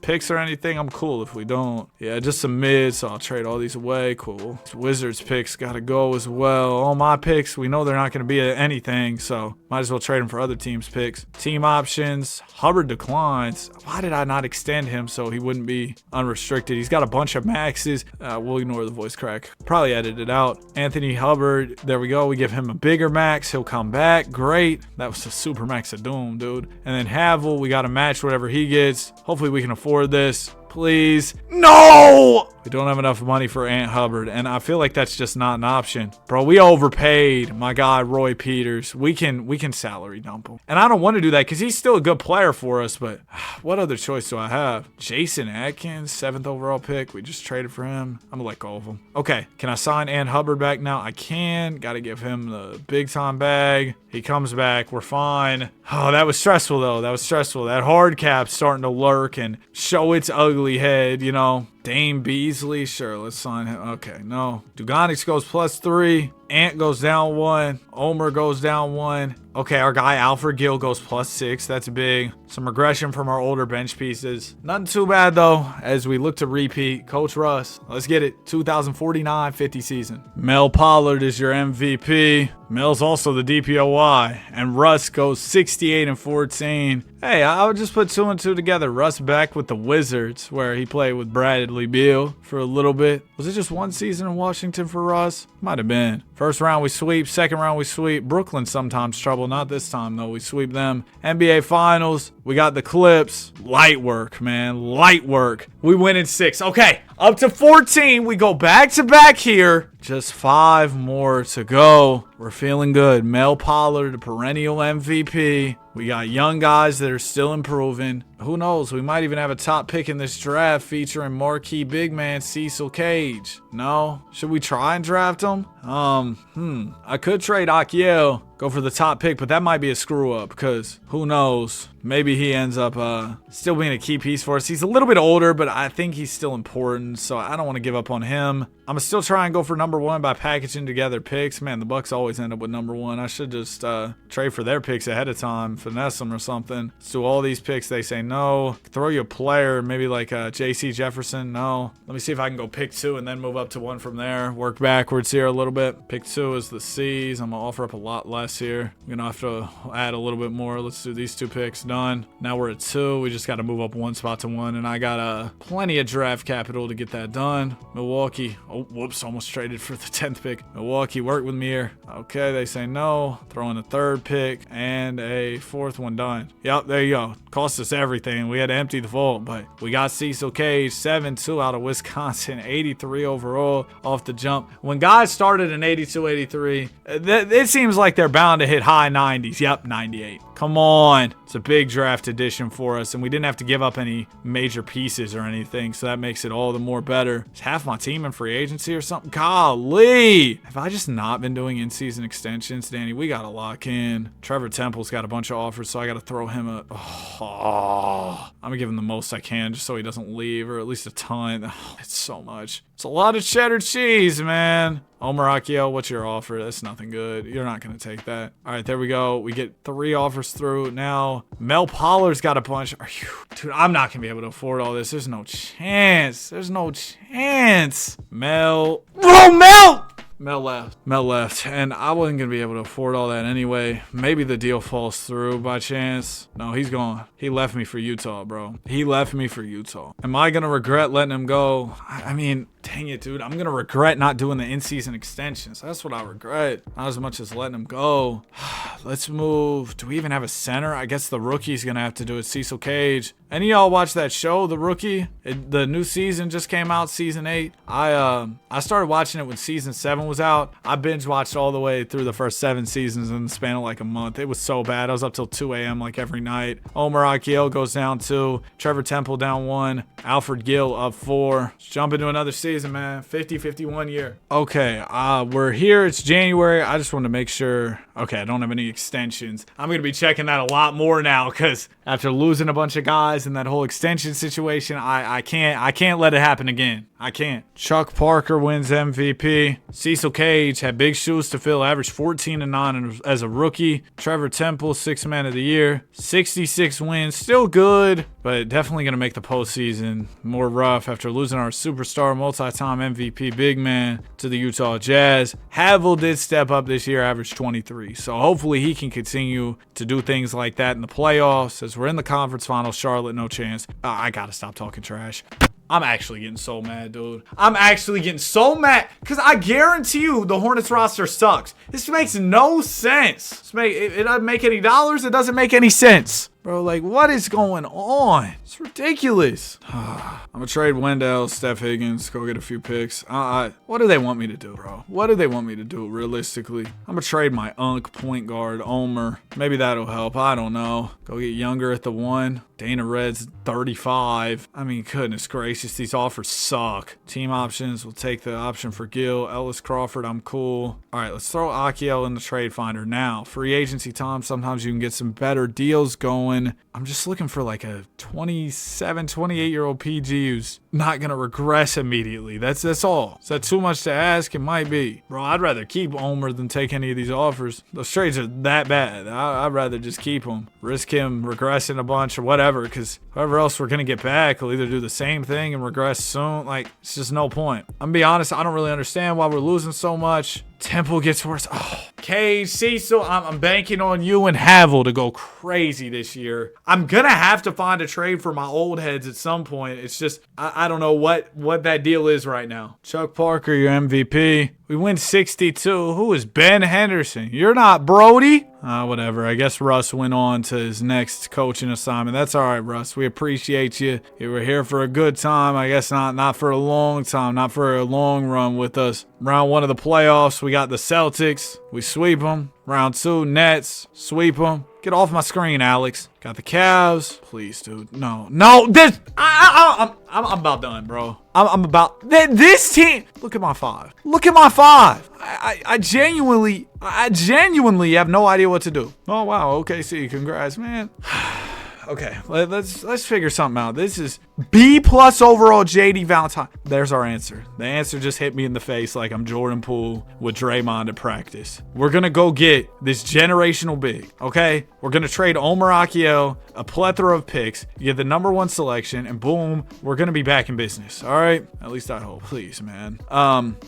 picks or anything? I'm cool if we don't. Yeah, just some mids, so I'll trade all these away. Cool. Wizards picks gotta go as well. All my picks, we know they're not gonna be anything, so might as well trade them for other teams' picks. Team options. Hubbard declines. Why did I not extend him so he wouldn't be unrestricted? He's got a bunch of maxes. We'll ignore the voice crack. Probably edit it out. Anthony Hubbard. There we go. We give him a bigger max. He'll come back. Great. That was a super max of doom, dude. And then Havel, we got to match whatever he gets. Hopefully we can afford this. Please. No! We don't have enough money for Ant Hubbard, and I feel like that's just not an option. Bro, we overpaid my guy Roy Peters. We can salary dump him. And I don't want to do that because he's still a good player for us, but what other choice do I have? Jason Atkins, 7th overall pick. We just traded for him. I'm gonna let go of him. Okay, can I sign Ant Hubbard back now? I can. Gotta give him the big time bag. He comes back. We're fine. Oh, that was stressful, though. That was stressful. That hard cap's starting to lurk and show its ugly head, you know. Dame Beasley, sure, let's sign him. Okay, no. Duganix goes +3. Ant goes down 1. Omer goes down 1. Okay, our guy Alfred Gill goes +6. That's big. Some regression from our older bench pieces. Nothing too bad, though, as we look to repeat. Coach Russ, let's get it. 2049-50 season. Mel Pollard is your MVP. Mel's also the DPOY. And Russ goes 68 and 14. Hey, I would just put 2 and 2 together. Russ back with the Wizards, where he played with Bradley Beal for a little bit. Was it just 1 season in Washington for Russ? Might have been. First round we sweep, second round we sweep. Brooklyn sometimes trouble, not this time though. We sweep them. NBA Finals, we got the Clips. Light work, man, light work. We win in 6. Okay, up to 14. We go back to back here. Just 5 more to go. We're feeling good. Mel Pollard, a perennial MVP. We got young guys that are still improving. Who knows? We might even have a top pick in this draft featuring marquee big man Cecil Cage. No? Should we try and draft him? I could trade Akiel, go for the top pick, but that might be a screw up because who knows? Maybe he ends up still being a key piece for us. He's a little bit older, but I think he's still important, so I don't want to give up on him. I'm going to still try and go for number 1 by packaging together picks. Man, the Bucks always end up with number 1. I should just trade for their picks ahead of time, finesse them or something. Let's do all these picks. They say no. Throw you a player, maybe like J.C. Jefferson. No. Let me see if I can go pick 2 and then move up to 1 from there. Work backwards here a little bit. Pick 2 is the C's. I'm going to offer up a lot less here. I'm going to have to add a little bit more. Let's do these 2 picks. Done. Now we're at 2. We just got to move up 1 spot to 1, and I got plenty of draft capital to get that done. Milwaukee. Oh, whoops. Almost traded for the 10th pick. Milwaukee, work with me here. Okay, they say no. Throw in a 3rd pick and a 4th one. Done. Yep, there you go. Cost us everything. We had to empty the vault, but we got Cecil Cage, 7-2 out of Wisconsin, 83 overall off the jump. When guys started in 82, 83, it seems like they're bound to hit high 90s. Yep, 98. Come on. It's a big draft addition for us, and we didn't have to give up any major pieces or anything, so that makes it all the more better. Is half my team in free agency or something? Golly. Have I just not been doing in-season extensions, Danny? We got to lock in. Trevor Temple's got a bunch of offers, so I got to throw him a... Oh, I'm going to give him the most I can just so he doesn't leave, or at least a ton. Oh, it's so much. It's a lot of cheddar cheese, man. Omer Akiel, what's your offer? That's nothing good. You're not going to take that. All right, there we go. We get 3 offers through. Now, Mel Pollard's got a bunch. Dude, I'm not going to be able to afford all this. There's no chance. There's no chance. Mel. Oh, Mel! Mel left, and I wasn't going to be able to afford all that anyway. Maybe the deal falls through by chance. No, he's gone. He left me for Utah, bro. He left me for Utah. Am I going to regret letting him go? I mean, dang it, dude. I'm going to regret not doing the in-season extensions. That's what I regret. Not as much as letting him go. Let's move. Do we even have a center? I guess the rookie's going to have to do it. Cecil Cage. Any of y'all watch that show, The Rookie? The new season just came out, season 8. I started watching it when season 7 was out. I binge watched all the way through the first 7 seasons in the span of like a month. It was so bad. I was up till 2 a.m. like every night. Omer Akiel goes down 2. Trevor Temple down 1. Alfred Gill up 4. Let's jump into another season, man. 50-51 year. Okay, we're here. It's January. I just want to make sure. Okay, I don't have any extensions. I'm going to be checking that a lot more now because after losing a bunch of guys in that whole extension situation, I can't let it happen again. I can't. Chuck Parker wins MVP. Cecil Cage had big shoes to fill, averaged 14-9 as a rookie. Trevor Temple, 6th man of the year. 66 wins, still good, but definitely going to make the postseason more rough after losing our superstar, multi-time MVP big man to the Utah Jazz. Havel did step up this year, averaged 23. So hopefully he can continue to do things like that in the playoffs. As we're in the conference finals, Charlotte, no chance. I got to stop talking trash. I'm actually getting so mad, dude. I'm actually getting so mad because I guarantee you the Hornets roster sucks. This makes no sense. It doesn't make any dollars. It doesn't make any sense. Bro, like, what is going on? It's ridiculous. I'm going to trade Wendell, Steph Higgins, go get a few picks. What do they want me to do, bro? What do they want me to do, realistically? I'm going to trade my point guard, Omer. Maybe that'll help. I don't know. Go get Younger at the 1. Dana Red's 35. I mean, goodness gracious, these offers suck. Team options, we'll take the option for Gill. Ellis Crawford, I'm cool. All right, let's throw Akiel in the trade finder now. Free agency time, sometimes you can get some better deals going. I'm just looking for like a 27, 28-year-old PG who's not going to regress immediately. That's all. Is that too much to ask? It might be. Bro, I'd rather keep Omer than take any of these offers. Those trades are that bad. I'd rather just keep him. Risk him regressing a bunch or whatever, because whoever else we're going to get back will either do the same thing and regress soon. Like, it's just no point. I'm going to be honest, I don't really understand why we're losing so much. Temple gets worse. Oh, Cage, Cecil, I'm banking on you and Havel to go crazy this year. I'm going to have to find a trade for my old heads at some point. It's just, I don't know what that deal is right now. Chuck Parker, your MVP. We win 62. Who is Ben Henderson? You're not Brody? Whatever. I guess Russ went on to his next coaching assignment. That's all right, Russ. We appreciate you. You were here for a good time. I guess not for a long time. Not for a long run with us. Round 1 of the playoffs, we got the Celtics. We sweep them. Round 2, Nets. Sweep them. Get off my screen, Alex. Got the Cavs. Please, dude. No. This. I'm about done, bro. I'm about this team. Look at my 5. Look at my 5. I genuinely have no idea what to do. Oh wow. OKC. Congrats, man. Okay, let's figure something out. This B plus overall JD Valentine. There's our answer. The answer just hit me in the face like I'm Jordan Poole with Draymond at practice. We're going to go get this generational big, okay? We're going to trade Omer Akiel, a plethora of picks, get the number 1 selection, and boom, we're going to be back in business, all right? At least I hope. Please, man.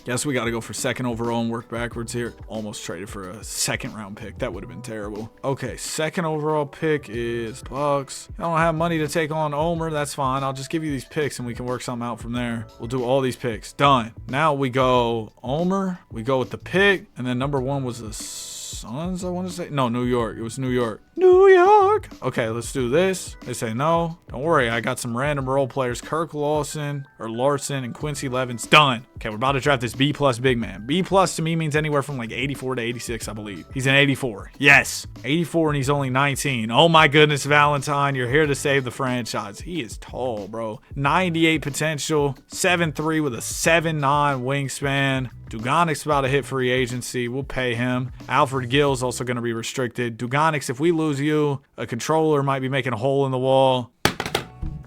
Guess we got to go for 2nd overall and work backwards here. Almost traded for a 2nd round pick. That would have been terrible. Okay, 2nd overall pick is Bucks. I don't have money to take on Omer. That's fine. I'll just give you these picks and we can work something out from there. We'll do all these picks. Done. Now we go Omer. We go with the pick. And then number 1 was the Suns, I want to say. No, New York. It was New York. New York. Okay, let's do this. They say no. Don't worry. I got some random role players. Kirk Larson and Quincy Levins. Done. Okay, we're about to draft this B plus big man. B plus to me means anywhere from like 84 to 86, I believe. He's an 84. Yes. 84 and he's only 19. Oh my goodness, Valentine. You're here to save the franchise. He is tall, bro. 98 potential. 7'3 with a 7'9 wingspan. Duganik's about to hit free agency. We'll pay him. Alfred Gill's also going to be restricted. Duganik's, if we lose you, a controller might be making a hole in the wall.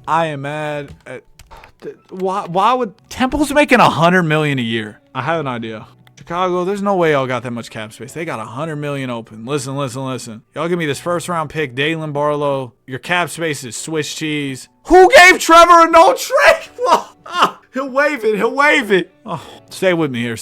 I am mad at... Why would... Temple's making $100 million a year. I have an idea. Chicago, there's no way y'all got that much cap space. They got $100 million open. Listen. Y'all give me this 1st round pick, Dalen Barlow. Your cap space is Swiss cheese. Who gave Trevor a no trade? He'll waive it. Oh, stay with me here.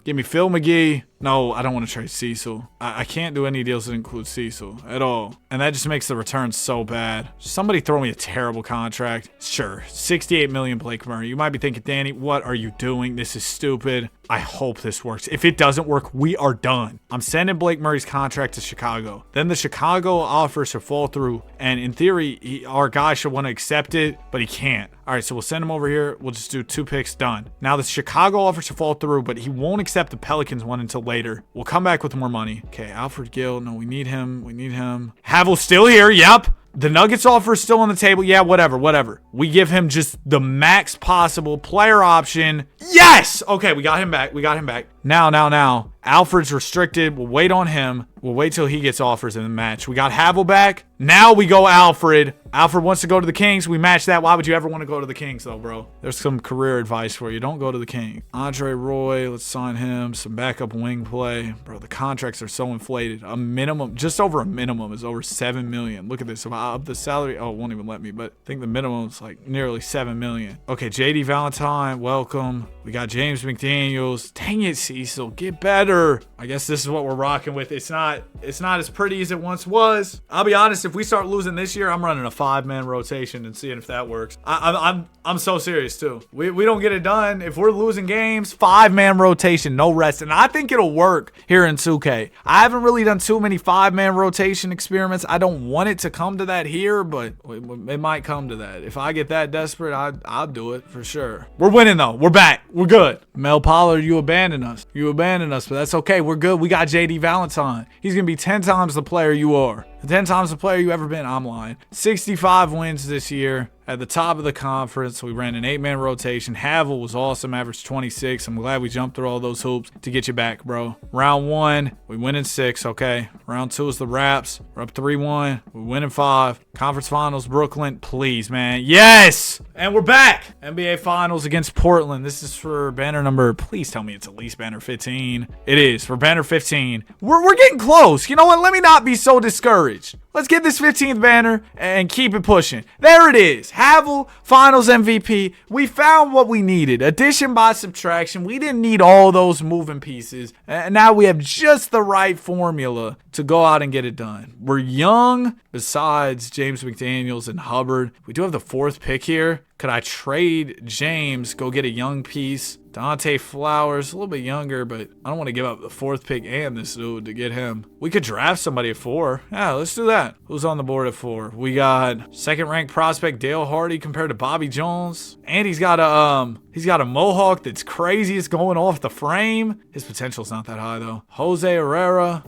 Give me Phil McGee. No, I don't want to trade Cecil. I can't do any deals that include Cecil at all. And that just makes the return so bad. Somebody throw me a terrible contract. Sure, $68 million Blake Murray. You might be thinking, Danny, what are you doing? This is stupid. I hope this works. If it doesn't work, we are done. I'm sending Blake Murray's contract to Chicago. Then the Chicago offer should fall through. And in theory, our guy should want to accept it, but he can't. All right, so we'll send him over here. We'll just do 2 picks, done. Now the Chicago offer should fall through, but he won't accept the Pelicans one until later. We'll come back with more money. Okay, Alfred Gill. No, we need him. Havel's still here. Yep. The Nuggets offer is still on the table. Yeah, whatever. We give him just the max possible player option. Yes! Okay, we got him back. Now. Alfred's restricted. We'll wait on him. We'll wait till he gets offers in the match. We got Havel back. Now we go Alfred. Alfred wants to go to the Kings. We match that. Why would you ever want to go to the Kings, though, bro? There's some career advice for you. Don't go to the Kings. Andre Roy, let's sign him. Some backup wing play. Bro, the contracts are so inflated. A minimum, just over a minimum, is over $7 million. Look at this. If I up the salary, oh, it won't even let me, but I think the minimum is like nearly $7 million. Okay, JD Valentine, welcome. We got James McDaniels. Dang it, Cecil. Get better. I guess this is what we're rocking with. It's not as pretty as it once was. I'll be honest, if we start losing this year, I'm running a 5-man rotation and seeing if that works. I'm so serious too. We don't get it done. If we're losing games, 5-man rotation, no rest. And I think it'll work here in 2K. I haven't really done too many 5-man rotation experiments. I don't want it to come to that here, but it might come to that. If I get that desperate, I'll do it for sure. We're winning though. We're back. We're good. Mel Pollard, you abandoned us, but that's okay. We're good. We got JD Valentine. He's going to be 10 times the player you are. 10 times the player you ever been. I'm lying. 65 wins this year. At the top of the conference, we ran an 8-man rotation. Havel was awesome, averaged 26. I'm glad we jumped through all those hoops to get you back, bro. Round 1, we win in 6, okay? Round 2 is the Raps. We're up 3-1. We win in 5. Conference Finals, Brooklyn. Please, man. Yes! And we're back. NBA Finals against Portland. This is for banner number, please tell me it's at least banner 15. It is for banner 15. We're getting close. You know what? Let me not be so discouraged. Let's get this 15th banner and keep it pushing. There it is. Havel, Finals MVP. We found what we needed. Addition by subtraction. We didn't need all those moving pieces. And now we have just the right formula to go out and get it done. We're young. Besides James McDaniels and Hubbard, we do have the 4th pick here. Could I trade James, go get a young piece? Dante Flowers, a little bit younger, but I don't want to give up the 4th pick and this dude to get him. We could draft somebody at 4. Yeah, let's do that. Who's on the board at 4? We got 2nd-ranked prospect Dale Hardy compared to Bobby Jones. And he's got a He's got a mohawk that's crazy. It's going off the frame. His potential's not that high, though. Jose Herrera,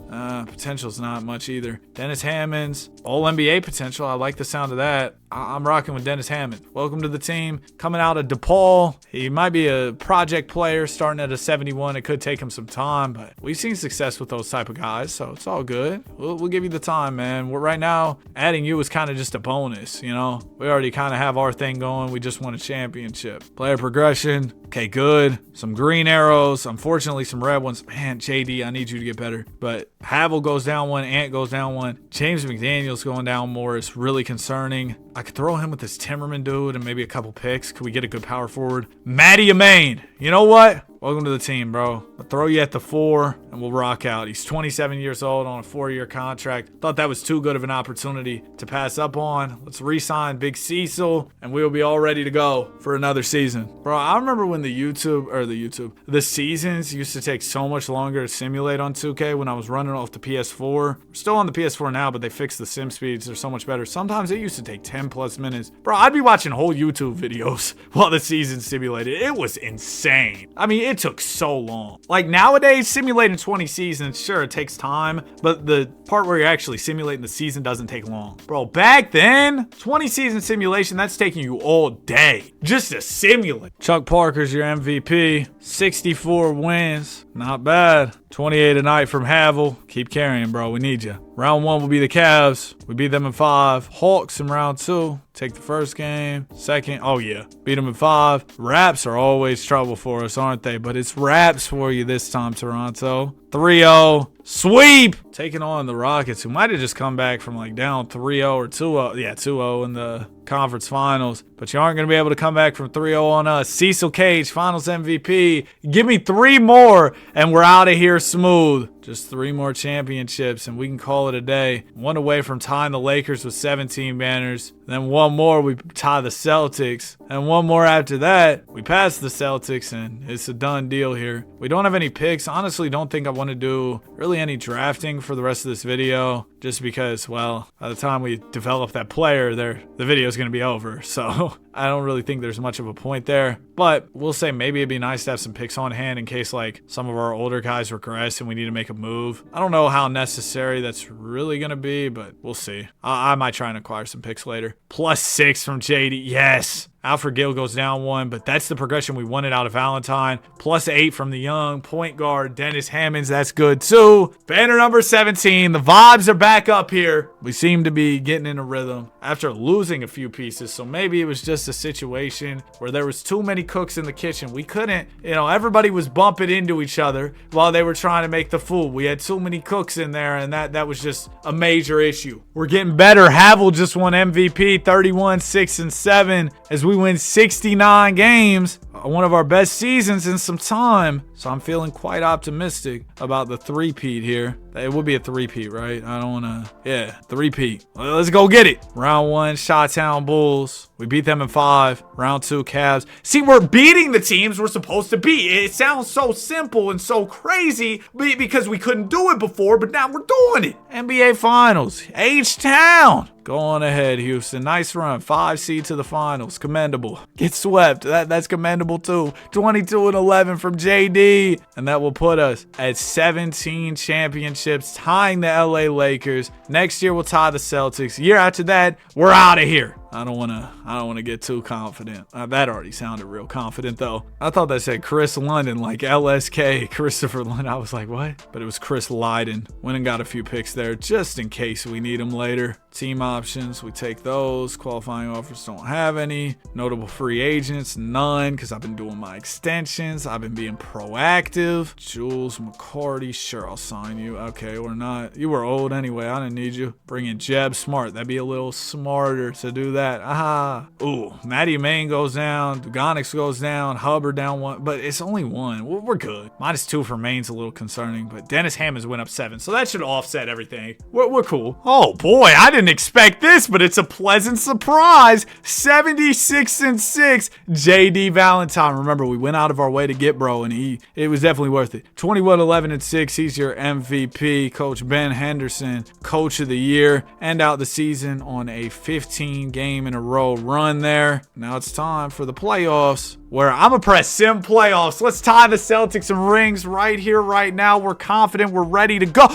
potential's not much either. Dennis Hammonds, all NBA potential. I like the sound of that. I'm rocking with Dennis Hammond. Welcome to the team. Coming out of DePaul. He might be a project player starting at a 71. It could take him some time, but we've seen success with those type of guys, so it's all good. We'll give you the time, man. We're right now, adding you is kind of just a bonus, you know? We already kind of have our thing going. We just won a championship. Player progression. Okay, good. Some green arrows. Unfortunately, some red ones. Man, JD, I need you to get better. But Havel goes down one. Ant goes down one. James McDaniels going down more is really concerning. I could throw him with this Timmerman dude and maybe a couple picks. Could we get a good power forward? Matty Amain. You know what? Welcome to the team, bro. I'll throw you at the 4 and we'll rock out. He's 27 years old on a 4-year contract. Thought that was too good of an opportunity to pass up on. Let's re-sign Big Cecil and we'll be all ready to go for another season. Bro, I remember when the seasons used to take so much longer to simulate on 2K when I was running off the PS4. We're still on the PS4 now, but they fixed the sim speeds. They're so much better. Sometimes it used to take 10 plus minutes. Bro, I'd be watching whole YouTube videos while the season simulated. It was insane. I mean, it took so long. Like nowadays, simulating 20 seasons, sure, it takes time, but the part where you're actually simulating the season doesn't take long. Bro, back then, 20 season simulation, that's taking you all day just to simulate. Chuck Parker's your MVP. 64 wins. Not bad. 28 a night from Havel. Keep carrying, bro. We need you. Round 1 will be the Cavs. We beat them in 5. Hawks in round 2. Take the first game. Second, oh yeah, beat them in 5. Raps are always trouble for us, aren't they? But it's Raps for you this time, Toronto. 3-0. Sweep! Taking on the Rockets, who might have just come back from like down 3-0 or 2-0. Yeah, 2-0 in the conference finals. But you aren't going to be able to come back from 3-0 on us. Cecil Cage, finals MVP. Give me 3 more and we're out of here smooth. Just 3 more championships and we can call it a day. 1 away from tying the Lakers with 17 banners. Then 1 more, we tie the Celtics. And 1 more after that, we pass the Celtics and it's a done deal here. We don't have any picks. Honestly, don't think I want to do really any drafting for the rest of this video. Just because, well, by the time we develop that player, the video is going to be over. So I don't really think there's much of a point there. But we'll say maybe it'd be nice to have some picks on hand in case like some of our older guys regress and we need to make a move. I don't know how necessary that's really going to be, but we'll see. I might try and acquire some picks later. +6 from JD. Yes. Alfred Gill goes down 1, but that's the progression we wanted out of Valentine. +8 from the young point guard, Dennis Hammonds. That's good too. Banner number 17. The vibes are back up here. We seem to be getting in a rhythm after losing a few pieces. So maybe it was just a situation where there was too many cooks in the kitchen. We couldn't, everybody was bumping into each other while they were trying to make the food. We had too many cooks in there and that was just a major issue. We're getting better. Havel just won MVP, 31, 6, and 7 as we win 69 games. One of our best seasons in some time. So I'm feeling quite optimistic about the 3-peat here. It would be a 3-peat, right? I don't want to. Yeah, 3-peat. Well, let's go get it. Round 1, Chi-Town Bulls. We beat them in 5. Round 2, Cavs. See, we're beating the teams we're supposed to beat. It sounds so simple and so crazy because we couldn't do it before, but now we're doing it. NBA Finals. H-Town. Go on ahead, Houston. Nice run. 5 seed to the finals. Commendable. Get swept. That's commendable too. 22-11 from JD. And that will put us at 17 championships, tying the LA Lakers. Next year we'll tie the Celtics. Year after that, we're out of here. I don't want to get too confident. That already sounded real confident though. I thought that said Chris London, like LSK, Christopher London. I was like, what? But it was Chris Lydon. Went and got a few picks there just in case we need them later. Team options, we take those. Qualifying offers, don't have any. Notable free agents, none, because I've been doing my extensions. I've been being proactive. Jules McCarty, sure, I'll sign you. Okay, or not. You were old anyway. I didn't need you. Bring in Jeb Smart. That'd be a little smarter to do that. Aha. Ooh, Matty Main goes down. Dugonix goes down. Hubbard down 1, but it's only 1. We're good. -2 for Main's a little concerning, but Dennis Hammonds went up 7, so that should offset everything. We're cool. Oh boy, I didn't expect this, but it's a pleasant surprise. 76-6. JD Valentine. Remember, we went out of our way to get bro, and it was definitely worth it. 21-11-6. He's your MVP. Coach Ben Henderson, Coach of the Year. End out the season on a 15-game game in a row run there. Now it's time for the playoffs, where I'm gonna press sim playoffs. Let's tie the Celtics and rings right here, right now. We're confident. We're ready to go.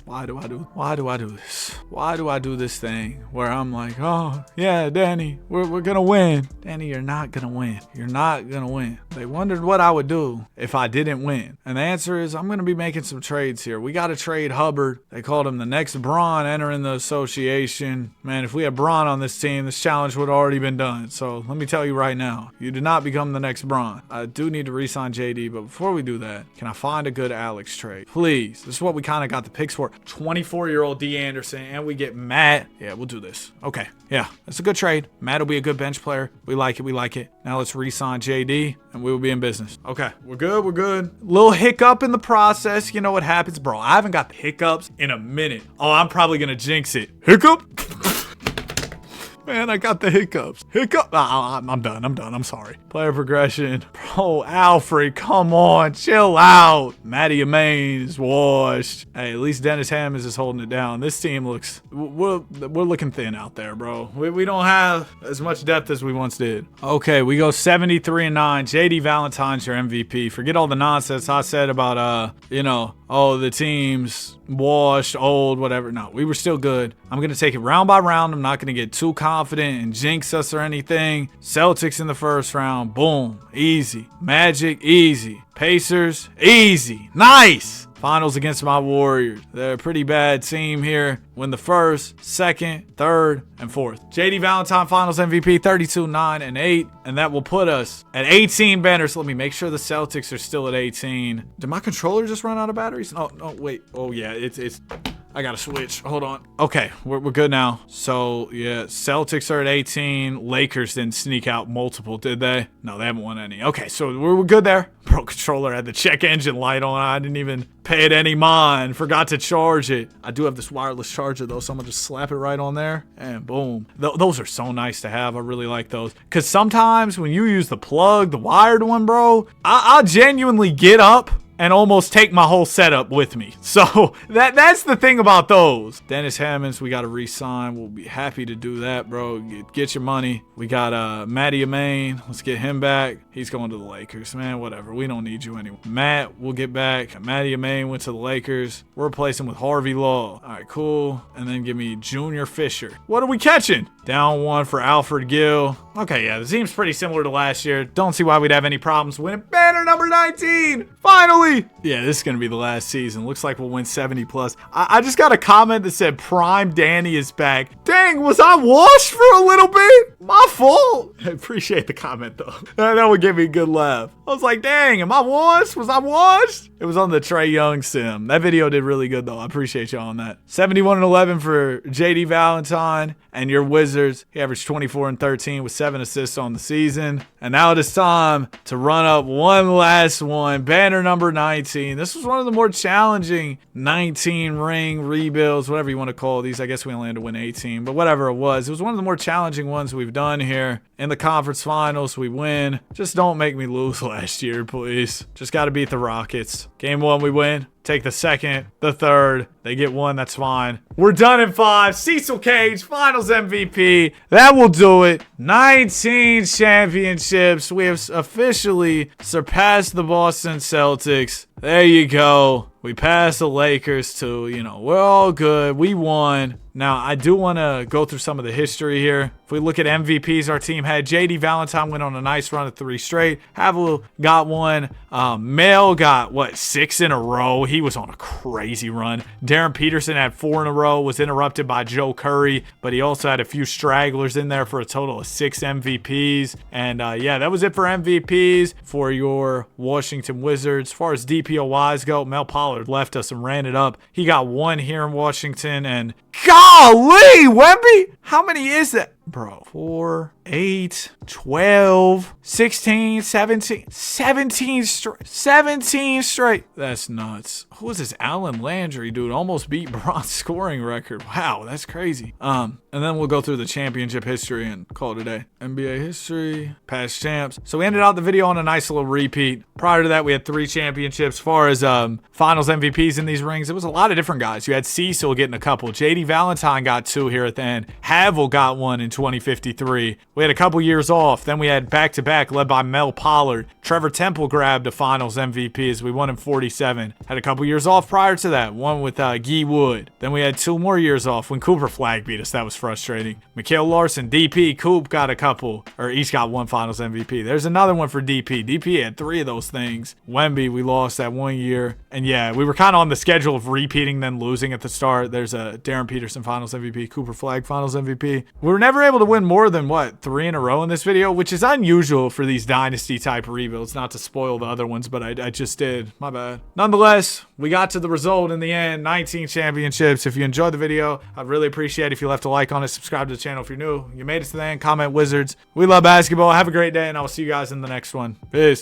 Why do I do this? Why do I do this thing where I'm like, oh, yeah, Danny, we're going to win. Danny, you're not going to win. You're not going to win. They wondered what I would do if I didn't win. And the answer is I'm going to be making some trades here. We got to trade Hubbard. They called him the next Bron entering the association. Man, if we had Bron on this team, this challenge would have already been done. So let me tell you right now, you do not become the next Bron. I do need to re-sign JD, but before we do that, can I find a good Alex trade? Please. This is what we kind of got the picks for. 24-year-old D. Anderson, and we get Matt. Yeah, we'll do this. Okay, yeah, that's a good trade. Matt will be a good bench player. We like it, we like it. Now let's re-sign JD, and we will be in business. Okay, we're good, we're good. Little hiccup in the process. You know what happens, bro? I haven't got the hiccups in a minute. Oh, I'm probably gonna jinx it. Hiccup? Man, I got the hiccups. Hiccup. I'm done. I'm sorry. Player progression. Bro, Alfred, come on. Chill out. Matty Amain is washed. Hey, at least Dennis Hammonds is holding it down. This team looks... We're looking thin out there, bro. We don't have as much depth as we once did. Okay, we go 73-9. JD Valentine's your MVP. Forget all the nonsense I said about, oh, the team's washed, old, whatever. No, we were still good. I'm going to take it round by round. I'm not going to get too confident and jinx us or anything. Celtics in the first round. Boom. Easy. Magic. Easy. Pacers. Easy. Nice. Finals against my Warriors. They're a pretty bad team here. Win the first, second, third, and fourth. JD Valentine Finals MVP 32-9-8. And that will put us at 18 banners. Let me make sure the Celtics are still at 18. Did my controller just run out of batteries? Oh, no, wait. Oh, yeah, it's I gotta switch. Hold on. Okay, we're good now. So, yeah, Celtics are at 18. Lakers didn't sneak out multiple, did they? No, they haven't won any. Okay, so we're good there. Bro, controller had the check engine light on. I didn't even pay it any mind. Forgot to charge it. I do have this wireless charger, though, so I'm gonna just slap it right on there. And boom. Those are so nice to have. I really like those. Because sometimes when you use the plug, the wired one, bro, I genuinely get up and almost take my whole setup with me. So that's the thing about those. Dennis Hammonds, we got to re-sign. We'll be happy to do that, bro. Get your money. We got Matty Amain. Let's get him back. He's going to the Lakers, man. Whatever. We don't need you anymore. Matt, we'll get back. Matty Amain went to the Lakers. We're replacing with Harvey Law. All right, cool. And then give me Junior Fisher. What are we catching? Down one for Alfred Gill. Okay, yeah, the team's pretty similar to last year. Don't see why we'd have any problems winning. Banner number 19. Finally. Yeah, this is going to be the last season. Looks like we'll win 70 plus. I just got a comment that said Prime Danny is back. Dang, was I washed for a little bit? My fault. I appreciate the comment, though. That would give me a good laugh. I was like, dang, am I washed? Was I washed? It was on the Trae Young sim. That video did really good, though. I appreciate y'all on that. 71-11 for JD Valentine and your Wizards. He averaged 24-13 with 7 assists on the season. And now it is time to run up one last one. Banner number 19. This was one of the more challenging 19 ring rebuilds, whatever you want to call these. I guess we only had to win 18, but whatever it was one of the more challenging ones we've done here. In the conference finals, we win. Just don't make me lose last year, please. Just got to beat the Rockets. Game 1, we win. Take the second, the third. They get one, that's fine. We're done in 5. Cecil Cage, Finals MVP. That will do it. 19 championships. We have officially surpassed the Boston Celtics. There you go. We passed the Lakers too. We're all good. We won. Now, I do want to go through some of the history here. If we look at MVPs, our team had JD Valentine went on a nice run of 3 straight. Havel got one. Mel got, 6 in a row. He was on a crazy run. Darren Peterson had 4 in a row, was interrupted by Joe Curry, but he also had a few stragglers in there for a total of 6 MVPs. And yeah, that was it for MVPs for your Washington Wizards. As far as DPOYs go, Mel Pollard left us and ran it up. He got 1 here in Washington, and golly, Wemby, how many is that? Bro, 4, 8, 12, 16, 17 straight. That's nuts. Who is this Alan Landry, dude? Almost beat Bron's scoring record. Wow, that's crazy. And then we'll go through the championship history and call it a day. NBA history, past champs. So we ended out the video on a nice little repeat. Prior to that, we had 3 championships. As far as finals MVPs in these rings, it was a lot of different guys. You had Cecil getting a couple. JD Valentine got 2 here at the end. Havel got 1 in 2053. We had a couple years off. Then we had back-to-back led by Mel Pollard. Trevor Temple grabbed a finals MVP as we won in 47. Had a couple years off prior to that. One with Guy Wood. Then we had 2 more years off when Cooper Flag beat us. That was frustrating. Mikhail Larson, DP, Coop got a couple, or each got 1 finals MVP. There's another one for DP. DP had 3 of those things. Wemby, we lost that 1 year. And yeah, we were kind of on the schedule of repeating then losing at the start. There's a Darren Peterson finals MVP, Cooper Flag finals MVP. We were never able to win more than, 3 in a row in this video, which is unusual for these dynasty type rebuilds. Not to spoil the other ones, but I just did. My bad. Nonetheless, we got to the result in the end, 19 championships. If you enjoyed the video, I'd really appreciate it if you left a like on it, subscribe to the channel if you're new. You made it to the end, comment Wizards. We love basketball. Have a great day, and I will see you guys in the next one. Peace.